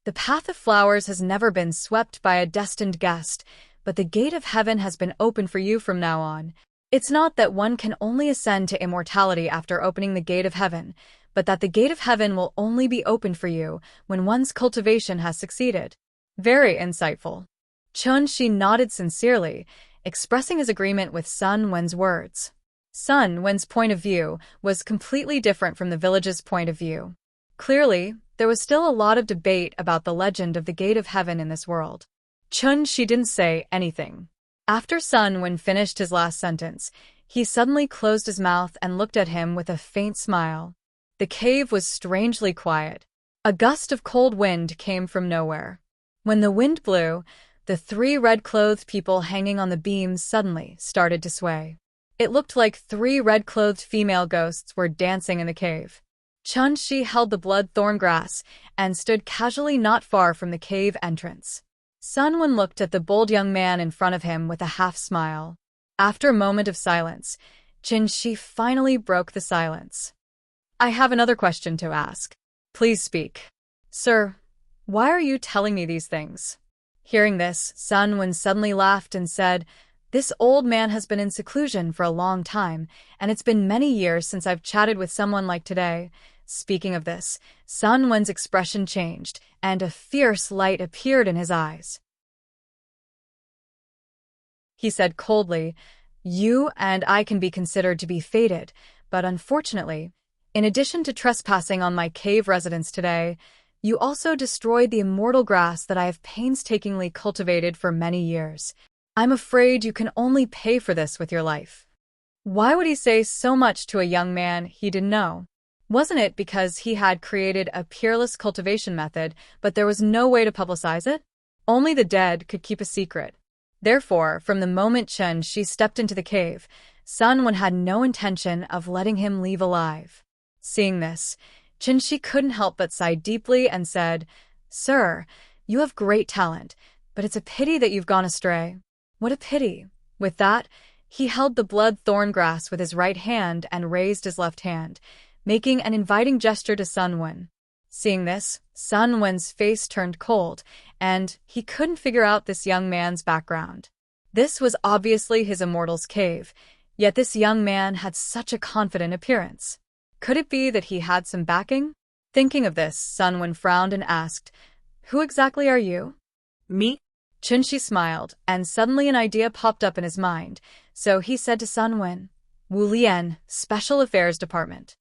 The path of flowers has never been swept by a destined guest, but the gate of heaven has been open for you from now on. It's not that one can only ascend to immortality after opening the gate of heaven, but that the gate of heaven will only be opened for you when one's cultivation has succeeded." Very insightful. Chen Shi nodded sincerely, expressing his agreement with Sun Wen's words. Sun Wen's point of view was completely different from the village's point of view. Clearly, there was still a lot of debate about the legend of the gate of heaven in this world. She didn't say anything. After Sun Wen finished his last sentence, he suddenly closed his mouth and looked at him with a faint smile. The cave was strangely quiet. A gust of cold wind came from nowhere. When the wind blew, the three red-clothed people hanging on the beams suddenly started to sway. It looked like three red-clothed female ghosts were dancing in the cave. Chun-Shi held the blood-thorn grass and stood casually not far from the cave entrance. Sun Wen looked at the bold young man in front of him with a half-smile. After a moment of silence, Chun-Shi finally broke the silence. "I have another question to ask. Please speak." "Sir, why are you telling me these things?" Hearing this, Sun Wen suddenly laughed and said, "This old man has been in seclusion for a long time, and it's been many years since I've chatted with someone like today." Speaking of this, Sun Wen's expression changed, and a fierce light appeared in his eyes. He said coldly, "You and I can be considered to be fated, but unfortunately, in addition to trespassing on my cave residence today, you also destroyed the immortal grass that I have painstakingly cultivated for many years. I'm afraid you can only pay for this with your life." Why would he say so much to a young man he didn't know? Wasn't it because he had created a peerless cultivation method, but there was no way to publicize it? Only the dead could keep a secret. Therefore, from the moment Chun-Shi stepped into the cave, Sun Wen had no intention of letting him leave alive. Seeing this, Chun-Shi couldn't help but sigh deeply and said, "Sir, you have great talent, but it's a pity that you've gone astray." "What a pity." With that, he held the blood-thorn grass with his right hand and raised his left hand, making an inviting gesture to Sun Wen. Seeing this, Sun Wen's face turned cold, and he couldn't figure out this young man's background. This was obviously his immortal's cave, yet this young man had such a confident appearance. Could it be that he had some backing? Thinking of this, Sun Wen frowned and asked, "Who exactly are you?" Me? Chun-Shi smiled, and suddenly an idea popped up in his mind, so he said to Sun Wen, "Wu Lian, Special Affairs Department."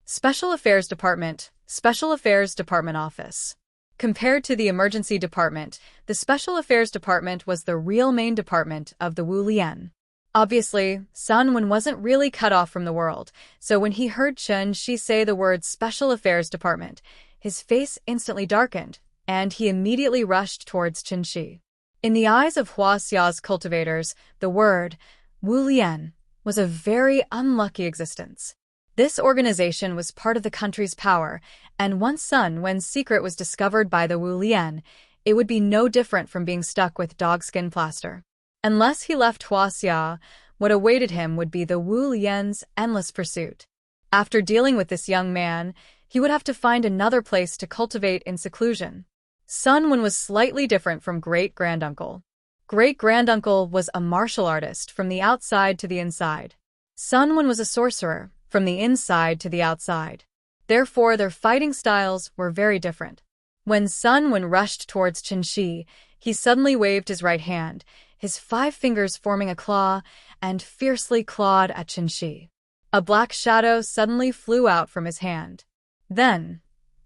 Special Affairs Department, Special Affairs Department Office. Compared to the Emergency Department, the Special Affairs Department was the real main department of the Wu Lian. Obviously, Sun Wen wasn't really cut off from the world, so when he heard Chun-Shi say the word Special Affairs Department, his face instantly darkened, and he immediately rushed towards Chun-Shi. In the eyes of Huaxia's cultivators, the word Wu Lian was a very unlucky existence. This organization was part of the country's power, and once Sun Wen's secret was discovered by the Wu Lian, it would be no different from being stuck with dogskin plaster. Unless he left Huaxia, what awaited him would be the Wu Lian's endless pursuit. After dealing with this young man, he would have to find another place to cultivate in seclusion. Sun Wen was slightly different from great-granduncle. Great-granduncle was a martial artist from the outside to the inside. Sun Wen was a sorcerer from the inside to the outside. Therefore, their fighting styles were very different. When Sun Wen rushed towards Chun-Shi, he suddenly waved his right hand, his 5 fingers forming a claw, and fiercely clawed at Chun-Shi. A black shadow suddenly flew out from his hand. Then,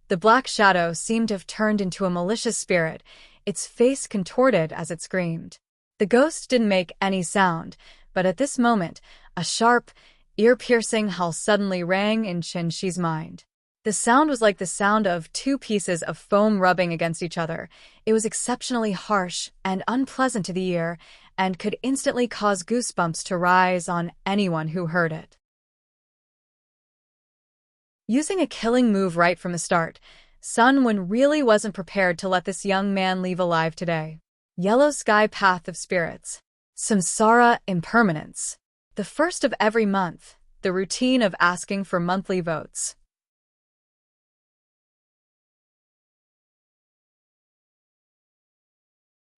the black shadow seemed to have turned into a malicious spirit, its face contorted as it screamed. The ghost didn't make any sound, but at this moment, a sharp, ear-piercing howl suddenly rang in Chun-Shi's mind. The sound was like the sound of 2 pieces of foam rubbing against each other. It was exceptionally harsh and unpleasant to the ear, and could instantly cause goosebumps to rise on anyone who heard it. Using a killing move right from the start, Sun Wen really wasn't prepared to let this young man leave alive today. Yellow Sky Path of Spirits. Samsara Impermanence. The first of every month, the routine of asking for monthly votes.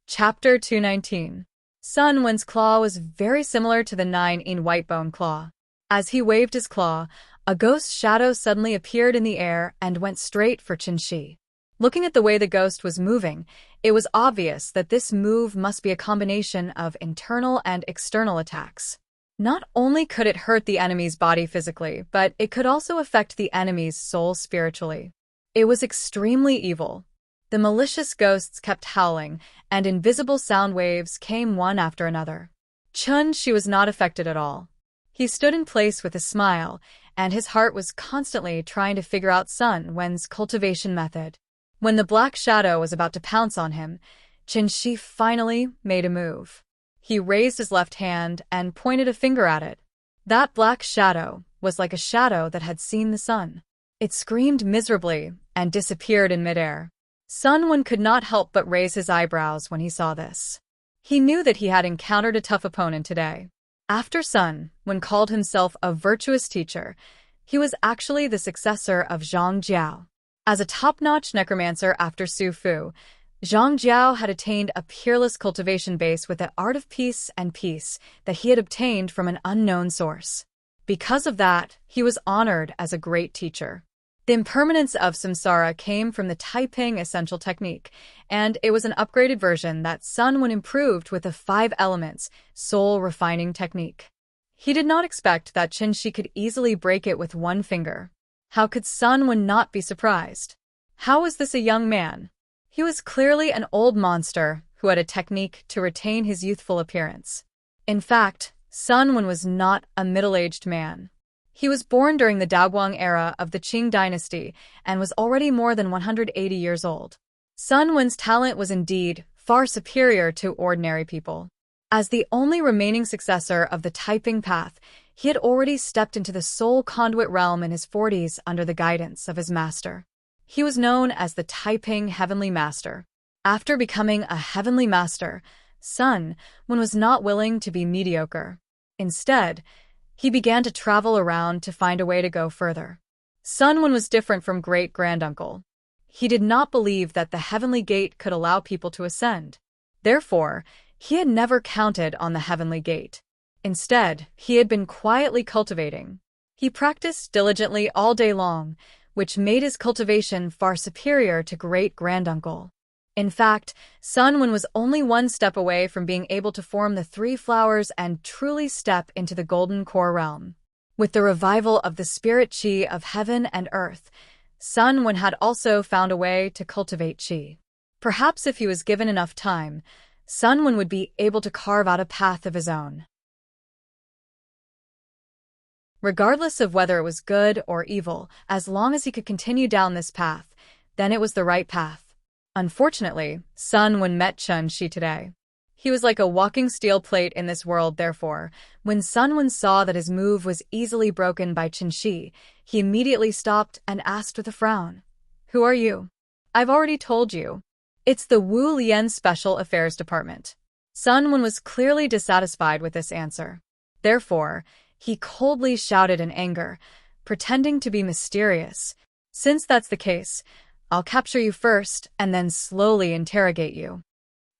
Chapter 219. Sun Wen's claw was very similar to the 9-in Whitebone claw. As he waved his claw, a ghost shadow suddenly appeared in the air and went straight for Chun-Shi. Looking at the way the ghost was moving, it was obvious that this move must be a combination of internal and external attacks. Not only could it hurt the enemy's body physically, but it could also affect the enemy's soul spiritually. It was extremely evil. The malicious ghosts kept howling, and invisible sound waves came one after another. Chun-Shi was not affected at all. He stood in place with a smile, and his heart was constantly trying to figure out Sun Wen's cultivation method. When the black shadow was about to pounce on him, Chun-Shi finally made a move. He raised his left hand and pointed a finger at it. That black shadow was like a shadow that had seen the sun. It screamed miserably and disappeared in midair. Sun Wen could not help but raise his eyebrows when he saw this. He knew that he had encountered a tough opponent today. After Sun Wen called himself a virtuous teacher, he was actually the successor of Zhang Jiao. As a top-notch necromancer after Su Fu, Zhang Jiao had attained a peerless cultivation base with the art of peace and peace that he had obtained from an unknown source. Because of that, he was honored as a great teacher. The impermanence of samsara came from the Taiping essential technique, and it was an upgraded version that Sun Wen improved with the 5 elements soul refining technique. He did not expect that Chun-Shi could easily break it with one finger. How could Sun Wen not be surprised? How was this a young man? He was clearly an old monster who had a technique to retain his youthful appearance. In fact, Sun Wen was not a middle-aged man. He was born during the Daoguang era of the Qing dynasty and was already more than 180 years old. Sun Wen's talent was indeed far superior to ordinary people. As the only remaining successor of the Taiping path, he had already stepped into the soul conduit realm in his 40s under the guidance of his master. He was known as the Taiping Heavenly Master. After becoming a Heavenly Master, Sun Wen was not willing to be mediocre. Instead, he began to travel around to find a way to go further. Sun Wen was different from great-granduncle. He did not believe that the Heavenly Gate could allow people to ascend. Therefore, he had never counted on the Heavenly Gate. Instead, he had been quietly cultivating. He practiced diligently all day long, which made his cultivation far superior to great-granduncle. In fact, Sun Wen was only one step away from being able to form the 3 flowers and truly step into the golden core realm. With the revival of the spirit qi of heaven and earth, Sun Wen had also found a way to cultivate qi. Perhaps if he was given enough time, Sun Wen would be able to carve out a path of his own. Regardless of whether it was good or evil, as long as he could continue down this path, then it was the right path. Unfortunately, Sun Wen met Chun-Shi today. He was like a walking steel plate in this world, therefore, when Sun Wen saw that his move was easily broken by Chun-Shi, he immediately stopped and asked with a frown, "Who are you?" "I've already told you. It's the Wu Lian Special Affairs Department." Sun Wen was clearly dissatisfied with this answer. Therefore, he coldly shouted in anger, pretending to be mysterious. "Since that's the case, I'll capture you first and then slowly interrogate you."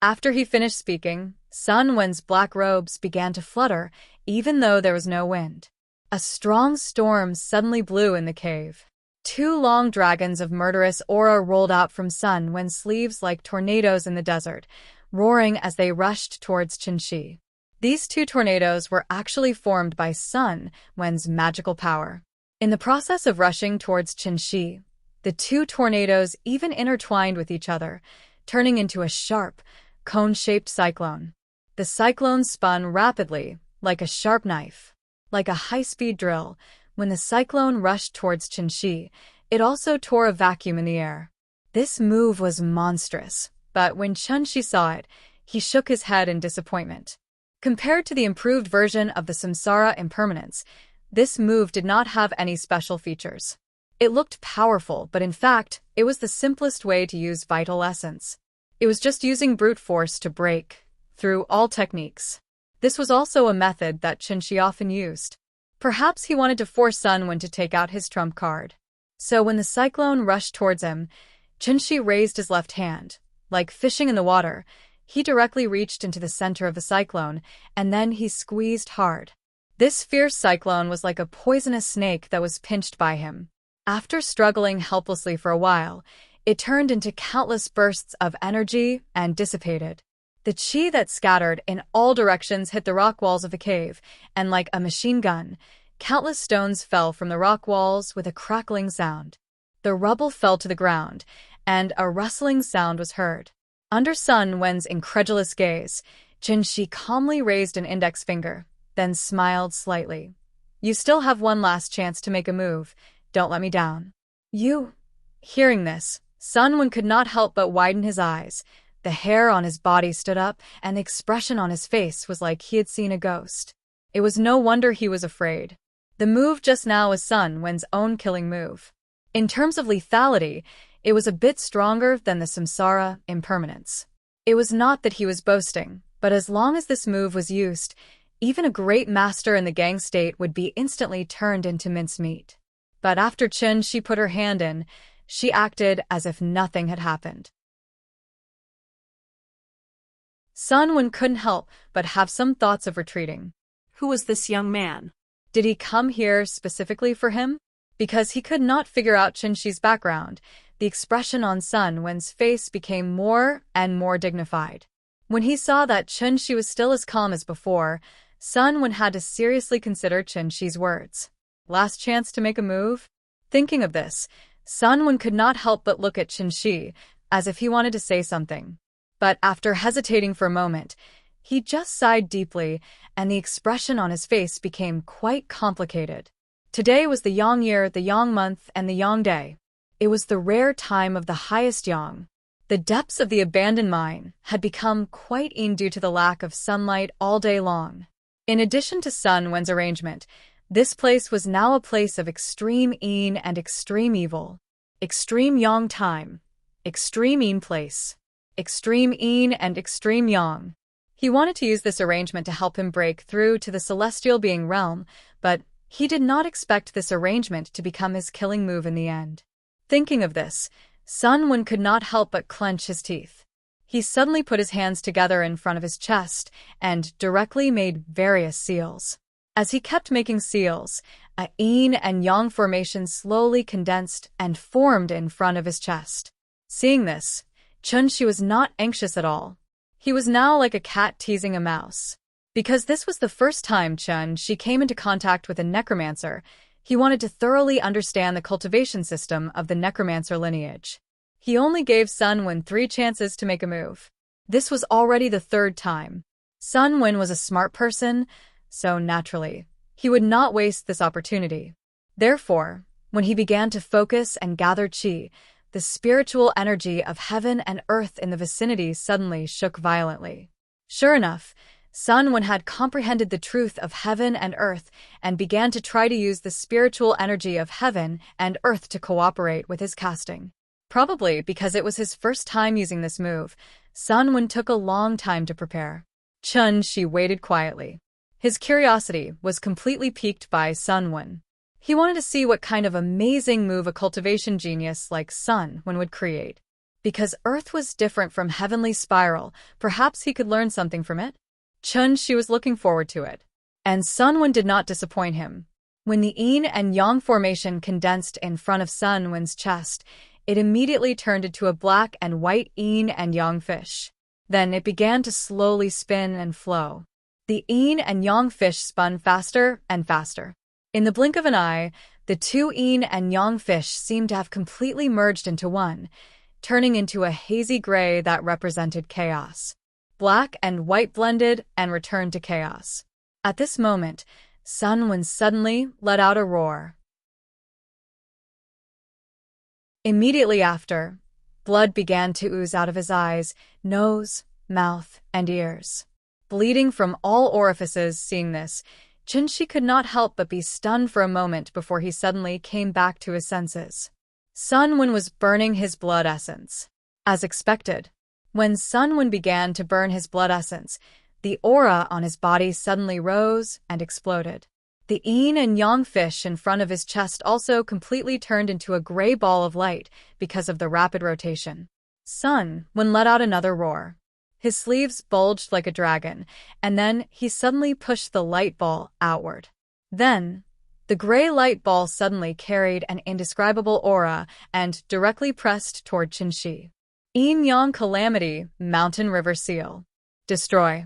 After he finished speaking, Sun Wen's black robes began to flutter, even though there was no wind. A strong storm suddenly blew in the cave. 2 long dragons of murderous aura rolled out from Sun Wen's sleeves like tornadoes in the desert, roaring as they rushed towards Chun-Shi. These 2 tornadoes were actually formed by Sun Wen's magical power. In the process of rushing towards Chun-Shi, the 2 tornadoes even intertwined with each other, turning into a sharp, cone-shaped cyclone. The cyclone spun rapidly, like a sharp knife. Like a high-speed drill, when the cyclone rushed towards Chun-Shi, it also tore a vacuum in the air. This move was monstrous, but when Chun-Shi saw it, he shook his head in disappointment. Compared to the improved version of the Samsara Impermanence, this move did not have any special features. It looked powerful, but in fact, it was the simplest way to use vital essence. It was just using brute force to break through all techniques. This was also a method that Chun-Shi often used. Perhaps he wanted to force Sun Wen to take out his trump card. So when the cyclone rushed towards him, Chun-Shi raised his left hand. Like fishing in the water, he directly reached into the center of the cyclone, and then he squeezed hard. This fierce cyclone was like a poisonous snake that was pinched by him. After struggling helplessly for a while, it turned into countless bursts of energy and dissipated. The qi that scattered in all directions hit the rock walls of the cave, and like a machine gun, countless stones fell from the rock walls with a crackling sound. The rubble fell to the ground, and a rustling sound was heard. Under Sun Wen's incredulous gaze, Jinshi calmly raised an index finger, then smiled slightly. You still have one last chance to make a move. Don't let me down. You. Hearing this, Sun Wen could not help but widen his eyes. The hair on his body stood up, and the expression on his face was like he had seen a ghost. It was no wonder he was afraid. The move just now was Sun Wen's own killing move. In terms of lethality, it was a bit stronger than the Samsara impermanence. It was not that he was boasting, but as long as this move was used, even a great master in the gang state would be instantly turned into mincemeat. But after She put her hand in, she acted as if nothing had happened. Sun Wen couldn't help but have some thoughts of retreating. Who was this young man? Did he come here specifically for him? Because he could not figure out Shi's background, the expression on Sun Wen's face became more and more dignified. When he saw that Shi was still as calm as before, Sun Wen had to seriously consider Shi's words. Last chance to make a move? Thinking of this, Sun Wen could not help but look at Shi, as if he wanted to say something. But after hesitating for a moment, he just sighed deeply, and the expression on his face became quite complicated. Today was the Yang year, the Yang month, and the Yang day. It was the rare time of the highest Yang. The depths of the abandoned mine had become quite due to the lack of sunlight all day long. In addition to Sun Wen's arrangement, this place was now a place of extreme Yin and extreme evil. Extreme Yang time. Extreme Yin place. Extreme Yin and extreme Yang. He wanted to use this arrangement to help him break through to the celestial being realm, but he did not expect this arrangement to become his killing move in the end. Thinking of this, Sun Wen could not help but clench his teeth. He suddenly put his hands together in front of his chest and directly made various seals. As he kept making seals, a Yin and Yang formation slowly condensed and formed in front of his chest. Seeing this, Shi was not anxious at all. He was now like a cat teasing a mouse. Because this was the first time Shi came into contact with a necromancer, he wanted to thoroughly understand the cultivation system of the necromancer lineage. He only gave Sun Wen 3 chances to make a move. This was already the 3rd time. Sun Wen was a smart person, so naturally, he would not waste this opportunity. Therefore, when he began to focus and gather qi, the spiritual energy of heaven and earth in the vicinity suddenly shook violently. Sure enough, Sun Wen had comprehended the truth of heaven and earth and began to try to use the spiritual energy of heaven and earth to cooperate with his casting. Probably because it was his first time using this move, Sun Wen took a long time to prepare. Shi waited quietly. His curiosity was completely piqued by Sun Wen. He wanted to see what kind of amazing move a cultivation genius like Sun Wen would create. Because earth was different from heavenly spiral, perhaps he could learn something from it? She was looking forward to it. And Sun Wen did not disappoint him. When the Yin and Yang formation condensed in front of Sun Wen's chest, it immediately turned into a black and white Yin and Yang fish. Then it began to slowly spin and flow. The Yin and Yang fish spun faster and faster. In the blink of an eye, the 2 Yin and Yang fish seemed to have completely merged into one, turning into a hazy gray that represented chaos. Black and white blended and returned to chaos. At this moment, Sun Wen suddenly let out a roar. Immediately after, blood began to ooze out of his eyes, nose, mouth, and ears. Bleeding from all orifices. Seeing this, Shi could not help but be stunned for a moment before he suddenly came back to his senses. Sun Wen was burning his blood essence. As expected, when Sun Wen began to burn his blood essence, the aura on his body suddenly rose and exploded. The Yin and Yang fish in front of his chest also completely turned into a gray ball of light because of the rapid rotation. Sun Wen let out another roar. His sleeves bulged like a dragon, and then he suddenly pushed the light ball outward. Then, the gray light ball suddenly carried an indescribable aura and directly pressed toward Shi. Yin-Yang Calamity, Mountain River Seal. Destroy.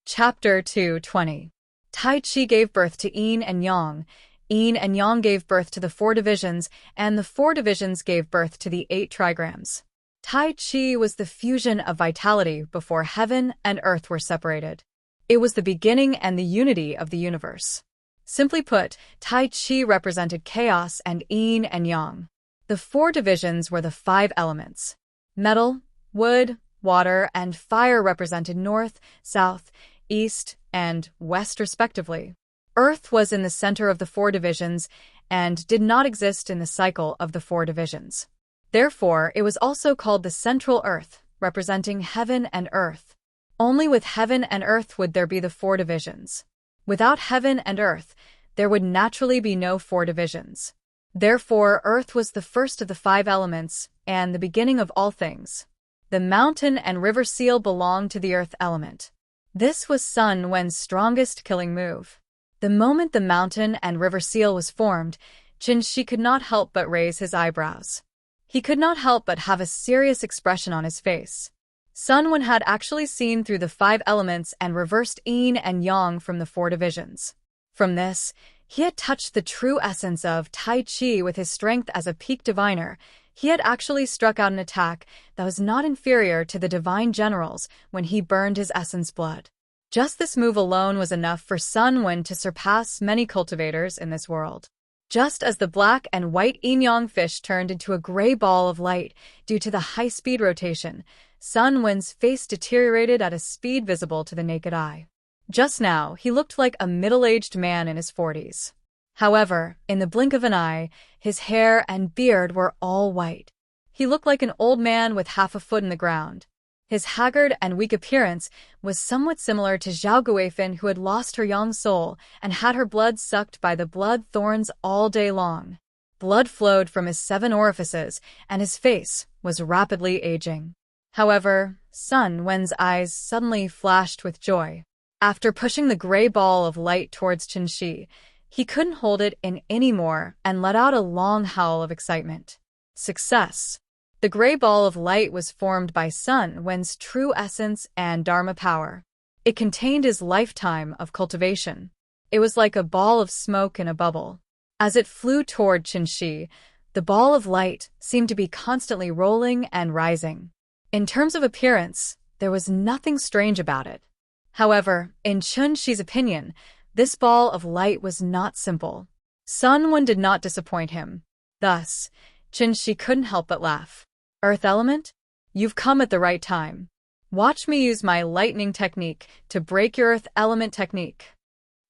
Chapter 220. Tai Chi gave birth to Yin and Yang. Yin and Yang gave birth to the 4 divisions, and the 4 divisions gave birth to the 8 trigrams. Tai Chi was the fusion of vitality before heaven and earth were separated. It was the beginning and the unity of the universe. Simply put, Tai Chi represented chaos and Yin and Yang. The 4 divisions were the 5 elements. Metal, wood, water, and fire represented north, south, east, and west respectively. Earth was in the center of the 4 divisions and did not exist in the cycle of the 4 divisions. Therefore, it was also called the central earth, representing heaven and earth. Only with heaven and earth would there be the 4 divisions. Without heaven and earth, there would naturally be no 4 divisions. Therefore, earth was the first of the 5 elements and the beginning of all things. The mountain and river seal belonged to the earth element. This was Sun Wen's strongest killing move. The moment the mountain and river seal was formed, Qin Shi could not help but raise his eyebrows. He could not help but have a serious expression on his face. Sun Wen had actually seen through the 5 elements and reversed Yin and Yang from the 4 divisions. From this, he had touched the true essence of Tai Chi with his strength as a peak diviner. He had actually struck out an attack that was not inferior to the divine generals when he burned his essence blood. Just this move alone was enough for Sun Wen to surpass many cultivators in this world. Just as the black and white yin-yang fish turned into a gray ball of light due to the high-speed rotation, Sun Wen's face deteriorated at a speed visible to the naked eye. Just now, he looked like a middle-aged man in his 40s. However, in the blink of an eye, his hair and beard were all white. He looked like an old man with half a foot in the ground. His haggard and weak appearance was somewhat similar to Zhao Guifan, who had lost her young soul and had her blood sucked by the blood thorns all day long. Blood flowed from his 7 orifices, and his face was rapidly aging. However, Sun Wen's eyes suddenly flashed with joy. After pushing the gray ball of light towards Qin Shi, he couldn't hold it in anymore and let out a long howl of excitement. Success! The gray ball of light was formed by Sun Wen's true essence and Dharma power. It contained his lifetime of cultivation. It was like a ball of smoke in a bubble. As it flew toward Qin Shi, the ball of light seemed to be constantly rolling and rising. In terms of appearance, there was nothing strange about it. However, in Qin Shi's opinion, this ball of light was not simple. Sun Wen did not disappoint him. Thus, Qin Shi couldn't help but laugh. Earth element? You've come at the right time. Watch me use my lightning technique to break your earth element technique.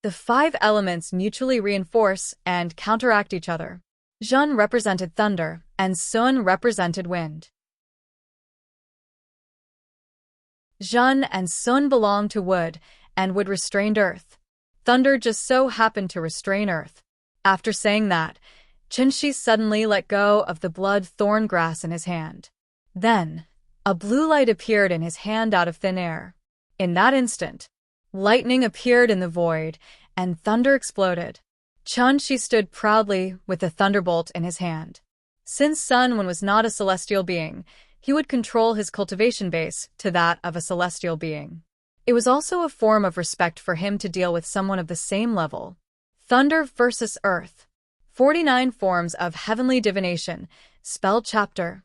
The 5 elements mutually reinforce and counteract each other. Zhun represented thunder, and Sun represented wind. Zhun and Sun belonged to wood, and wood restrained earth. Thunder just so happened to restrain earth. After saying that, Qin Shi suddenly let go of the blood thorn grass in his hand. Then, a blue light appeared in his hand out of thin air. In that instant, lightning appeared in the void, and thunder exploded. Qin Shi stood proudly with the thunderbolt in his hand. Since Sun Wen was not a celestial being, he would control his cultivation base to that of a celestial being. It was also a form of respect for him to deal with someone of the same level. Thunder versus Earth. 49 forms of heavenly divination. Spell chapter.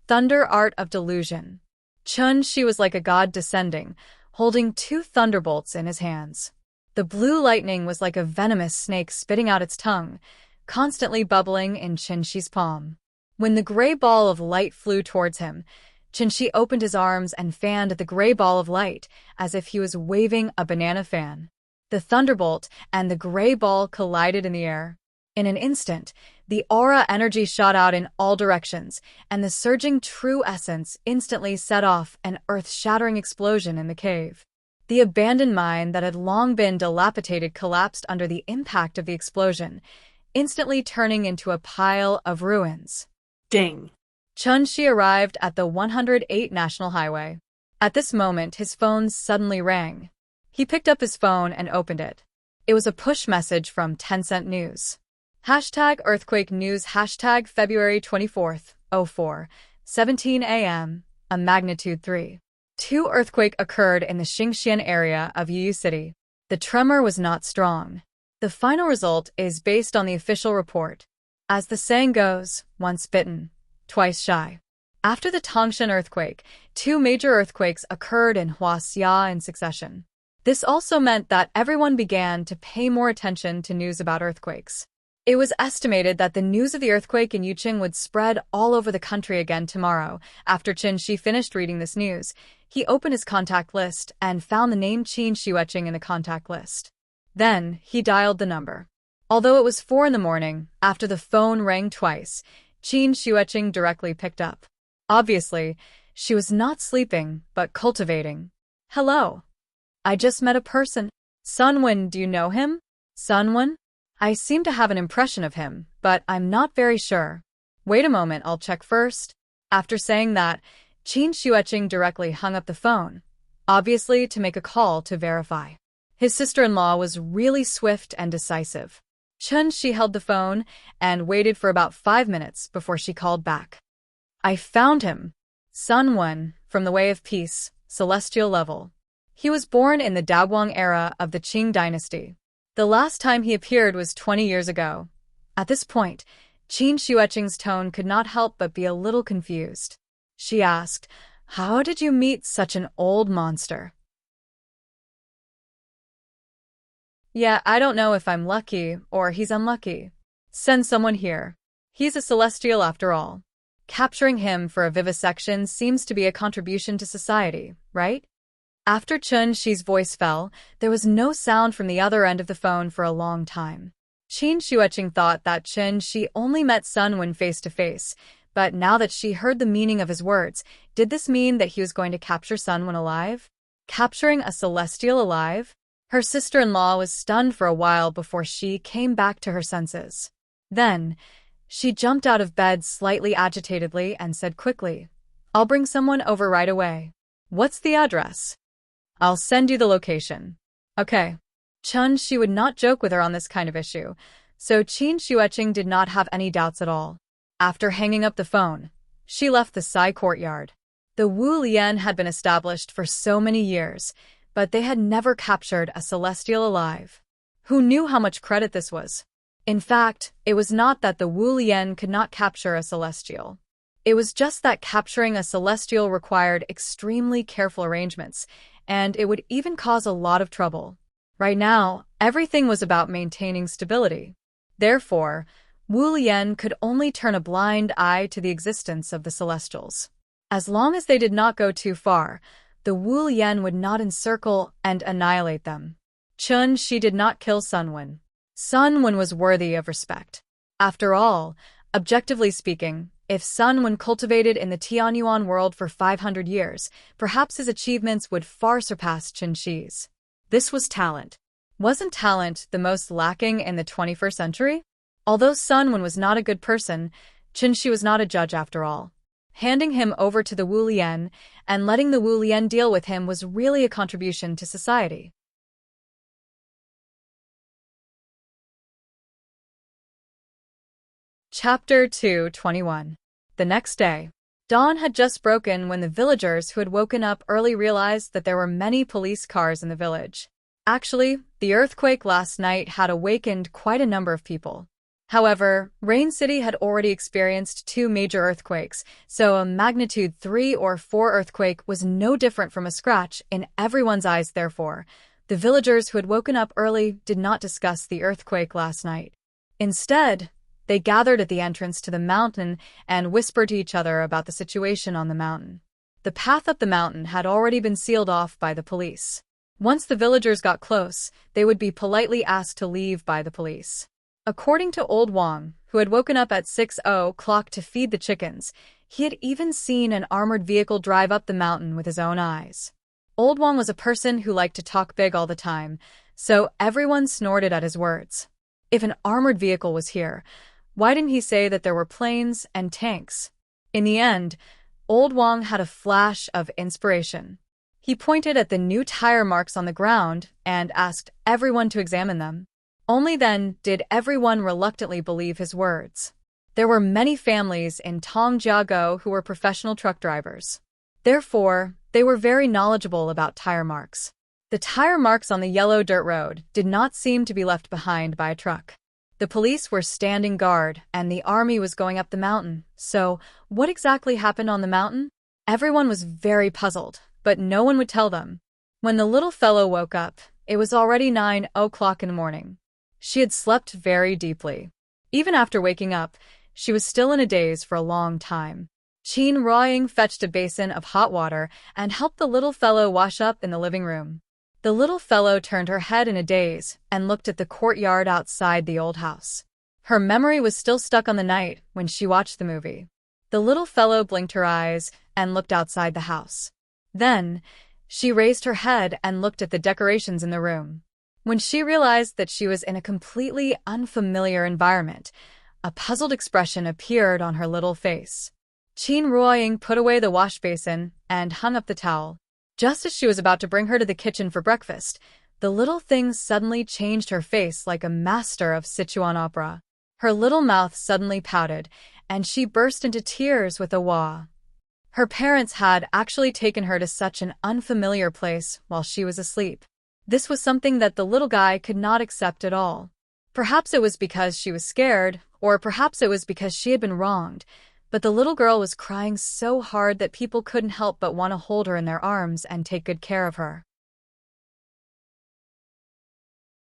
Thunder art of delusion. Qin Shi was like a god descending, holding 2 thunderbolts in his hands. The blue lightning was like a venomous snake spitting out its tongue, constantly bubbling in Qin Shi's palm. When the gray ball of light flew towards him, Qin Shi opened his arms and fanned at the gray ball of light as if he was waving a banana fan. The thunderbolt and the gray ball collided in the air. In an instant, the aura energy shot out in all directions, and the surging true essence instantly set off an earth-shattering explosion in the cave. The abandoned mine that had long been dilapidated collapsed under the impact of the explosion, instantly turning into a pile of ruins. Ding! Qin Shi arrived at the 108 National Highway. At this moment, his phone suddenly rang. He picked up his phone and opened it. It was a push message from Tencent News. #Earthquake News February 24th, 04, 17 a.m., a magnitude 3.2 earthquake occurred in the Xingxian area of Yiwu City. The tremor was not strong. The final result is based on the official report. As the saying goes, once bitten, twice shy. After the Tangshan earthquake, 2 major earthquakes occurred in Huaxia in succession. This also meant that everyone began to pay more attention to news about earthquakes. It was estimated that the news of the earthquake in Yuqing would spread all over the country again tomorrow. After Qin Shi finished reading this news, he opened his contact list and found the name Qin Shiueqing in the contact list. Then, he dialed the number. Although it was 4 in the morning, after the phone rang twice, Qin Shiueqing directly picked up. Obviously, she was not sleeping, but cultivating. Hello. I just met a person. Sunwen, do you know him? Sunwen? I seem to have an impression of him, but I'm not very sure. Wait a moment, I'll check first. After saying that, Qin Shiueqing directly hung up the phone, obviously to make a call to verify. His sister-in-law was really swift and decisive. Qin Shi held the phone and waited for about 5 minutes before she called back. I found him. Sunwen, from the Way of Peace, celestial level. He was born in the Daguang era of the Qing dynasty. The last time he appeared was 20 years ago. At this point, Qin Shiueqing's tone could not help but be a little confused. She asked, "How did you meet such an old monster?" Yeah, I don't know if I'm lucky or he's unlucky. Send someone here. He's a celestial after all. Capturing him for a vivisection seems to be a contribution to society, right? After Qin Shi's voice fell, there was no sound from the other end of the phone for a long time. Qin Shiueqing thought that Qin Shi only met Sunwen face to face, but now that she heard the meaning of his words, did this mean that he was going to capture Sunwen alive? Capturing a celestial alive? Her sister-in-law was stunned for a while before she came back to her senses. Then, she jumped out of bed slightly agitatedly and said quickly, "I'll bring someone over right away." "What's the address?" "I'll send you the location." Okay. Qin Shi would not joke with her on this kind of issue, so Qin Shiueqing did not have any doubts at all. After hanging up the phone, she left the Sai courtyard. The Wu Lian had been established for so many years, but they had never captured a celestial alive. Who knew how much credit this was? In fact, it was not that the Wu Lian could not capture a celestial. It was just that capturing a celestial required extremely careful arrangements, and it would even cause a lot of trouble. Right now, everything was about maintaining stability. Therefore, Wu Lian could only turn a blind eye to the existence of the celestials. As long as they did not go too far, the Wu Lian would not encircle and annihilate them. Qin Shi did not kill Sunwen. Sunwen was worthy of respect. After all, objectively speaking, if Sunwen cultivated in the Tianyuan world for 500 years, perhaps his achievements would far surpass Qin Shi's. This was talent. Wasn't talent the most lacking in the 21st century? Although Sunwen was not a good person, Qin Shi was not a judge after all. Handing him over to the Wu Lian and letting the Wu Lian deal with him was really a contribution to society. Chapter 221. The next day. Dawn had just broken when the villagers who had woken up early realized that there were many police cars in the village. Actually, the earthquake last night had awakened quite a number of people. However, Rain City had already experienced 2 major earthquakes, so a magnitude 3 or 4 earthquake was no different from a scratch in everyone's eyes. Therefore, the villagers who had woken up early did not discuss the earthquake last night. Instead, they gathered at the entrance to the mountain and whispered to each other about the situation on the mountain. The path up the mountain had already been sealed off by the police. Once the villagers got close, they would be politely asked to leave by the police. According to Old Wang, who had woken up at 6:00 to feed the chickens, he had even seen an armored vehicle drive up the mountain with his own eyes. Old Wang was a person who liked to talk big all the time, so everyone snorted at his words. If an armored vehicle was here, why didn't he say that there were planes and tanks? In the end, Old Wang had a flash of inspiration. He pointed at the new tire marks on the ground and asked everyone to examine them. Only then did everyone reluctantly believe his words. There were many families in Tongjiago who were professional truck drivers. Therefore, they were very knowledgeable about tire marks. The tire marks on the yellow dirt road did not seem to be left behind by a truck. The police were standing guard, and the army was going up the mountain. So, what exactly happened on the mountain? Everyone was very puzzled, but no one would tell them. When the little fellow woke up, it was already 9 o'clock in the morning. She had slept very deeply. Even after waking up, she was still in a daze for a long time. Chin Ruoying fetched a basin of hot water and helped the little fellow wash up in the living room. The little fellow turned her head in a daze and looked at the courtyard outside the old house. Her memory was still stuck on the night when she watched the movie. The little fellow blinked her eyes and looked outside the house. Then, she raised her head and looked at the decorations in the room. When she realized that she was in a completely unfamiliar environment, a puzzled expression appeared on her little face. Chin Ruoying put away the wash basin and hung up the towel. Just as she was about to bring her to the kitchen for breakfast, the little thing suddenly changed her face like a master of Sichuan opera. Her little mouth suddenly pouted, and she burst into tears with a wah. Her parents had actually taken her to such an unfamiliar place while she was asleep. This was something that the little guy could not accept at all. Perhaps it was because she was scared, or perhaps it was because she had been wronged, but the little girl was crying so hard that people couldn't help but want to hold her in their arms and take good care of her.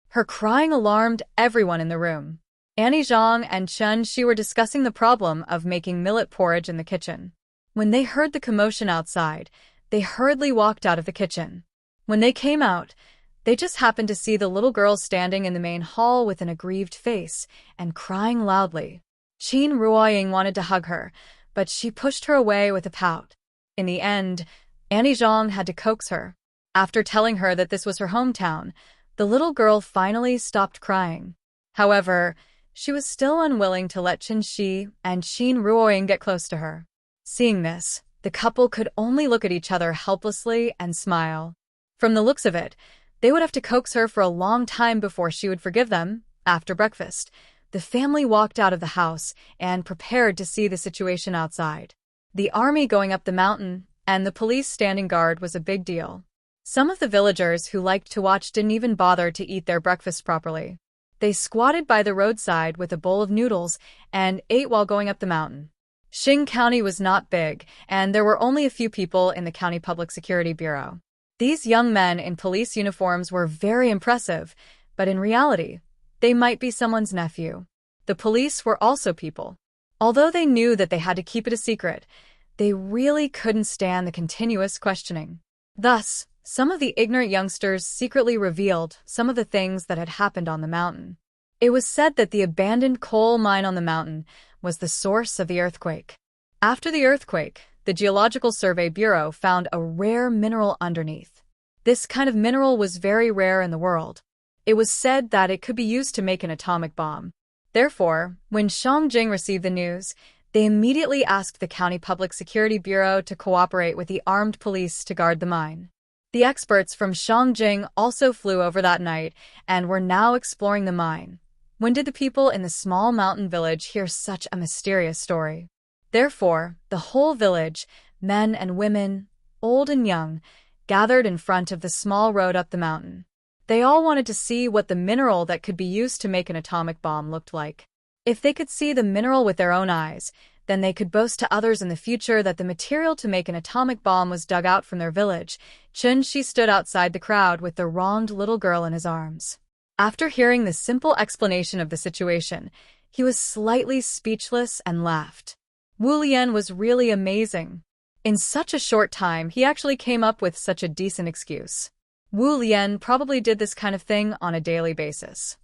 Her crying alarmed everyone in the room. Annie Zhang and Chen Shi were discussing the problem of making millet porridge in the kitchen. When they heard the commotion outside, they hurriedly walked out of the kitchen. When they came out, they just happened to see the little girl standing in the main hall with an aggrieved face and crying loudly. Chin Ruoying wanted to hug her, but she pushed her away with a pout. In the end, Annie Zhang had to coax her. After telling her that this was her hometown, the little girl finally stopped crying. However, she was still unwilling to let Chen Shi and Chin Ruoying get close to her. Seeing this, the couple could only look at each other helplessly and smile. From the looks of it, they would have to coax her for a long time before she would forgive them. After breakfast, the family walked out of the house and prepared to see the situation outside. The army going up the mountain and the police standing guard was a big deal. Some of the villagers who liked to watch didn't even bother to eat their breakfast properly. They squatted by the roadside with a bowl of noodles and ate while going up the mountain. Xing County was not big, and there were only a few people in the County Public Security Bureau. These young men in police uniforms were very impressive, but in reality, they might be someone's nephew. The police were also people. Although they knew that they had to keep it a secret, they really couldn't stand the continuous questioning. Thus, some of the ignorant youngsters secretly revealed some of the things that had happened on the mountain. It was said that the abandoned coal mine on the mountain was the source of the earthquake. After the earthquake, the Geological Survey Bureau found a rare mineral underneath. This kind of mineral was very rare in the world. It was said that it could be used to make an atomic bomb. Therefore, when Shangjing received the news, they immediately asked the County Public Security Bureau to cooperate with the armed police to guard the mine. The experts from Shangjing also flew over that night and were now exploring the mine. When did the people in the small mountain village hear such a mysterious story? Therefore, the whole village, men and women, old and young, gathered in front of the small road up the mountain. They all wanted to see what the mineral that could be used to make an atomic bomb looked like. If they could see the mineral with their own eyes, then they could boast to others in the future that the material to make an atomic bomb was dug out from their village. Chen Shi stood outside the crowd with the wronged little girl in his arms. After hearing the simple explanation of the situation, he was slightly speechless and laughed. Wu Lian was really amazing. In such a short time, he actually came up with such a decent excuse. Wu Lian probably did this kind of thing on a daily basis.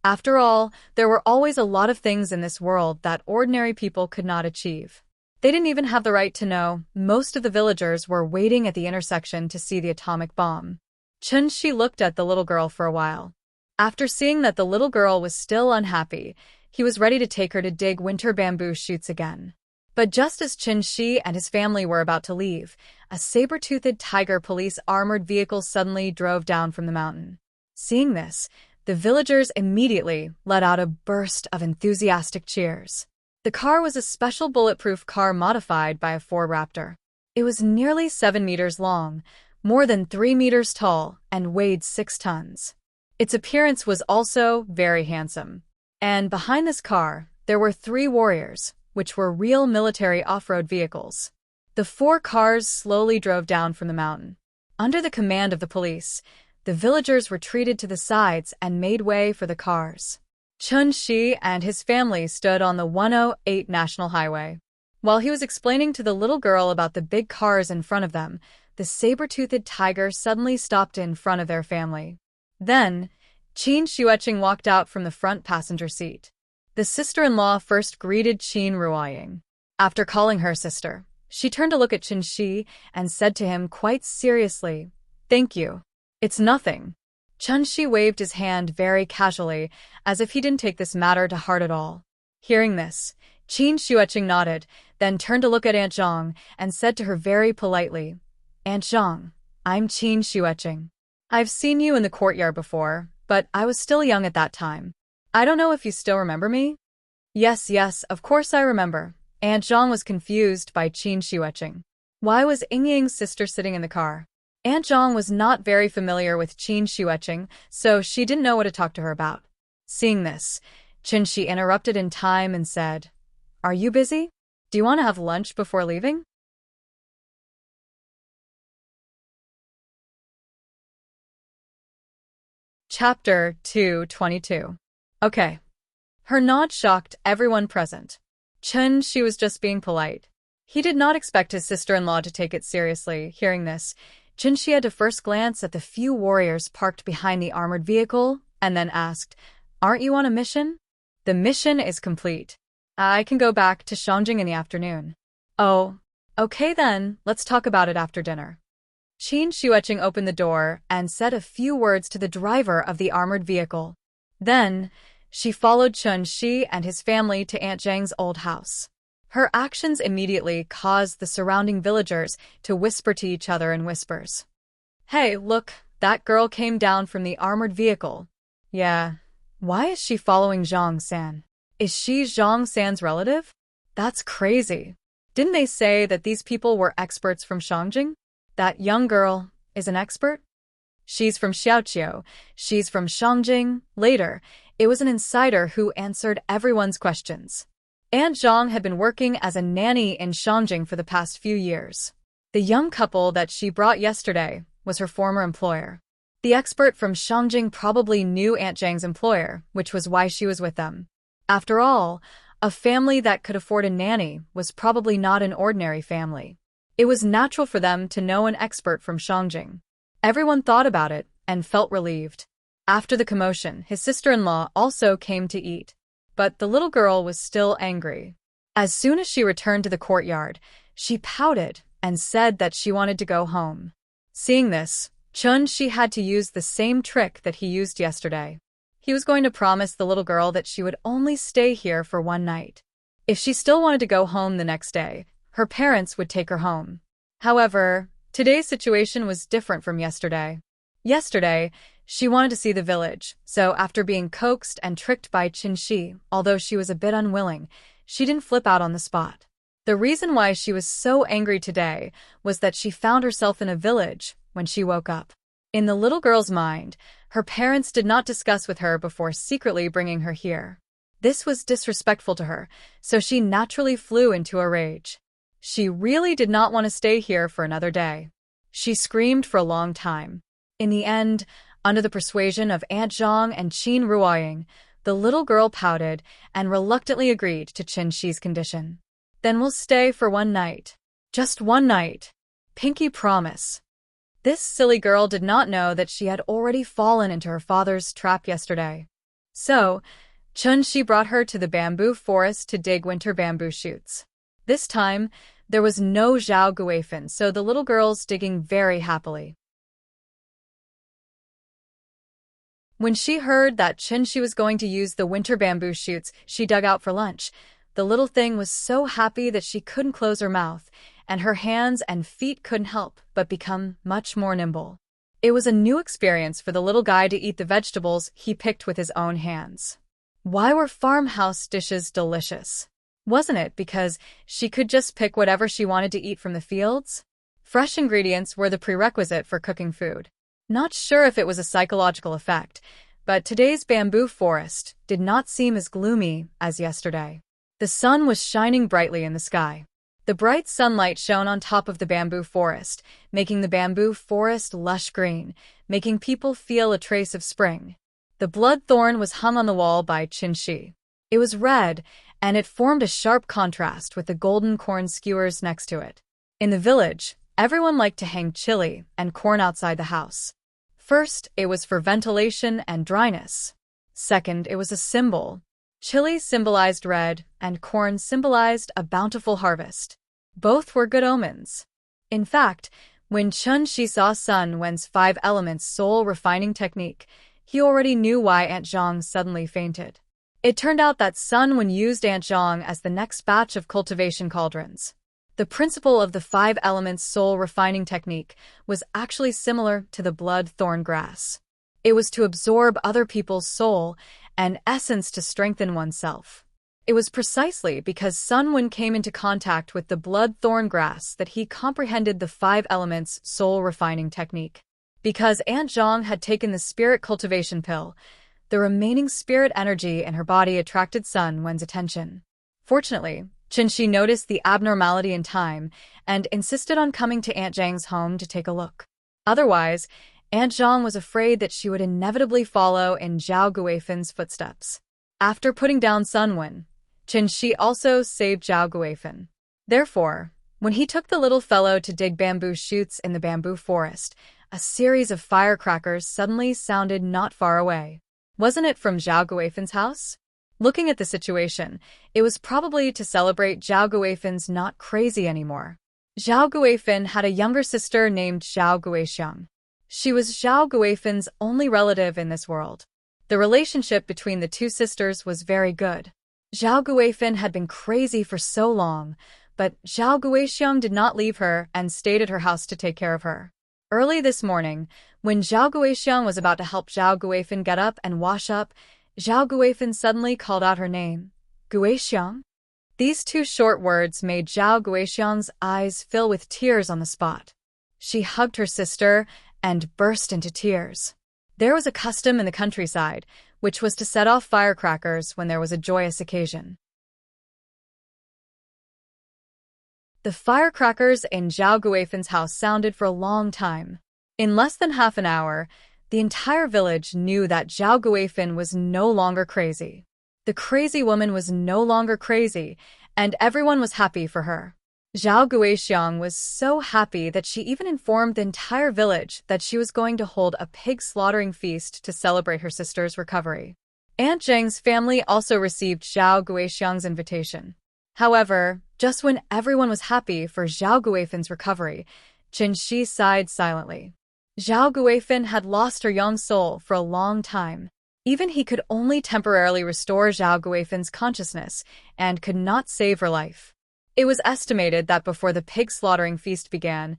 After all, there were always a lot of things in this world that ordinary people could not achieve. They didn't even have the right to know. Most of the villagers were waiting at the intersection to see the atomic bomb. Chen Shi looked at the little girl for a while. After seeing that the little girl was still unhappy, he was ready to take her to dig winter bamboo shoots again. But just as Chen Shi and his family were about to leave, a saber-toothed tiger police armored vehicle suddenly drove down from the mountain. Seeing this, the villagers immediately let out a burst of enthusiastic cheers. The car was a special bulletproof car modified by a Ford Raptor. It was nearly 7 meters long, more than 3 meters tall, and weighed 6 tons. Its appearance was also very handsome. And behind this car, there were 3 warriors, which were real military off-road vehicles. The 4 cars slowly drove down from the mountain. Under the command of the police, the villagers retreated to the sides and made way for the cars. Chun-Shi and his family stood on the 108 National Highway. While he was explaining to the little girl about the big cars in front of them, the saber-toothed tiger suddenly stopped in front of their family. Then, Qin Shueching walked out from the front passenger seat. The sister-in-law first greeted Qin Ruoying. After calling her sister, she turned to look at Qin Shi and said to him quite seriously, "Thank you. It's nothing." Chun Shi waved his hand very casually, as if he didn't take this matter to heart at all. Hearing this, Qin Shueching nodded, then turned to look at Aunt Zhang and said to her very politely, "Aunt Zhang, I'm Qin Shueching. I've seen you in the courtyard before, but I was still young at that time. I don't know if you still remember me?" Yes, of course I remember." Aunt Zhang was confused by Qin Shueching. Why was Yingying's sister sitting in the car? Aunt Zhang was not very familiar with Qin Shueching, so she didn't know what to talk to her about. Seeing this, Qin Shi interrupted in time and said, "Are you busy? Do you want to have lunch before leaving?" Chapter 222. Okay. Her nod shocked everyone present. Chun Shi was just being polite. He did not expect his sister-in-law to take it seriously. Hearing this, Chun Shi had to first glance at the few warriors parked behind the armored vehicle and then asked, "Aren't you on a mission?" "The mission is complete. I can go back to Shangjing in the afternoon." "Oh, okay then, let's talk about it after dinner." Qin Shueching opened the door and said a few words to the driver of the armored vehicle. Then, she followed Chun Shi and his family to Aunt Zhang's old house. Her actions immediately caused the surrounding villagers to whisper to each other in whispers. "Hey, look, that girl came down from the armored vehicle." "Yeah. Why is she following Zhang San? Is she Zhang San's relative? That's crazy. Didn't they say that these people were experts from Shangjing? That young girl is an expert? She's from Xiaoqiu. She's from Shangjing." Later, it was an insider who answered everyone's questions. Aunt Zhang had been working as a nanny in Shangjing for the past few years. The young couple that she brought yesterday was her former employer. The expert from Shangjing probably knew Aunt Zhang's employer, which was why she was with them. After all, a family that could afford a nanny was probably not an ordinary family. It was natural for them to know an expert from Shangjing. Everyone thought about it and felt relieved. After the commotion, his sister-in-law also came to eat. But the little girl was still angry. As soon as she returned to the courtyard, she pouted and said that she wanted to go home. Seeing this, Chun Shi had to use the same trick that he used yesterday. He was going to promise the little girl that she would only stay here for one night. If she still wanted to go home the next day, her parents would take her home. However, today's situation was different from yesterday. Yesterday, she wanted to see the village, so after being coaxed and tricked by Qin Shi, although she was a bit unwilling, she didn't flip out on the spot. The reason why she was so angry today was that she found herself in a village when she woke up. In the little girl's mind, her parents did not discuss with her before secretly bringing her here. This was disrespectful to her, so she naturally flew into a rage. She really did not want to stay here for another day. She screamed for a long time. In the end, under the persuasion of Aunt Zhang and Qin Ruoying, the little girl pouted and reluctantly agreed to Qin Shi's condition. "Then we'll stay for one night. Just one night. Pinky promise." This silly girl did not know that she had already fallen into her father's trap yesterday. So, Chun Shi brought her to the bamboo forest to dig winter bamboo shoots. This time, there was no Zhao Guifan, so the little girl's digging very happily. When she heard that Qin Shi was going to use the winter bamboo shoots she dug out for lunch, the little thing was so happy that she couldn't close her mouth, and her hands and feet couldn't help but become much more nimble. It was a new experience for the little guy to eat the vegetables he picked with his own hands. Why were farmhouse dishes delicious? Wasn't it because she could just pick whatever she wanted to eat from the fields? Fresh ingredients were the prerequisite for cooking food. Not sure if it was a psychological effect, but today's bamboo forest did not seem as gloomy as yesterday. The sun was shining brightly in the sky. The bright sunlight shone on top of the bamboo forest, making the bamboo forest lush green, making people feel a trace of spring. The bloodthorn was hung on the wall by Qinshi. It was red, and it formed a sharp contrast with the golden corn skewers next to it. In the village, everyone liked to hang chili and corn outside the house. First, it was for ventilation and dryness. Second, it was a symbol. Chili symbolized red, and corn symbolized a bountiful harvest. Both were good omens. In fact, when Chun-Shi saw Sun Wen's 5 elements soul refining technique, he already knew why Aunt Zhang suddenly fainted. It turned out that Sun Wen used Aunt Zhang as the next batch of cultivation cauldrons. The principle of the 5 elements soul refining technique was actually similar to the blood-thorn grass. It was to absorb other people's soul and essence to strengthen oneself. It was precisely because Sun Wen came into contact with the blood-thorn grass that he comprehended the 5 elements soul refining technique. Because Aunt Zhang had taken the spirit cultivation pill, the remaining spirit energy in her body attracted Sun Wen's attention. Fortunately, Qinshi noticed the abnormality in time and insisted on coming to Aunt Zhang's home to take a look. Otherwise, Aunt Zhang was afraid that she would inevitably follow in Zhao Guifen's footsteps. After putting down Sun Wen, Qinshi also saved Zhao Guifen. Therefore, when he took the little fellow to dig bamboo shoots in the bamboo forest, a series of firecrackers suddenly sounded not far away. Wasn't it from Zhao Guifen's house? Looking at the situation, it was probably to celebrate Zhao Guifen's not crazy anymore. Zhao Guifen had a younger sister named Zhao Guixiang. She was Zhao Guifen's only relative in this world. The relationship between the two sisters was very good. Zhao Guifen had been crazy for so long, but Zhao Guixiang did not leave her and stayed at her house to take care of her. Early this morning, when Zhao Guixiang was about to help Zhao Guifen get up and wash up, Zhao Guifen suddenly called out her name. Guixiang? These 2 short words made Zhao Guixiang's eyes fill with tears on the spot. She hugged her sister and burst into tears. There was a custom in the countryside, which was to set off firecrackers when there was a joyous occasion. The firecrackers in Zhao Guifen's house sounded for a long time. In less than half an hour, the entire village knew that Zhao Guifen was no longer crazy. The crazy woman was no longer crazy, and everyone was happy for her. Zhao Guixiang was so happy that she even informed the entire village that she was going to hold a pig slaughtering feast to celebrate her sister's recovery. Aunt Zhang's family also received Zhao Guixiang's invitation. However, just when everyone was happy for Zhao Guifen's recovery, Qinshi sighed silently. Zhao Guifen had lost her young soul for a long time. Even he could only temporarily restore Zhao Guifen's consciousness and could not save her life. It was estimated that before the pig slaughtering feast began,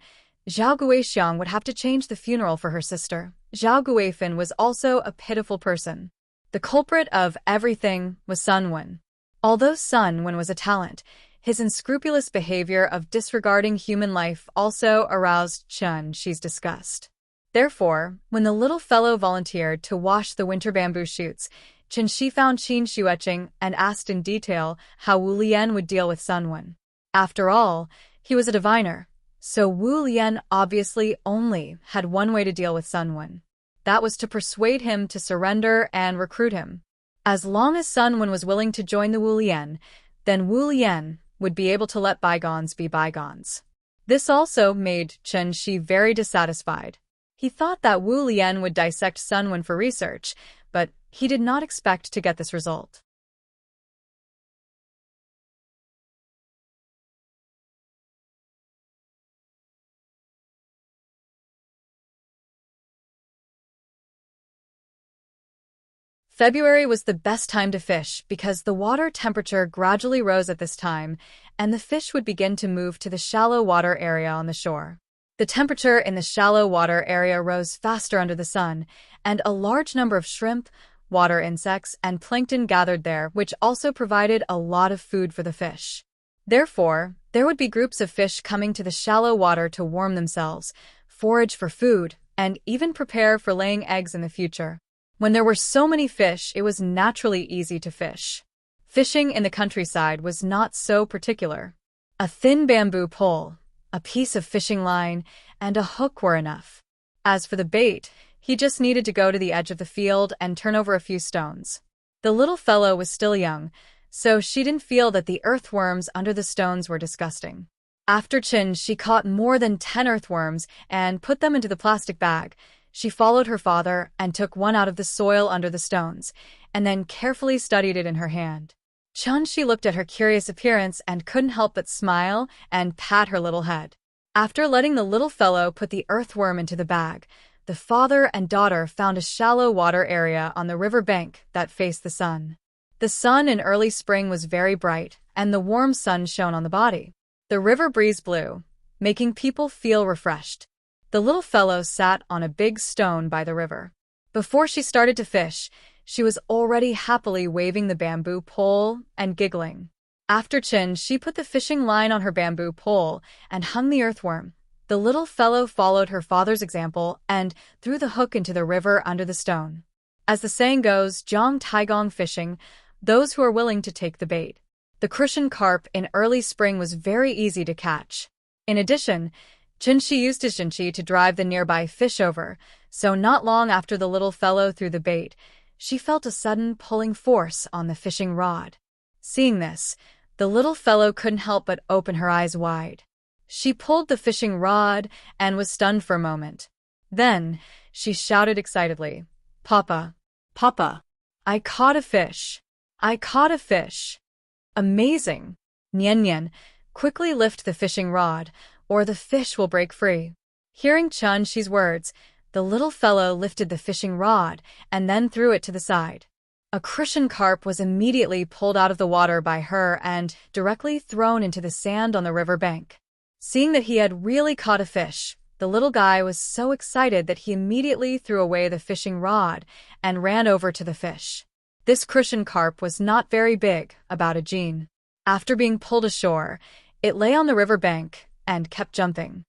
Zhao Guixiang would have to change the funeral for her sister. Zhao Guifen was also a pitiful person. The culprit of everything was Sun Wen. Although Sun Wen was a talent, his unscrupulous behavior of disregarding human life also aroused Chun-Shi's disgust. Therefore, when the little fellow volunteered to wash the winter bamboo shoots, Chun-Shi found Qin Shueching and asked in detail how Wu Lian would deal with Sun Wen. After all, he was a diviner, so Wu Lian obviously only had one way to deal with Sun Wen. That was to persuade him to surrender and recruit him. As long as Sun Wen was willing to join the Wu Lian, then Wu Lian would be able to let bygones be bygones. This also made Chun-Shi very dissatisfied. He thought that Wu Lian would dissect Sun Wen for research, but he did not expect to get this result. February was the best time to fish because the water temperature gradually rose at this time, and the fish would begin to move to the shallow water area on the shore. The temperature in the shallow water area rose faster under the sun, and a large number of shrimp, water insects, and plankton gathered there, which also provided a lot of food for the fish. Therefore, there would be groups of fish coming to the shallow water to warm themselves, forage for food, and even prepare for laying eggs in the future. When there were so many fish, it was naturally easy to fish. Fishing in the countryside was not so particular. A thin bamboo pole, a piece of fishing line, and a hook were enough. As for the bait, he just needed to go to the edge of the field and turn over a few stones. The little fellow was still young, so she didn't feel that the earthworms under the stones were disgusting. After Chin, she caught more than 10 earthworms and put them into the plastic bag. She followed her father and took one out of the soil under the stones, and then carefully studied it in her hand. She looked at her curious appearance and couldn't help but smile and pat her little head. After letting the little fellow put the earthworm into the bag, the father and daughter found a shallow water area on the river bank that faced the sun. The sun in early spring was very bright, and the warm sun shone on the body. The river breeze blew, making people feel refreshed. The little fellow sat on a big stone by the river. Before she started to fish, she was already happily waving the bamboo pole and giggling. After Chin, she put the fishing line on her bamboo pole and hung the earthworm. The little fellow followed her father's example and threw the hook into the river under the stone. As the saying goes, Zhang Taigong fishing, those who are willing to take the bait. The crucian carp in early spring was very easy to catch. In addition, Chin-shi used his shinchi to drive the nearby fish over, so not long after the little fellow threw the bait, she felt a sudden pulling force on the fishing rod. Seeing this, the little fellow couldn't help but open her eyes wide. She pulled the fishing rod and was stunned for a moment. Then, she shouted excitedly, "Papa! Papa! I caught a fish! I caught a fish! Amazing! Nian Nian, quickly lift the fishing rod, or the fish will break free." Hearing Chun-shi's words, the little fellow lifted the fishing rod and then threw it to the side. A crucian carp was immediately pulled out of the water by her and directly thrown into the sand on the river bank. Seeing that he had really caught a fish, the little guy was so excited that he immediately threw away the fishing rod and ran over to the fish. This crucian carp was not very big, about a jean. After being pulled ashore, it lay on the river bank and kept jumping.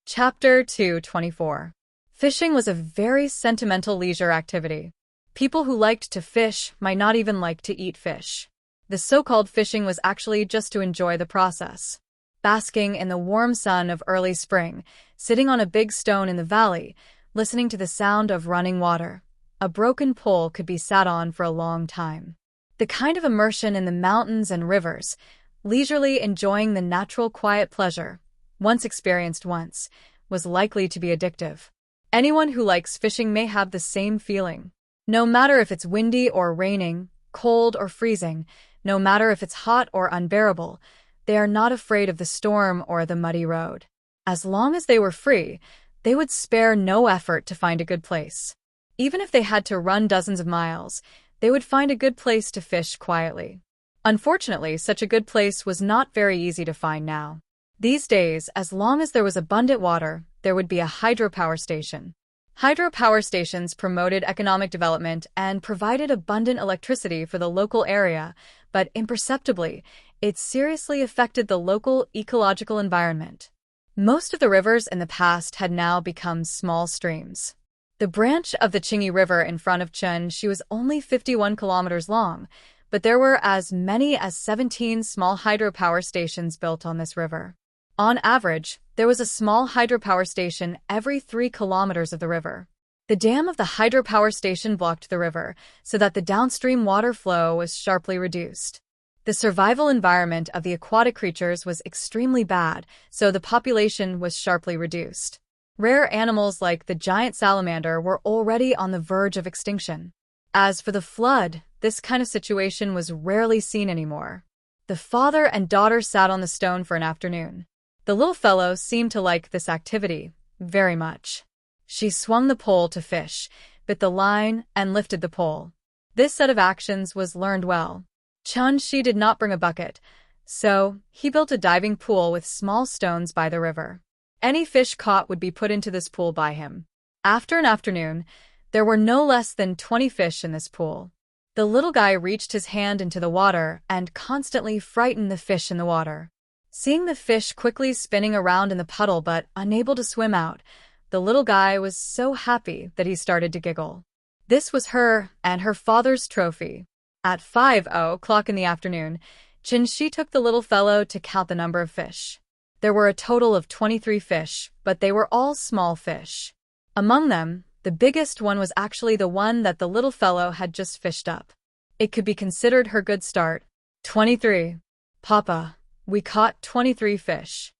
Chapter 224. Fishing was a very sentimental leisure activity. People who liked to fish might not even like to eat fish. The so-called fishing was actually just to enjoy the process. Basking in the warm sun of early spring, sitting on a big stone in the valley, listening to the sound of running water. A broken pole could be sat on for a long time. The kind of immersion in the mountains and rivers, leisurely enjoying the natural quiet pleasure, once experienced once, was likely to be addictive. Anyone who likes fishing may have the same feeling. No matter if it's windy or raining, cold or freezing, no matter if it's hot or unbearable, they are not afraid of the storm or the muddy road. As long as they were free, they would spare no effort to find a good place. Even if they had to run dozens of miles, they would find a good place to fish quietly. Unfortunately, such a good place was not very easy to find now. These days, as long as there was abundant water, there would be a hydropower station. Hydropower stations promoted economic development and provided abundant electricity for the local area, but imperceptibly, it seriously affected the local ecological environment. Most of the rivers in the past had now become small streams. The branch of the Qingyi River in front of Chun-shi was only 51 kilometers long, but there were as many as 17 small hydropower stations built on this river. On average, there was a small hydropower station every 3 kilometers of the river. The dam of the hydropower station blocked the river, so that the downstream water flow was sharply reduced. The survival environment of the aquatic creatures was extremely bad, so the population was sharply reduced. Rare animals like the giant salamander were already on the verge of extinction. As for the flood, this kind of situation was rarely seen anymore. The father and daughter sat on the stone for an afternoon. The little fellow seemed to like this activity very much. She swung the pole to fish, bit the line, and lifted the pole. This set of actions was learned well. Chun-shi did not bring a bucket, so he built a diving pool with small stones by the river. Any fish caught would be put into this pool by him. After an afternoon, there were no less than 20 fish in this pool. The little guy reached his hand into the water and constantly frightened the fish in the water. Seeing the fish quickly spinning around in the puddle but unable to swim out, the little guy was so happy that he started to giggle. This was her and her father's trophy. At 5:00 in the afternoon, Chin-shi took the little fellow to count the number of fish. There were a total of 23 fish, but they were all small fish. Among them, the biggest one was actually the one that the little fellow had just fished up. It could be considered her good start. 23. Papa, we caught 23 fish.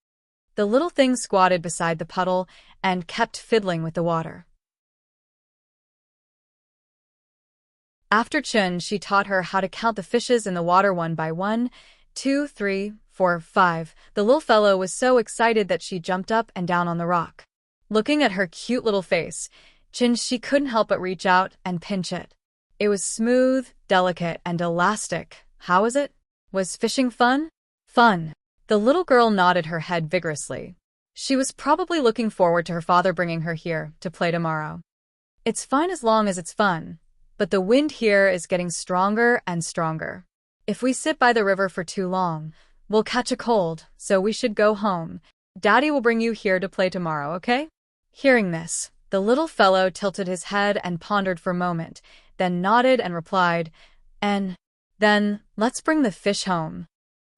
The little thing squatted beside the puddle and kept fiddling with the water. After Chun-shi taught her how to count the fishes in the water one by 1, 2, 3, 4, 5, the little fellow was so excited that she jumped up and down on the rock. Looking at her cute little face, Chun-shi couldn't help but reach out and pinch it. It was smooth, delicate, and elastic. How was it? Was fishing fun? Fun. The little girl nodded her head vigorously. She was probably looking forward to her father bringing her here to play tomorrow. It's fine as long as it's fun, but the wind here is getting stronger and stronger. If we sit by the river for too long, we'll catch a cold, so we should go home. Daddy will bring you here to play tomorrow, okay? Hearing this, the little fellow tilted his head and pondered for a moment, then nodded and replied, Then, let's bring the fish home.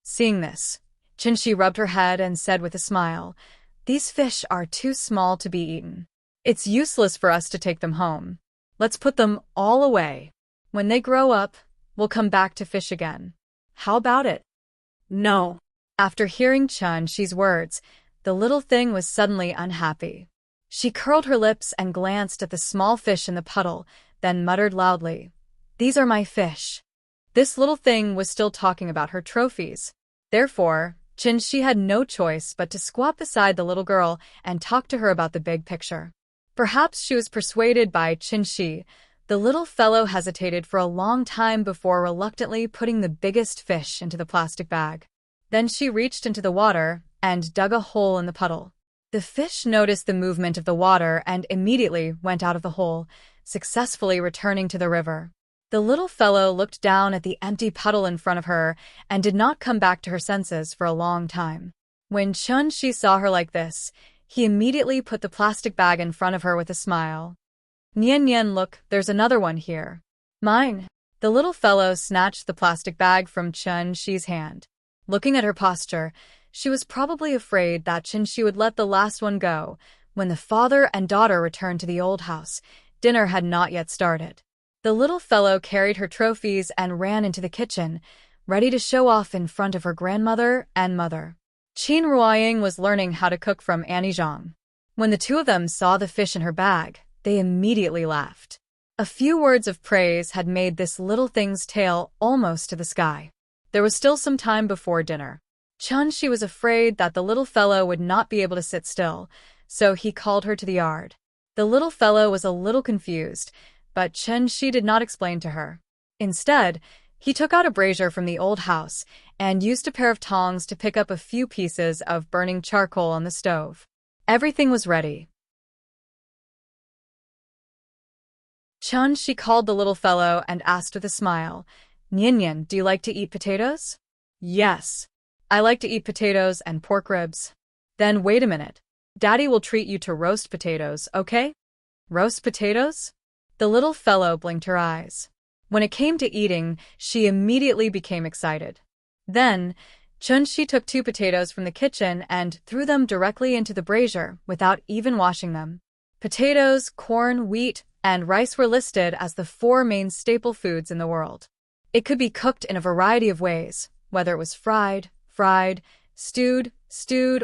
Seeing this, Chin-shi rubbed her head and said with a smile, These fish are too small to be eaten. It's useless for us to take them home. Let's put them all away. When they grow up, we'll come back to fish again. How about it? No. After hearing Chun-shi's words, the little thing was suddenly unhappy. She curled her lips and glanced at the small fish in the puddle, then muttered loudly, These are my fish. This little thing was still talking about her trophies. Therefore, Chin-shi had no choice but to squat beside the little girl and talk to her about the big picture. Perhaps she was persuaded by Chin-shi. The little fellow hesitated for a long time before reluctantly putting the biggest fish into the plastic bag. Then she reached into the water and dug a hole in the puddle. The fish noticed the movement of the water and immediately went out of the hole, successfully returning to the river. The little fellow looked down at the empty puddle in front of her and did not come back to her senses for a long time. When Chun-shi saw her like this, he immediately put the plastic bag in front of her with a smile. Nian, look, there's another one here. Mine. The little fellow snatched the plastic bag from Chun-shi's hand. Looking at her posture, she was probably afraid that Chin-shi would let the last one go. When the father and daughter returned to the old house, dinner had not yet started. The little fellow carried her trophies and ran into the kitchen, ready to show off in front of her grandmother and mother. Qin Ruoying was learning how to cook from Annie Zhang. When the two of them saw the fish in her bag, they immediately laughed. A few words of praise had made this little thing's tail almost to the sky. There was still some time before dinner. Chun-shi was afraid that the little fellow would not be able to sit still, so he called her to the yard. The little fellow was a little confused, but Chun-shi did not explain to her. Instead, he took out a brazier from the old house and used a pair of tongs to pick up a few pieces of burning charcoal on the stove. Everything was ready. Chun-shi called the little fellow and asked with a smile, Nian, do you like to eat potatoes? Yes. I like to eat potatoes and pork ribs. Then wait a minute. Daddy will treat you to roast potatoes, okay? Roast potatoes? The little fellow blinked her eyes. When it came to eating, she immediately became excited. Then, Chun-shi took 2 potatoes from the kitchen and threw them directly into the brazier without even washing them. Potatoes, corn, wheat, and rice were listed as the 4 main staple foods in the world. It could be cooked in a variety of ways, whether it was fried, stewed,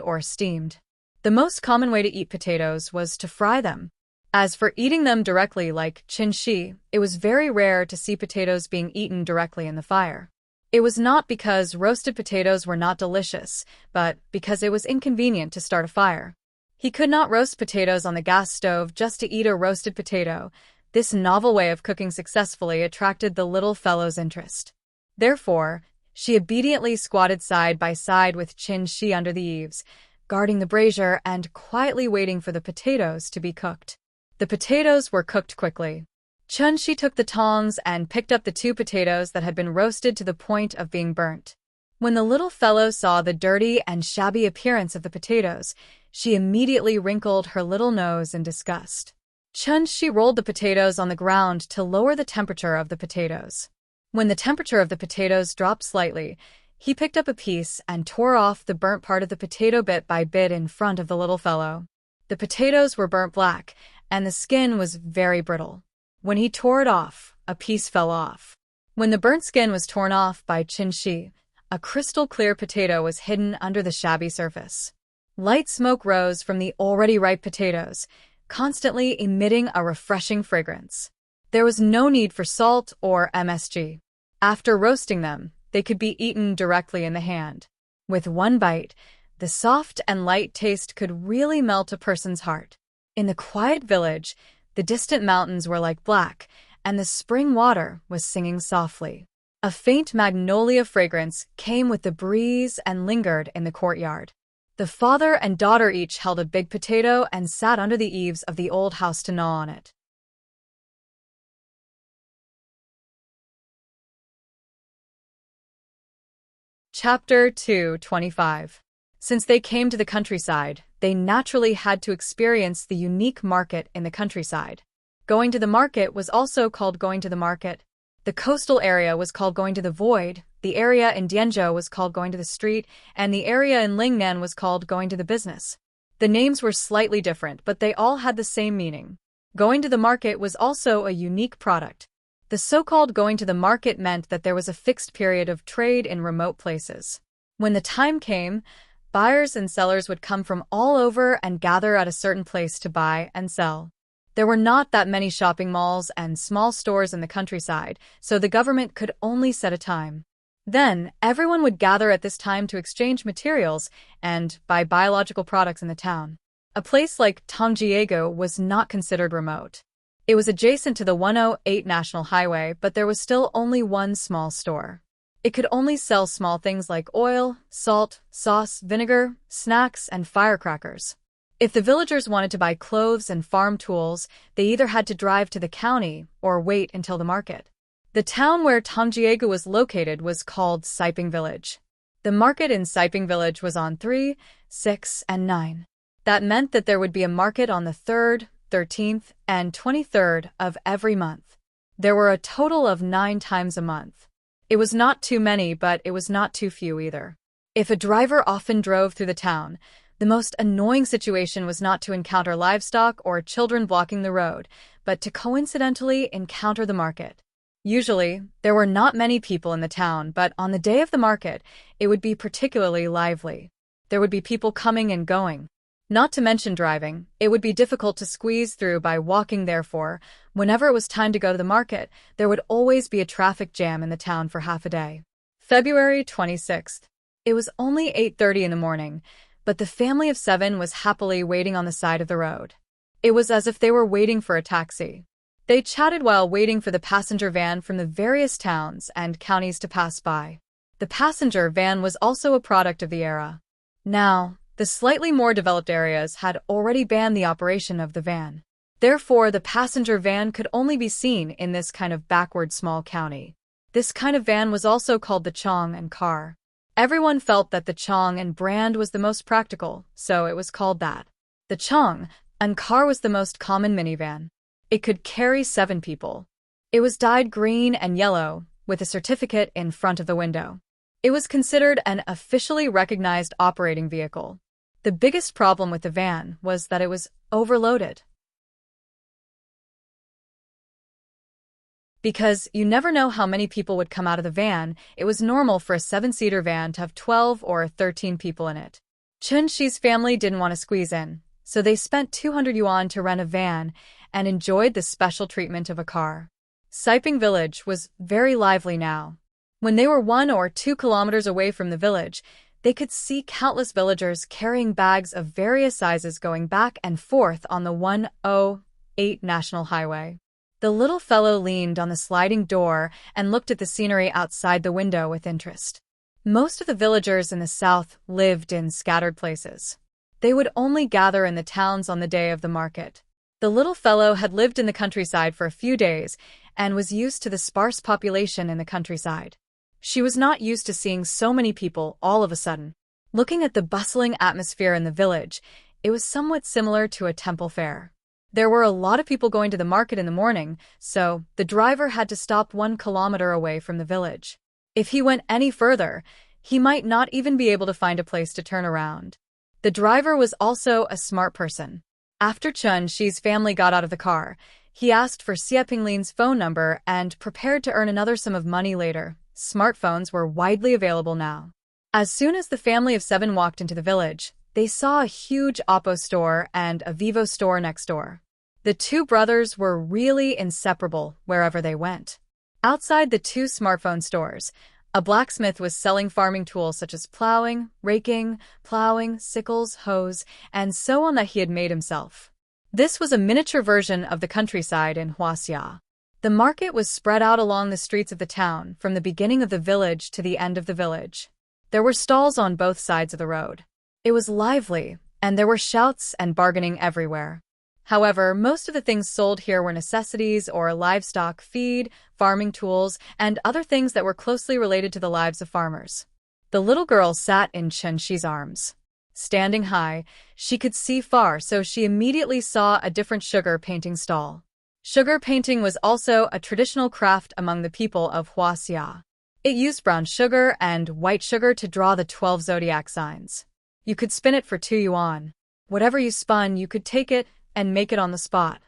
or steamed. The most common way to eat potatoes was to fry them. As for eating them directly like Chin-shi, it was very rare to see potatoes being eaten directly in the fire. It was not because roasted potatoes were not delicious, but because it was inconvenient to start a fire. He could not roast potatoes on the gas stove just to eat a roasted potato. This novel way of cooking successfully attracted the little fellow's interest. Therefore, she obediently squatted side by side with Chin-shi under the eaves, guarding the brazier and quietly waiting for the potatoes to be cooked. The potatoes were cooked quickly. Chun-Shi took the tongs and picked up the 2 potatoes that had been roasted to the point of being burnt. When the little fellow saw the dirty and shabby appearance of the potatoes, she immediately wrinkled her little nose in disgust. Chun-Shi rolled the potatoes on the ground to lower the temperature of the potatoes. When the temperature of the potatoes dropped slightly, he picked up a piece and tore off the burnt part of the potato bit by bit in front of the little fellow. The potatoes were burnt black, and the skin was very brittle. When he tore it off, a piece fell off. When the burnt skin was torn off by Chun-Shi, a crystal-clear potato was hidden under the shabby surface. Light smoke rose from the already ripe potatoes, constantly emitting a refreshing fragrance. There was no need for salt or MSG. After roasting them, they could be eaten directly in the hand. With one bite, the soft and light taste could really melt a person's heart. In the quiet village, the distant mountains were like black, and the spring water was singing softly. A faint magnolia fragrance came with the breeze and lingered in the courtyard. The father and daughter each held a big potato and sat under the eaves of the old house to gnaw on it. Chapter 2:25. Since they came to the countryside, they naturally had to experience the unique market in the countryside. Going to the market was also called going to the market. The coastal area was called going to the void, the area in Dianzhou was called going to the street, and the area in Lingnan was called going to the business. The names were slightly different, but they all had the same meaning. Going to the market was also a unique product. The so-called going to the market meant that there was a fixed period of trade in remote places. When the time came, buyers and sellers would come from all over and gather at a certain place to buy and sell. There were not that many shopping malls and small stores in the countryside, so the government could only set a time. Then, everyone would gather at this time to exchange materials and buy biological products in the town. A place like Tongjiego was not considered remote. It was adjacent to the 108 National Highway, but there was still only one small store. It could only sell small things like oil, salt, sauce, vinegar, snacks, and firecrackers. If the villagers wanted to buy clothes and farm tools, they either had to drive to the county or wait until the market. The town where Tongjiego was located was called Siping Village. The market in Siping Village was on 3, 6, and 9. That meant that there would be a market on the 3rd, 13th, and 23rd of every month. There were a total of 9 times a month. It was not too many, but it was not too few either. If a driver often drove through the town, the most annoying situation was not to encounter livestock or children blocking the road, but to coincidentally encounter the market. Usually, there were not many people in the town, but on the day of the market, it would be particularly lively. There would be people coming and going. Not to mention driving, it would be difficult to squeeze through by walking. Therefore, whenever it was time to go to the market, there would always be a traffic jam in the town for half a day. February 26th. It was only 8:30 in the morning, but the family of 7 was happily waiting on the side of the road. It was as if they were waiting for a taxi. They chatted while waiting for the passenger van from the various towns and counties to pass by. The passenger van was also a product of the era. Now, the slightly more developed areas had already banned the operation of the van. Therefore, the passenger van could only be seen in this kind of backward small county. This kind of van was also called the Chong and car. Everyone felt that the Chong and brand was the most practical, so it was called that. The Chong and car was the most common minivan. It could carry 7 people. It was dyed green and yellow, with a certificate in front of the window. It was considered an officially recognized operating vehicle. The biggest problem with the van was that it was overloaded. Because you never know how many people would come out of the van, it was normal for a 7-seater van to have 12 or 13 people in it. Chun-Shi's family didn't want to squeeze in, so they spent 200 yuan to rent a van and enjoyed the special treatment of a car. Siping Village was very lively now. When they were 1 or 2 kilometers away from the village, they could see countless villagers carrying bags of various sizes going back and forth on the 108 National Highway. The little fellow leaned on the sliding door and looked at the scenery outside the window with interest. Most of the villagers in the south lived in scattered places. They would only gather in the towns on the day of the market. The little fellow had lived in the countryside for a few days and was used to the sparse population in the countryside. She was not used to seeing so many people all of a sudden. Looking at the bustling atmosphere in the village, it was somewhat similar to a temple fair. There were a lot of people going to the market in the morning, so the driver had to stop 1 kilometer away from the village. If he went any further, he might not even be able to find a place to turn around. The driver was also a smart person. After Chun Shi's family got out of the car, he asked for Xie Pinglin's phone number and prepared to earn another sum of money later. Smartphones were widely available now. As soon as the family of 7 walked into the village, they saw a huge Oppo store and a Vivo store next door. The 2 brothers were really inseparable wherever they went. Outside the 2 smartphone stores, a blacksmith was selling farming tools such as plowing, raking, sickles, hoes, and so on that he had made himself. This was a miniature version of the countryside in Huaxia. The market was spread out along the streets of the town from the beginning of the village to the end of the village. There were stalls on both sides of the road. It was lively, and there were shouts and bargaining everywhere. However, most of the things sold here were necessities or livestock feed, farming tools, and other things that were closely related to the lives of farmers. The little girl sat in Chun Shi's arms. Standing high, she could see far, so she immediately saw a different sugar painting stall. Sugar painting was also a traditional craft among the people of Huaxia. It used brown sugar and white sugar to draw the 12 zodiac signs. You could spin it for 2 yuan. Whatever you spun, you could take it and make it on the spot.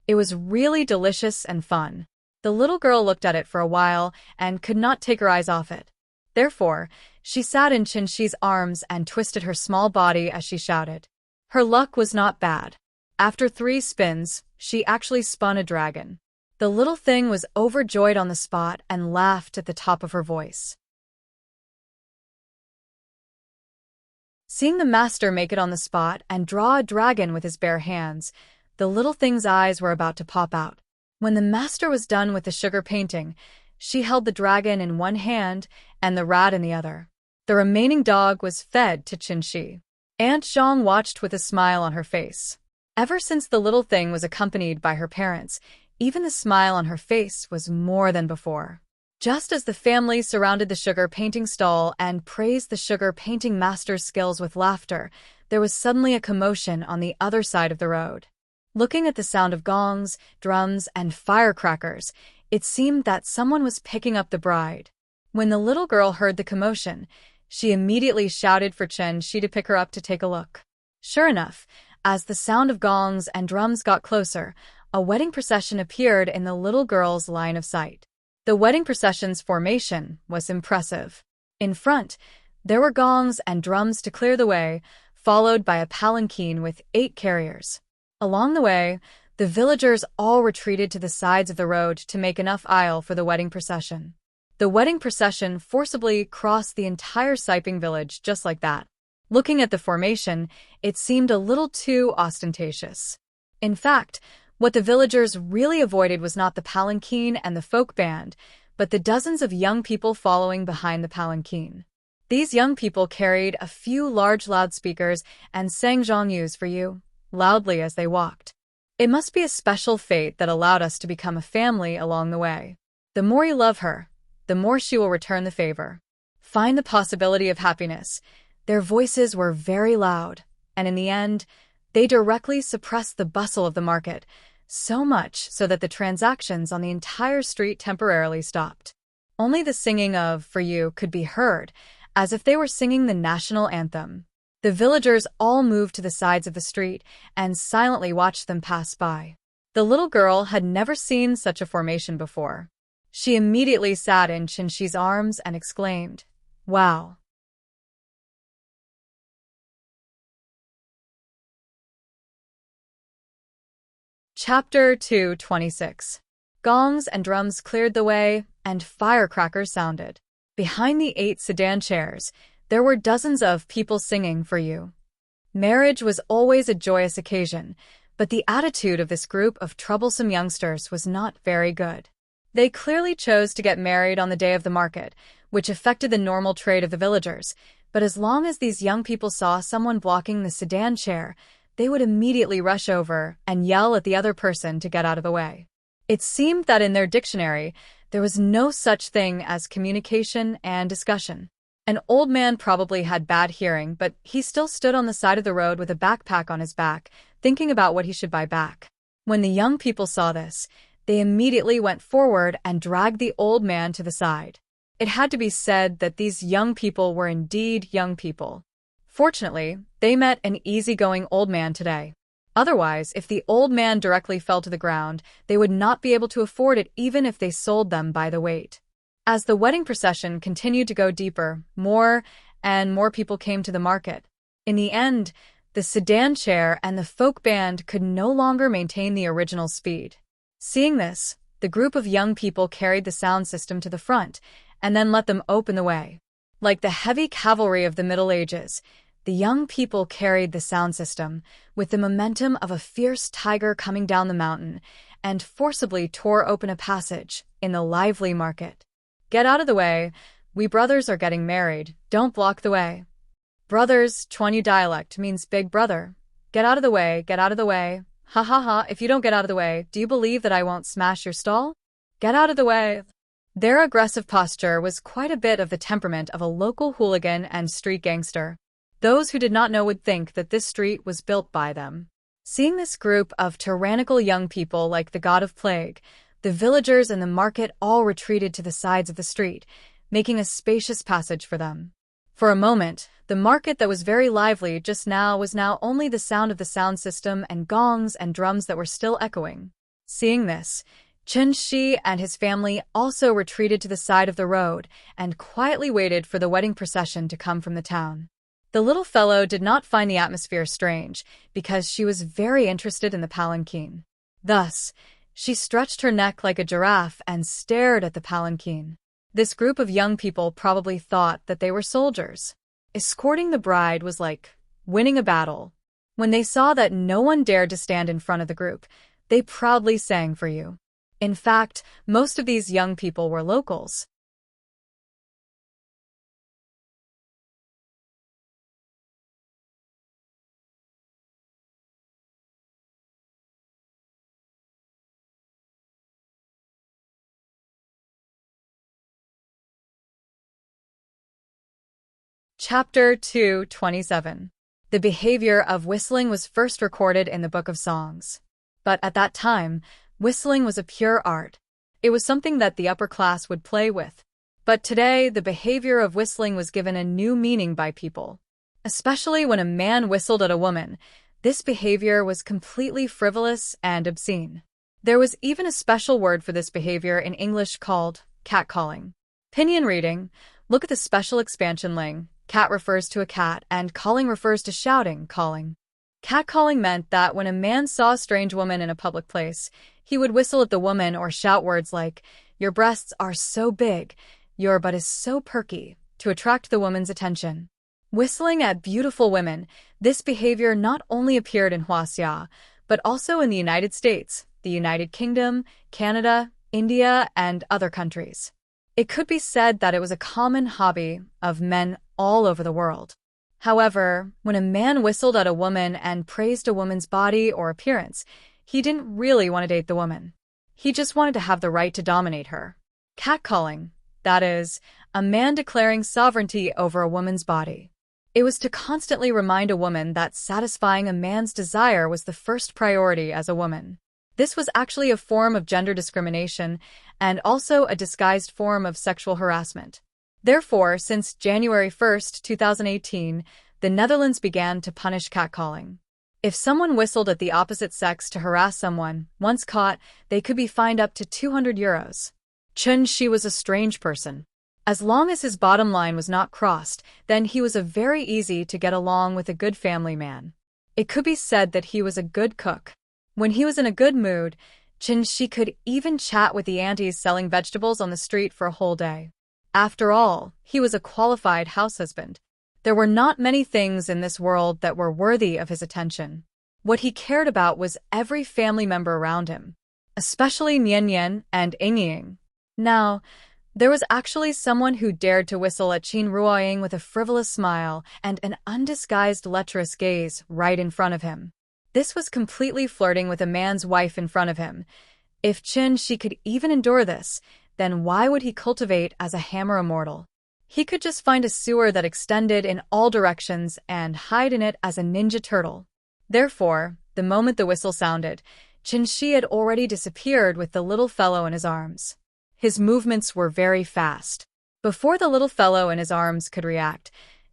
It was really delicious and fun. The little girl looked at it for a while and could not take her eyes off it. Therefore, she sat in Chun Shi's arms and twisted her small body as she shouted. Her luck was not bad. After 3 spins, she actually spun a dragon. The little thing was overjoyed on the spot and laughed at the top of her voice. Seeing the master make it on the spot and draw a dragon with his bare hands, the little thing's eyes were about to pop out. When the master was done with the sugar painting, she held the dragon in one hand and the rat in the other. The remaining dog was fed to Chun Shi. Aunt Zhang watched with a smile on her face. Ever since the little thing was accompanied by her parents, even the smile on her face was more than before. Just as the family surrounded the sugar painting stall and praised the sugar painting master's skills with laughter, there was suddenly a commotion on the other side of the road. Looking at the sound of gongs, drums, and firecrackers, it seemed that someone was picking up the bride. When the little girl heard the commotion, she immediately shouted for Chun Shi to pick her up to take a look. Sure enough, as the sound of gongs and drums got closer, a wedding procession appeared in the little girl's line of sight. The wedding procession's formation was impressive. In front, there were gongs and drums to clear the way, followed by a palanquin with 8 carriers. Along the way, the villagers all retreated to the sides of the road to make enough aisle for the wedding procession. The wedding procession forcibly crossed the entire Siping village just like that. Looking at the formation, it seemed a little too ostentatious. In fact, what the villagers really avoided was not the palanquin and the folk band, but the dozens of young people following behind the palanquin. These young people carried a few large loudspeakers and sang Zhongyus for you, loudly as they walked. It must be a special fate that allowed us to become a family along the way. The more you love her, the more she will return the favor. Find the possibility of happiness. Their voices were very loud, and in the end, they directly suppressed the bustle of the market, so much so that the transactions on the entire street temporarily stopped. Only the singing of "For You" could be heard, as if they were singing the national anthem. The villagers all moved to the sides of the street and silently watched them pass by. The little girl had never seen such a formation before. She immediately sat in Chun Shi's arms and exclaimed, "Wow!" Chapter 226. Gongs and drums cleared the way, and firecrackers sounded. Behind the 8 sedan chairs, there were dozens of people singing "For You." Marriage was always a joyous occasion, but the attitude of this group of troublesome youngsters was not very good. They clearly chose to get married on the day of the market, which affected the normal trade of the villagers. But as long as these young people saw someone blocking the sedan chair, they would immediately rush over and yell at the other person to get out of the way. It seemed that in their dictionary, there was no such thing as communication and discussion. An old man probably had bad hearing, but he still stood on the side of the road with a backpack on his back, thinking about what he should buy back. When the young people saw this, they immediately went forward and dragged the old man to the side. It had to be said that these young people were indeed young people. Fortunately, they met an easygoing old man today. Otherwise, if the old man directly fell to the ground, they would not be able to afford it even if they sold them by the weight. As the wedding procession continued to go deeper, more and more people came to the market. In the end, the sedan chair and the folk band could no longer maintain the original speed. Seeing this, the group of young people carried the sound system to the front and then let them open the way. Like the heavy cavalry of the Middle Ages, the young people carried the sound system with the momentum of a fierce tiger coming down the mountain and forcibly tore open a passage in the lively market. "Get out of the way. We brothers are getting married. Don't block the way." Brothers, Chuanyu dialect, means big brother. Get out of the way, get out of the way. Ha ha ha, if you don't get out of the way, do you believe that I won't smash your stall? Get out of the way. Their aggressive posture was quite a bit of the temperament of a local hooligan and street gangster. Those who did not know would think that this street was built by them. Seeing this group of tyrannical young people like the god of plague, the villagers and the market all retreated to the sides of the street, making a spacious passage for them. For a moment, the market that was very lively just now was now only the sound of the sound system and gongs and drums that were still echoing. Seeing this, Chen Shi and his family also retreated to the side of the road and quietly waited for the wedding procession to come from the town. The little fellow did not find the atmosphere strange because she was very interested in the palanquin. Thus, she stretched her neck like a giraffe and stared at the palanquin. This group of young people probably thought that they were soldiers. Escorting the bride was like winning a battle. When they saw that no one dared to stand in front of the group, they proudly sang for you. In fact, most of these young people were locals. Chapter 2:27. The behavior of whistling was first recorded in the Book of Songs. But at that time, whistling was a pure art. It was something that the upper class would play with. But today, the behavior of whistling was given a new meaning by people. Especially when a man whistled at a woman, this behavior was completely frivolous and obscene. There was even a special word for this behavior in English called catcalling. Pinyin reading, look at the special expansion link. Cat refers to a cat, and calling refers to shouting, calling. Catcalling meant that when a man saw a strange woman in a public place, he would whistle at the woman or shout words like, "Your breasts are so big, your butt is so perky," to attract the woman's attention. Whistling at beautiful women, this behavior not only appeared in Huaxia, but also in the United States, the United Kingdom, Canada, India, and other countries. It could be said that it was a common hobby of men all over the world. However, when a man whistled at a woman and praised a woman's body or appearance, he didn't really want to date the woman. He just wanted to have the right to dominate her. Catcalling, that is, a man declaring sovereignty over a woman's body. It was to constantly remind a woman that satisfying a man's desire was the first priority as a woman. This was actually a form of gender discrimination and also a disguised form of sexual harassment. Therefore, since January 1st, 2018, the Netherlands began to punish catcalling. If someone whistled at the opposite sex to harass someone, once caught, they could be fined up to 200 euros. Chen Shi was a strange person. As long as his bottom line was not crossed, then he was a very easy to get along with a good family man. It could be said that he was a good cook. When he was in a good mood, Chen Shi could even chat with the aunties selling vegetables on the street for a whole day. After all, he was a qualified house husband. There were not many things in this world that were worthy of his attention. What he cared about was every family member around him, especially Nian Nian and Ying Ying. Now, There was actually someone who dared to whistle at Qin Ruoying with a frivolous smile and an undisguised lecherous gaze right in front of him. This was completely flirting with a man's wife in front of him. If Qin Shi could even endure this, then why would he cultivate as a hammer immortal? He could just find a sewer that extended in all directions and hide in it as a ninja turtle. Therefore, the moment the whistle sounded, Qin Shi had already disappeared with the little fellow in his arms. His movements were very fast. Before the little fellow in his arms could react,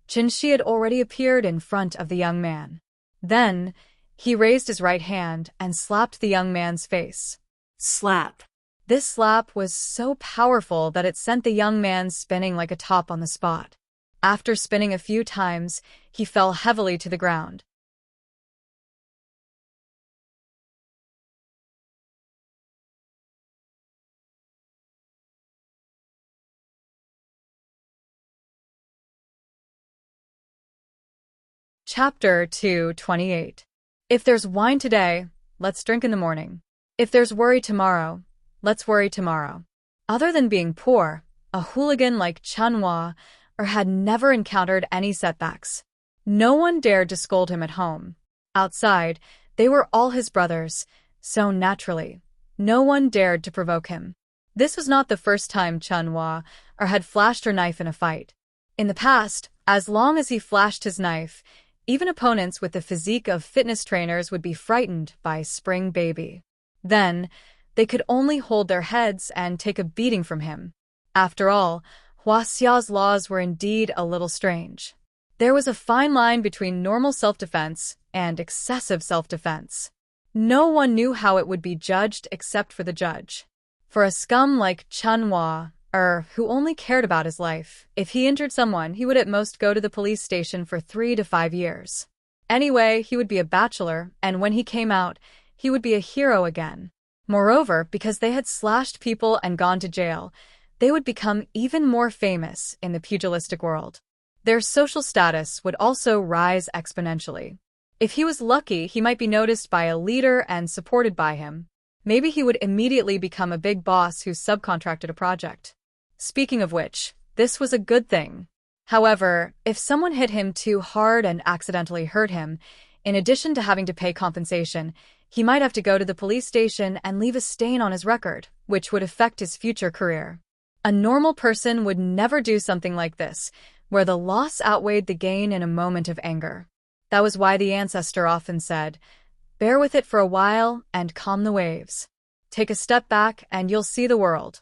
Qin Shi had already appeared in front of the young man. Then, he raised his right hand and slapped the young man's face. Slap. This slap was so powerful that it sent the young man spinning like a top on the spot. After spinning a few times, he fell heavily to the ground. Chapter 228. If there's wine today, let's drink in the morning. If there's worry tomorrow, let's worry tomorrow. Other than being poor, a hooligan like Chunhua had never encountered any setbacks. No one dared to scold him at home. Outside, they were all his brothers, so naturally, no one dared to provoke him. This was not the first time Chunhua had flashed her knife in a fight. In the past, as long as he flashed his knife, even opponents with the physique of fitness trainers would be frightened by Spring Baby. Then, they could only hold their heads and take a beating from him. After all, Huaxia's laws were indeed a little strange. There was a fine line between normal self-defense and excessive self-defense. No one knew how it would be judged except for the judge. For a scum like Chunhua, who only cared about his life, if he injured someone, he would at most go to the police station for 3 to 5 years. Anyway, he would be a bachelor, and when he came out, he would be a hero again. Moreover, because they had slashed people and gone to jail, they would become even more famous in the pugilistic world. Their social status would also rise exponentially. If he was lucky, he might be noticed by a leader and supported by him. Maybe he would immediately become a big boss who subcontracted a project. Speaking of which, this was a good thing. However, if someone hit him too hard and accidentally hurt him, in addition to having to pay compensation, he might have to go to the police station and leave a stain on his record, which would affect his future career. A normal person would never do something like this, where the loss outweighed the gain in a moment of anger. That was why the ancestor often said, "Bear with it for a while and calm the waves. Take a step back and you'll see the world."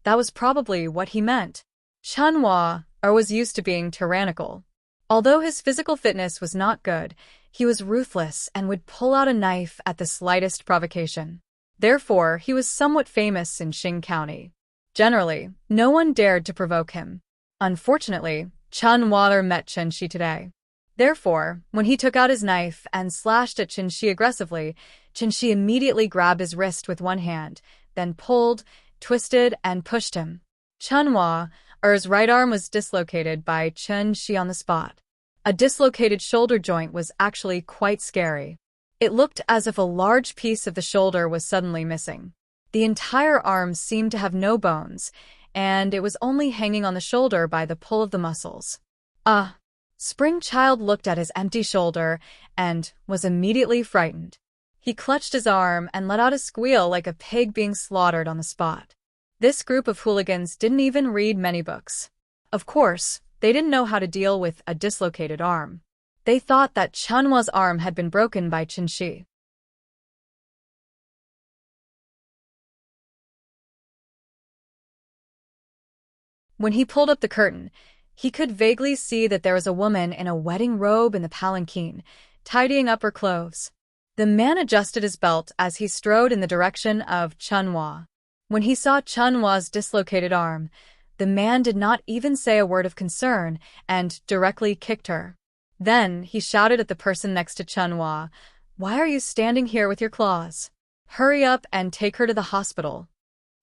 That was probably what he meant. Chunhua was used to being tyrannical. Although his physical fitness was not good, he was ruthless and would pull out a knife at the slightest provocation. Therefore, he was somewhat famous in Xing County. Generally, no one dared to provoke him. Unfortunately, Chunhua met Qin Shi today. Therefore, when he took out his knife and slashed at Qin Shi aggressively, Qin Shi immediately grabbed his wrist with one hand, then pulled, twisted, and pushed him. Chunhua's right arm was dislocated by Qin Shi on the spot. A dislocated shoulder joint was actually quite scary. It looked as if a large piece of the shoulder was suddenly missing. The entire arm seemed to have no bones, and it was only hanging on the shoulder by the pull of the muscles. Spring Child looked at his empty shoulder and was immediately frightened. He clutched his arm and let out a squeal like a pig being slaughtered on the spot. This group of hooligans didn't even read many books. Of course, they didn't know how to deal with a dislocated arm. They thought that Chunhua's arm had been broken by Qin Shi. When he pulled up the curtain, he could vaguely see that there was a woman in a wedding robe in the palanquin, tidying up her clothes. The man adjusted his belt as he strode in the direction of Chunhua. When he saw Chunhua's dislocated arm, the man did not even say a word of concern and directly kicked her. Then he shouted at the person next to Chunhua, "Why are you standing here with your claws? Hurry up and take her to the hospital."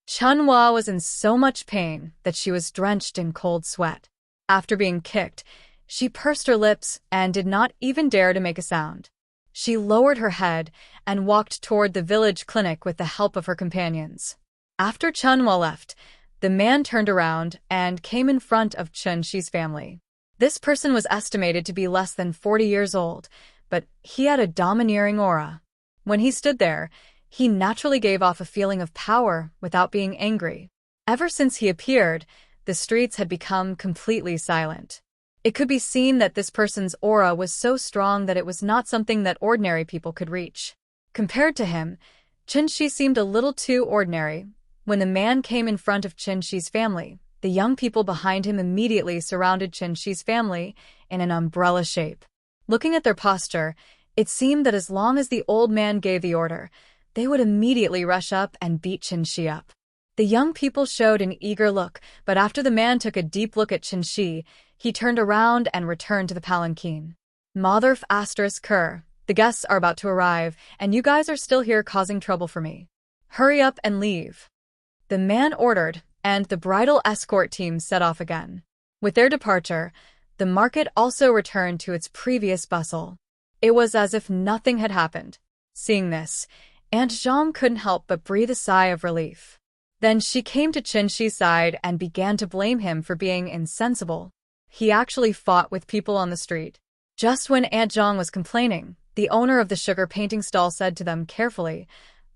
Chunhua was in so much pain that she was drenched in cold sweat. After being kicked, she pursed her lips and did not even dare to make a sound. She lowered her head and walked toward the village clinic with the help of her companions. After Chunhua left, The man turned around and came in front of Chen Shi's family. This person was estimated to be less than 40 years old, but he had a domineering aura. When he stood there, he naturally gave off a feeling of power without being angry. Ever since he appeared, the streets had become completely silent. It could be seen that this person's aura was so strong that it was not something that ordinary people could reach. Compared to him, Chen Shi seemed a little too ordinary. When the man came in front of Chen Shi's family, the young people behind him immediately surrounded Chen Shi's family in an umbrella shape. Looking at their posture, it seemed that as long as the old man gave the order, they would immediately rush up and beat Chen Shi up. The young people showed an eager look, but after the man took a deep look at Chen Shi, he turned around and returned to the palanquin. Motherf ***, the guests are about to arrive, and you guys are still here causing trouble for me. Hurry up and leave. The man ordered, and the bridal escort team set off again. With their departure, the market also returned to its previous bustle. It was as if nothing had happened. Seeing this, Aunt Zhang couldn't help but breathe a sigh of relief. Then she came to Chen Shi's side and began to blame him for being insensible. He actually fought with people on the street. Just when Aunt Zhang was complaining, the owner of the sugar painting stall said to them carefully,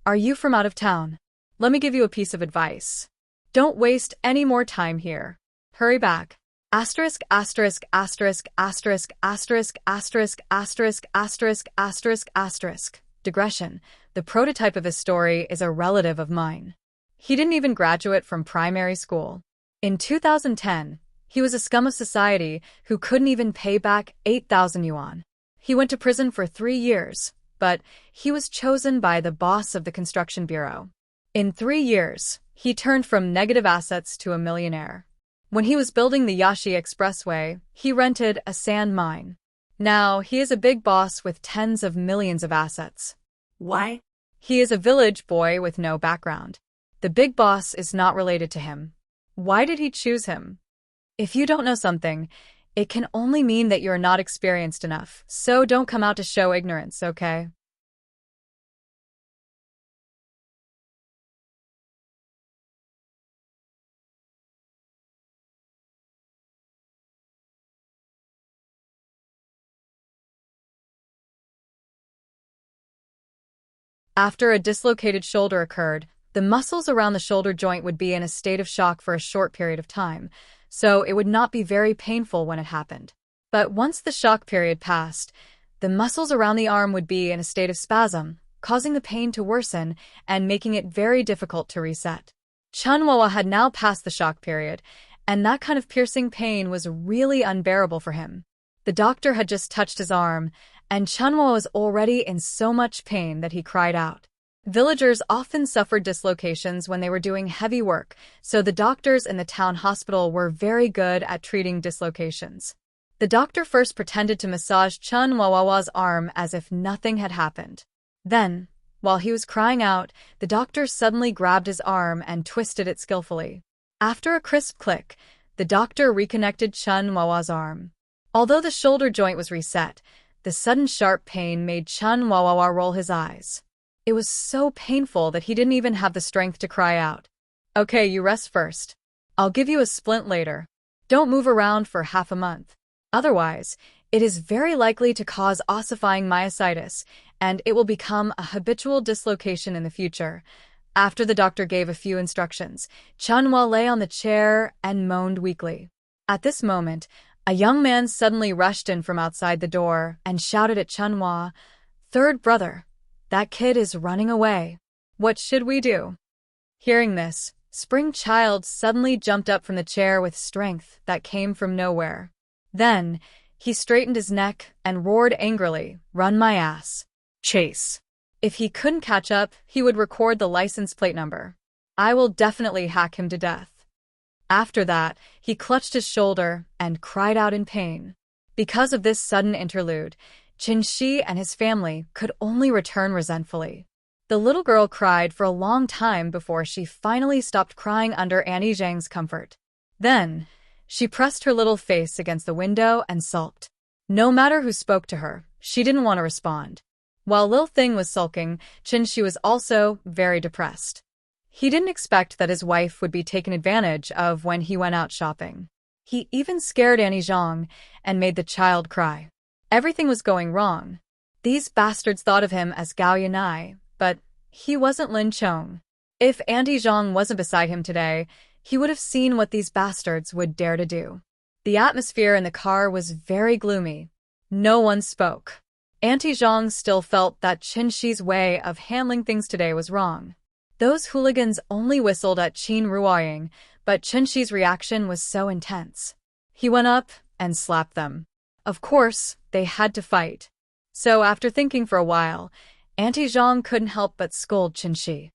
"Are you from out of town? Let me give you a piece of advice. Don't waste any more time here. Hurry back. Asterisk, asterisk, asterisk, asterisk, asterisk, asterisk, asterisk, asterisk, asterisk, asterisk. Digression. The prototype of his story is a relative of mine. He didn't even graduate from primary school. In 2010, he was a scum of society who couldn't even pay back 8,000 yuan. He went to prison for 3 years, but he was chosen by the boss of the construction bureau. In 3 years, he turned from negative assets to a millionaire. When he was building the Yashi Expressway, he rented a sand mine. Now, he is a big boss with tens of millions of assets. Why? He is a village boy with no background. The big boss is not related to him. Why did he choose him? If you don't know something, it can only mean that you're not experienced enough, so don't come out to show ignorance, okay? After a dislocated shoulder occurred, the muscles around the shoulder joint would be in a state of shock for a short period of time, so it would not be very painful when it happened. But once the shock period passed, the muscles around the arm would be in a state of spasm, causing the pain to worsen and making it very difficult to reset. Chun Wawa had now passed the shock period, and that kind of piercing pain was really unbearable for him. The doctor had just touched his arm, and Chun Wawa was already in so much pain that he cried out. Villagers often suffered dislocations when they were doing heavy work, so the doctors in the town hospital were very good at treating dislocations. The doctor first pretended to massage Chun Wawa's arm as if nothing had happened. Then, while he was crying out, the doctor suddenly grabbed his arm and twisted it skillfully. After a crisp click, the doctor reconnected Chun Wawa's arm. Although the shoulder joint was reset, the sudden sharp pain made Chun Wawa roll his eyes. It was so painful that he didn't even have the strength to cry out. "Okay, you rest first. I'll give you a splint later. Don't move around for half a month. Otherwise, it is very likely to cause ossifying myositis, and it will become a habitual dislocation in the future." After the doctor gave a few instructions, Chunhua lay on the chair and moaned weakly. At this moment, a young man suddenly rushed in from outside the door and shouted at Chunhua, "Third brother, that kid is running away. What should we do?" Hearing this, Spring Child suddenly jumped up from the chair with strength that came from nowhere. Then, he straightened his neck and roared angrily, "Run my ass. Chase." If he couldn't catch up, he would record the license plate number. I will definitely hack him to death. After that, he clutched his shoulder and cried out in pain. Because of this sudden interlude, Qin Shi and his family could only return resentfully. The little girl cried for a long time before she finally stopped crying under Annie Zhang's comfort. Then, she pressed her little face against the window and sulked. No matter who spoke to her, she didn't want to respond. While Lil Thing was sulking, Qin Shi was also very depressed. He didn't expect that his wife would be taken advantage of when he went out shopping. He even scared Annie Zhang and made the child cry. Everything was going wrong. These bastards thought of him as Gao Yanai, but he wasn't Lin Chong. If Auntie Zhang wasn't beside him today, he would have seen what these bastards would dare to do. The atmosphere in the car was very gloomy. No one spoke. Auntie Zhang still felt that Qin Shi's way of handling things today was wrong. Those hooligans only whistled at Qin Ruoying, but Qin Shi's reaction was so intense. He went up and slapped them. Of course, they had to fight. So after thinking for a while, Auntie Zhang couldn't help but scold Qin Shi.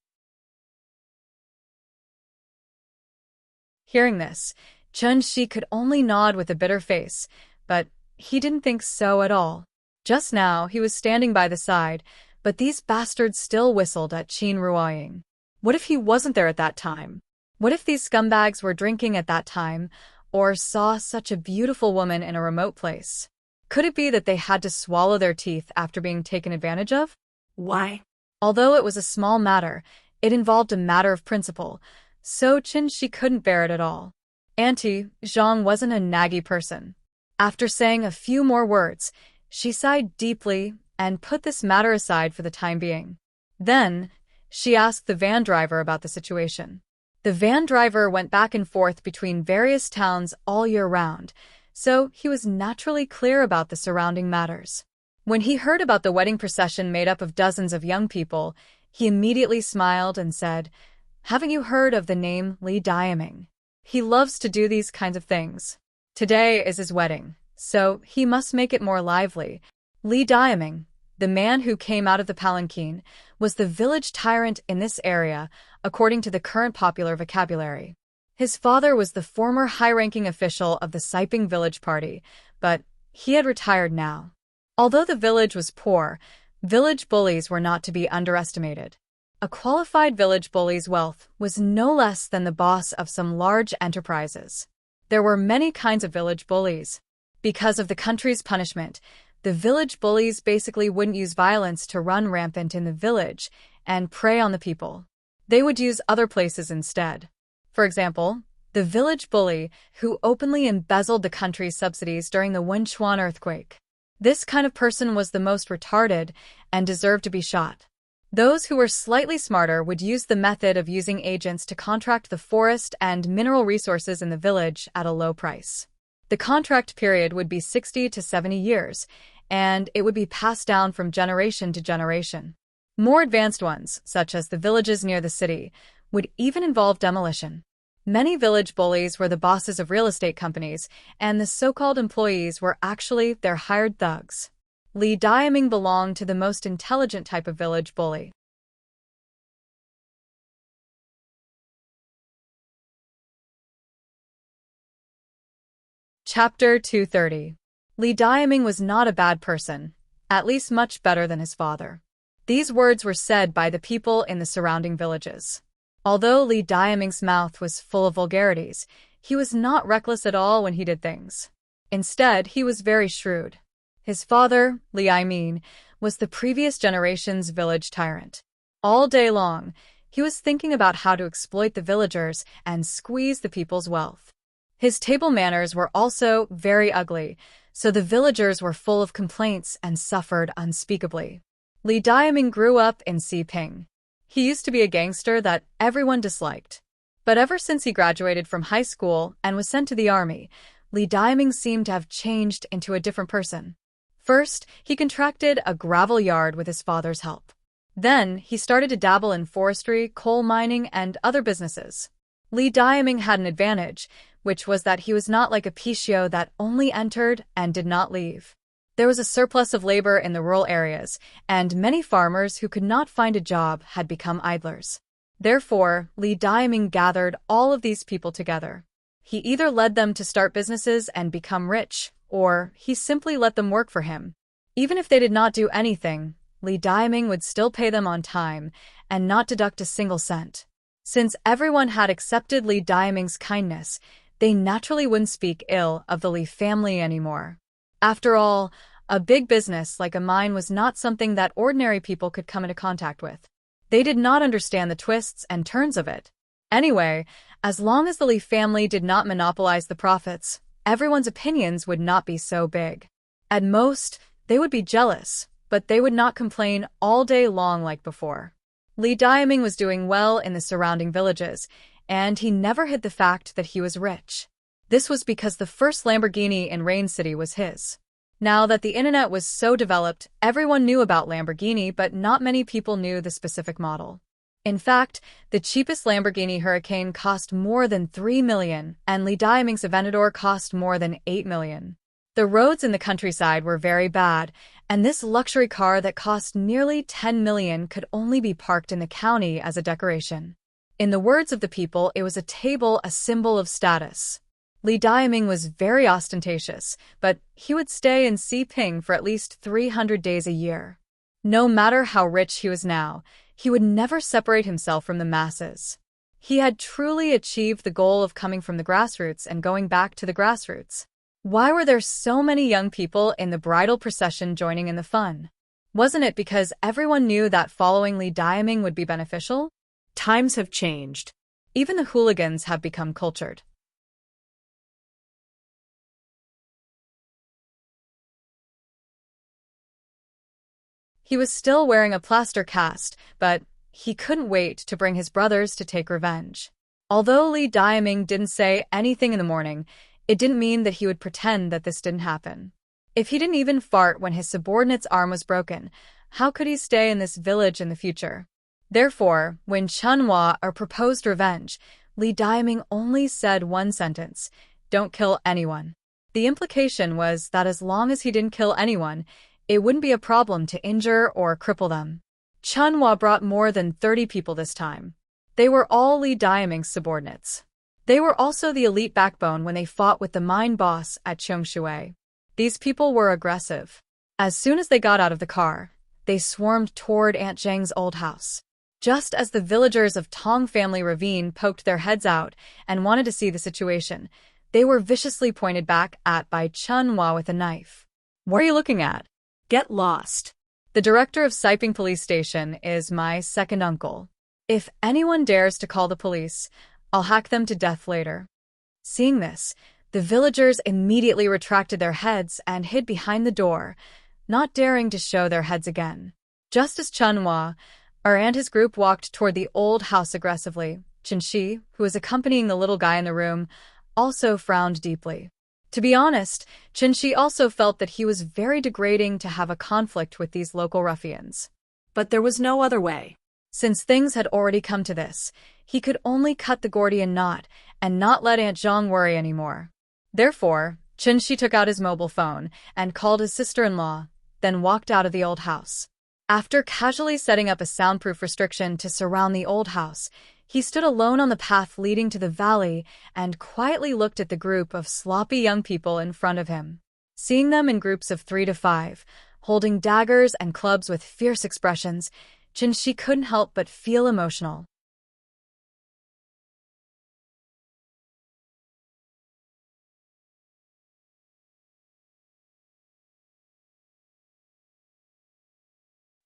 Hearing this, Qin Shi could only nod with a bitter face, but he didn't think so at all. Just now, he was standing by the side, but these bastards still whistled at Qin Ruoying. What if he wasn't there at that time? What if these scumbags were drinking at that time, or saw such a beautiful woman in a remote place? Could it be that they had to swallow their teeth after being taken advantage of? Why? Although it was a small matter, it involved a matter of principle, so Qin Shi couldn't bear it at all. Auntie Zhang wasn't a naggy person. After saying a few more words, she sighed deeply and put this matter aside for the time being. Then, she asked the van driver about the situation. The van driver went back and forth between various towns all year round, so he was naturally clear about the surrounding matters. When he heard about the wedding procession made up of dozens of young people, he immediately smiled and said, "Haven't you heard of the name Li Diaming? He loves to do these kinds of things. Today is his wedding, so he must make it more lively." Li Diaming, the man who came out of the palanquin, was the village tyrant in this area, according to the current popular vocabulary. His father was the former high-ranking official of the Siping village party, but he had retired now. Although the village was poor, village bullies were not to be underestimated. A qualified village bully's wealth was no less than the boss of some large enterprises. There were many kinds of village bullies. Because of the country's punishment, the village bullies basically wouldn't use violence to run rampant in the village and prey on the people. They would use other places instead. For example, the village bully who openly embezzled the country's subsidies during the Wenchuan earthquake. This kind of person was the most retarded and deserved to be shot. Those who were slightly smarter would use the method of using agents to contract the forest and mineral resources in the village at a low price. The contract period would be 60 to 70 years, and it would be passed down from generation to generation. More advanced ones, such as the villages near the city, would even involve demolition. Many village bullies were the bosses of real estate companies, and the so-called employees were actually their hired thugs. Li Diaming belonged to the most intelligent type of village bully. Chapter 230. Li Diaming was not a bad person, at least much better than his father. These words were said by the people in the surrounding villages. Although Li Diaming's mouth was full of vulgarities, he was not reckless at all when he did things. Instead, he was very shrewd. His father, Li Aimin, was the previous generation's village tyrant. All day long, he was thinking about how to exploit the villagers and squeeze the people's wealth. His table manners were also very ugly, so the villagers were full of complaints and suffered unspeakably. Li Diaming grew up in Siping. He used to be a gangster that everyone disliked. But ever since he graduated from high school and was sent to the army, Li Diaming seemed to have changed into a different person. First, he contracted a gravel yard with his father's help. Then, he started to dabble in forestry, coal mining, and other businesses. Li Diaming had an advantage, which was that he was not like a Pichio that only entered and did not leave. There was a surplus of labor in the rural areas, and many farmers who could not find a job had become idlers. Therefore, Li Diaming gathered all of these people together. He either led them to start businesses and become rich, or he simply let them work for him. Even if they did not do anything, Li Diaming would still pay them on time and not deduct a single cent. Since everyone had accepted Li Diaming's kindness, they naturally wouldn't speak ill of the Li family anymore. After all, a big business like a mine was not something that ordinary people could come into contact with. They did not understand the twists and turns of it. Anyway, as long as the Li family did not monopolize the profits, everyone's opinions would not be so big. At most, they would be jealous, but they would not complain all day long like before. Li Diaming was doing well in the surrounding villages, and he never hid the fact that he was rich. This was because the first Lamborghini in Rain City was his. Now that the internet was so developed, everyone knew about Lamborghini, but not many people knew the specific model. In fact, the cheapest Lamborghini Hurricane cost more than $3 million, and Li Diaming's Aventador cost more than $8 million. The roads in the countryside were very bad, and this luxury car that cost nearly $10 million could only be parked in the county as a decoration. In the words of the people, it was a symbol of status. Li Diaming was very ostentatious, but he would stay in Xiping for at least 300 days a year. No matter how rich he was now, he would never separate himself from the masses. He had truly achieved the goal of coming from the grassroots and going back to the grassroots. Why were there so many young people in the bridal procession joining in the fun? Wasn't it because everyone knew that following Li Diaming would be beneficial? Times have changed. Even the hooligans have become cultured. He was still wearing a plaster cast, but he couldn't wait to bring his brothers to take revenge. Although Li Diaming didn't say anything in the morning, it didn't mean that he would pretend that this didn't happen. If he didn't even fart when his subordinate's arm was broken, how could he stay in this village in the future? Therefore, when Chunhua proposed revenge, Li Diaming only said one sentence: "Don't kill anyone." The implication was that as long as he didn't kill anyone, it wouldn't be a problem to injure or cripple them. Chunhua brought more than 30 people this time. They were all Li Diaming's subordinates. They were also the elite backbone when they fought with the mine boss at Chongshui. These people were aggressive. As soon as they got out of the car, they swarmed toward Aunt Zhang's old house. Just as the villagers of Tong Family Ravine poked their heads out and wanted to see the situation, they were viciously pointed back at by Chunhua with a knife. "What are you looking at?" Get lost. "The director of Xiping Police Station is my second uncle. If anyone dares to call the police, I'll hack them to death later." Seeing this, the villagers immediately retracted their heads and hid behind the door, not daring to show their heads again. Just as Chunhua and his group walked toward the old house aggressively, Chenxi, who was accompanying the little guy in the room, also frowned deeply. To be honest, Chenxi also felt that he was very degrading to have a conflict with these local ruffians. But there was no other way. Since things had already come to this, he could only cut the Gordian knot and not let Aunt Zhang worry anymore. Therefore, Chenxi took out his mobile phone and called his sister-in-law, then walked out of the old house. After casually setting up a soundproof restriction to surround the old house, he stood alone on the path leading to the valley and quietly looked at the group of sloppy young people in front of him. Seeing them in groups of 3 to 5, holding daggers and clubs with fierce expressions, Chenxi couldn't help but feel emotional.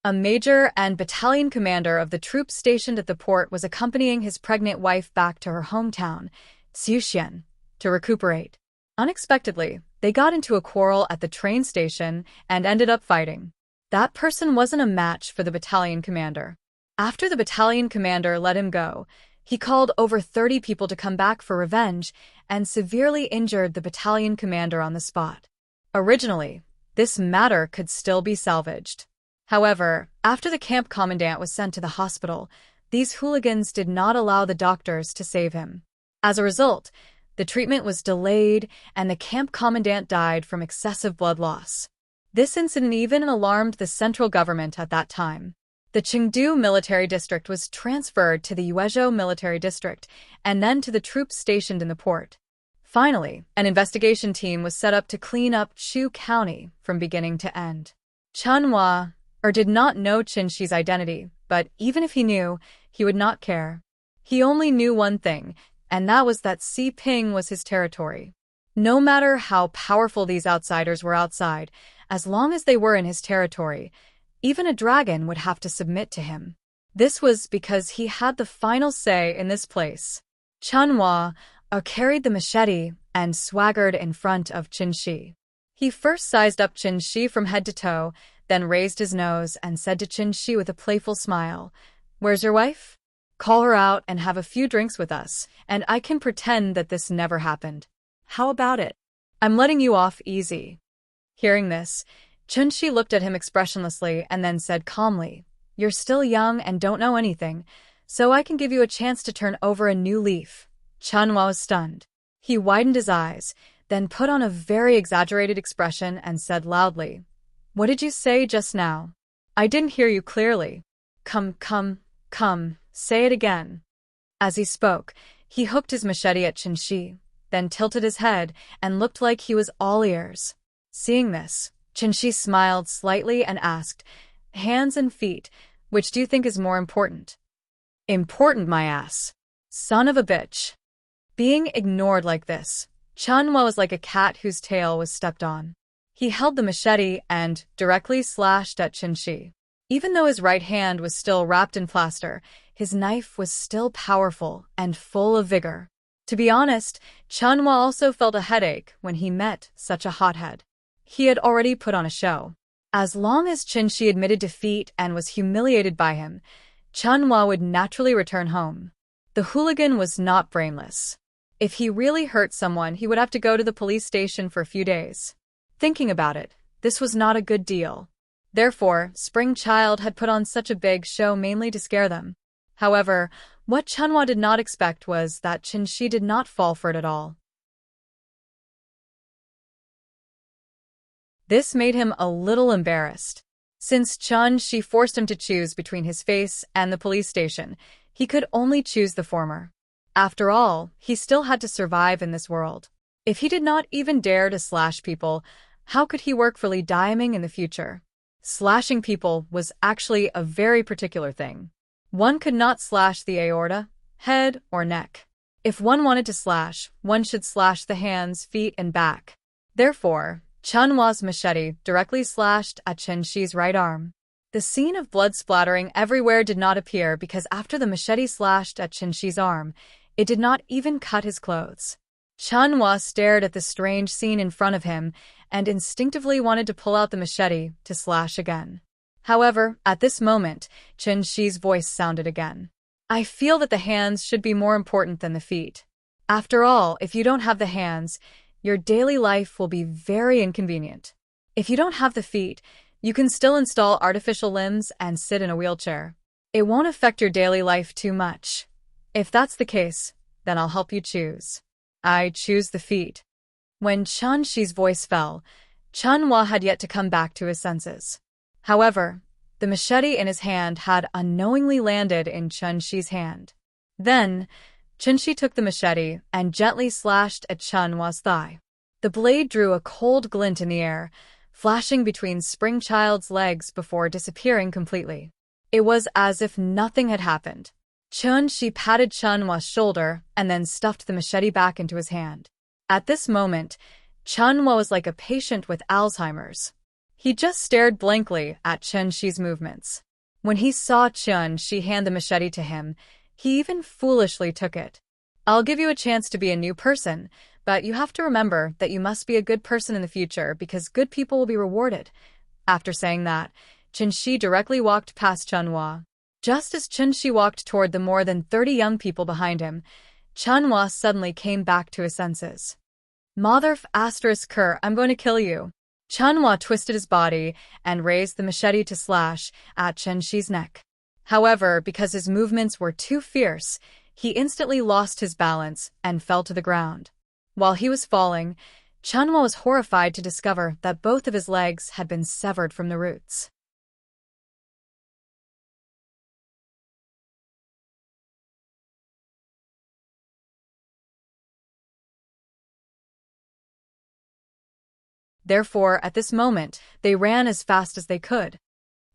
A major and battalion commander of the troops stationed at the port was accompanying his pregnant wife back to her hometown, Xiuxian, to recuperate. Unexpectedly, they got into a quarrel at the train station and ended up fighting. That person wasn't a match for the battalion commander. After the battalion commander let him go, he called over 30 people to come back for revenge and severely injured the battalion commander on the spot. Originally, this matter could still be salvaged. However, after the camp commandant was sent to the hospital, these hooligans did not allow the doctors to save him. As a result, the treatment was delayed and the camp commandant died from excessive blood loss. This incident even alarmed the central government at that time. The Chengdu military district was transferred to the Yuezhou military district and then to the troops stationed in the port. Finally, an investigation team was set up to clean up Chu County from beginning to end. Chunhua did not know Chenxi's identity, but even if he knew, he would not care. He only knew one thing, and that was that Xiping was his territory. No matter how powerful these outsiders were outside, as long as they were in his territory, even a dragon would have to submit to him. This was because he had the final say in this place. Chunhua carried the machete and swaggered in front of Qinshi. He first sized up Qinshi from head to toe, then raised his nose and said to Qinshi with a playful smile, "Where's your wife? Call her out and have a few drinks with us, and I can pretend that this never happened. How about it? I'm letting you off easy." Hearing this, Qinshi looked at him expressionlessly and then said calmly, "You're still young and don't know anything, so I can give you a chance to turn over a new leaf." Chunhua was stunned. He widened his eyes, then put on a very exaggerated expression and said loudly, "What did you say just now? I didn't hear you clearly. Come, say it again." As he spoke, he hooked his machete at Qinshi, then tilted his head and looked like he was all ears. Seeing this, Qinshi smiled slightly and asked, "Hands and feet, which do you think is more important?" "Important, my ass. Son of a bitch." Being ignored like this, Chunhua was like a cat whose tail was stepped on. He held the machete and directly slashed at Qinshi. Even though his right hand was still wrapped in plaster, his knife was still powerful and full of vigor. To be honest, Chunhua also felt a headache when he met such a hothead. He had already put on a show. As long as Qinshi admitted defeat and was humiliated by him, Chunhua would naturally return home. The hooligan was not brainless. If he really hurt someone, he would have to go to the police station for a few days. Thinking about it, this was not a good deal. Therefore, Spring Child had put on such a big show mainly to scare them. However, what Chunhua did not expect was that Qinshi did not fall for it at all. This made him a little embarrassed. Since Qinshi forced him to choose between his face and the police station, he could only choose the former. After all, he still had to survive in this world. If he did not even dare to slash people, how could he work for Li Diaming in the future? Slashing people was actually a very particular thing. One could not slash the aorta, head, or neck. If one wanted to slash, one should slash the hands, feet, and back. Therefore, Chunhua's machete directly slashed at Qinshi's right arm. The scene of blood splattering everywhere did not appear because after the machete slashed at Qinshi's arm, it did not even cut his clothes. Chunhua stared at the strange scene in front of him and instinctively wanted to pull out the machete to slash again. However, at this moment, Qinshi's voice sounded again. "I feel that the hands should be more important than the feet. After all, if you don't have the hands, your daily life will be very inconvenient. If you don't have the feet, you can still install artificial limbs and sit in a wheelchair. It won't affect your daily life too much. If that's the case, then I'll help you choose." "I choose the feet." When Qinshi's voice fell, Chunhua had yet to come back to his senses. However, the machete in his hand had unknowingly landed in Qinshi's hand. Then, Qinshi took the machete and gently slashed at Chunhua's thigh. The blade drew a cold glint in the air, flashing between Spring Child's legs before disappearing completely. It was as if nothing had happened. Qinshi patted Chunhua's shoulder and then stuffed the machete back into his hand. At this moment, Chunhua was like a patient with Alzheimer's. He just stared blankly at Qinshi's movements. When he saw Qinshi hand the machete to him, he even foolishly took it. "I'll give you a chance to be a new person, but you have to remember that you must be a good person in the future because good people will be rewarded." After saying that, Qinshi directly walked past Chunhua. Just as Qinshi walked toward the more than 30 young people behind him, Chunhua suddenly came back to his senses. "Motherf asterisk cur, I'm going to kill you." Chunhua twisted his body and raised the machete to slash at Qinshi's neck. However, because his movements were too fierce, he instantly lost his balance and fell to the ground. While he was falling, Chunhua was horrified to discover that both of his legs had been severed from the roots. Therefore, at this moment, they ran as fast as they could.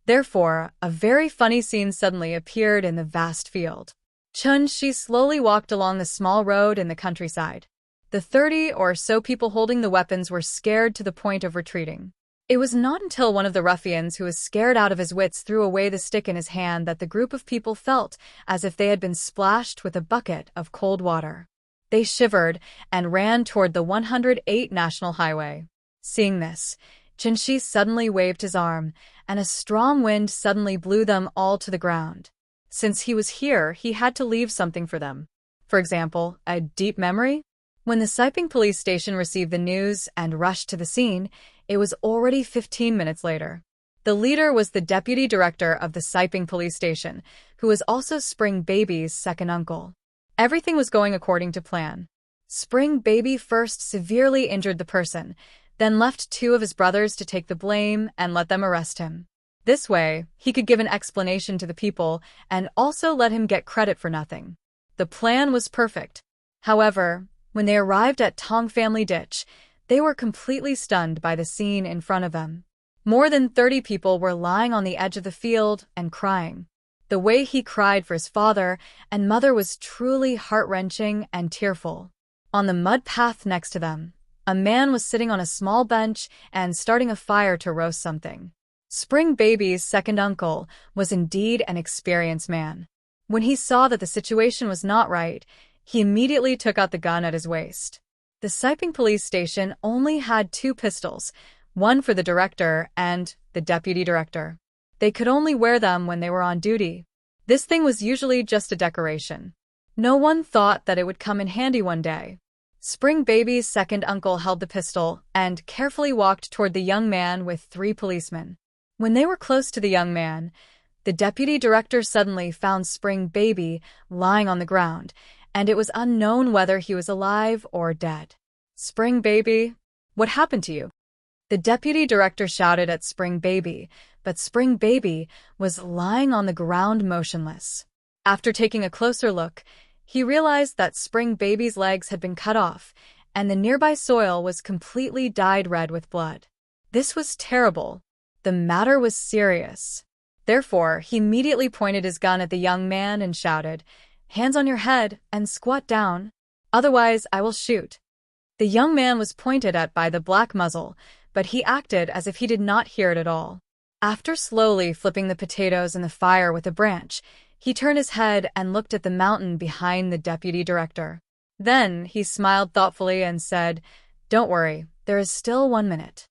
Therefore, a very funny scene suddenly appeared in the vast field. Qinshi slowly walked along the small road in the countryside. The 30 or so people holding the weapons were scared to the point of retreating. It was not until one of the ruffians who was scared out of his wits threw away the stick in his hand that the group of people felt as if they had been splashed with a bucket of cold water. They shivered and ran toward the 108 National Highway. Seeing this, Chinshi suddenly waved his arm, and a strong wind suddenly blew them all to the ground. Since he was here, he had to leave something for them. For example, a deep memory? When the Siping police station received the news and rushed to the scene, it was already 15 minutes later. The leader was the deputy director of the Siping police station, who was also Spring Baby's second uncle. Everything was going according to plan. Spring Baby first severely injured the person, then left two of his brothers to take the blame and let them arrest him. This way, he could give an explanation to the people and also let him get credit for nothing. The plan was perfect. However, when they arrived at Tong Family Ditch, they were completely stunned by the scene in front of them. More than 30 people were lying on the edge of the field and crying. The way he cried for his father and mother was truly heart-wrenching and tearful. On the mud path next to them, a man was sitting on a small bench and starting a fire to roast something. Spring Baby's second uncle was indeed an experienced man. When he saw that the situation was not right, he immediately took out the gun at his waist. The Siping police station only had 2 pistols, one for the director and the deputy director. They could only wear them when they were on duty. This thing was usually just a decoration. No one thought that it would come in handy one day. Spring Baby's second uncle held the pistol and carefully walked toward the young man with 3 policemen. When they were close to the young man, the deputy director suddenly found Spring Baby lying on the ground, and it was unknown whether he was alive or dead. "Spring Baby, what happened to you?" The deputy director shouted at Spring Baby, but Spring Baby was lying on the ground motionless. After taking a closer look, he realized that Spring Baby's legs had been cut off, and the nearby soil was completely dyed red with blood. This was terrible. The matter was serious. Therefore, he immediately pointed his gun at the young man and shouted, "Hands on your head and squat down. Otherwise, I will shoot." The young man was pointed at by the black muzzle, but he acted as if he did not hear it at all. After slowly flipping the potatoes in the fire with a branch, he turned his head and looked at the mountain behind the deputy director. Then he smiled thoughtfully and said, "Don't worry, there is still 1 minute."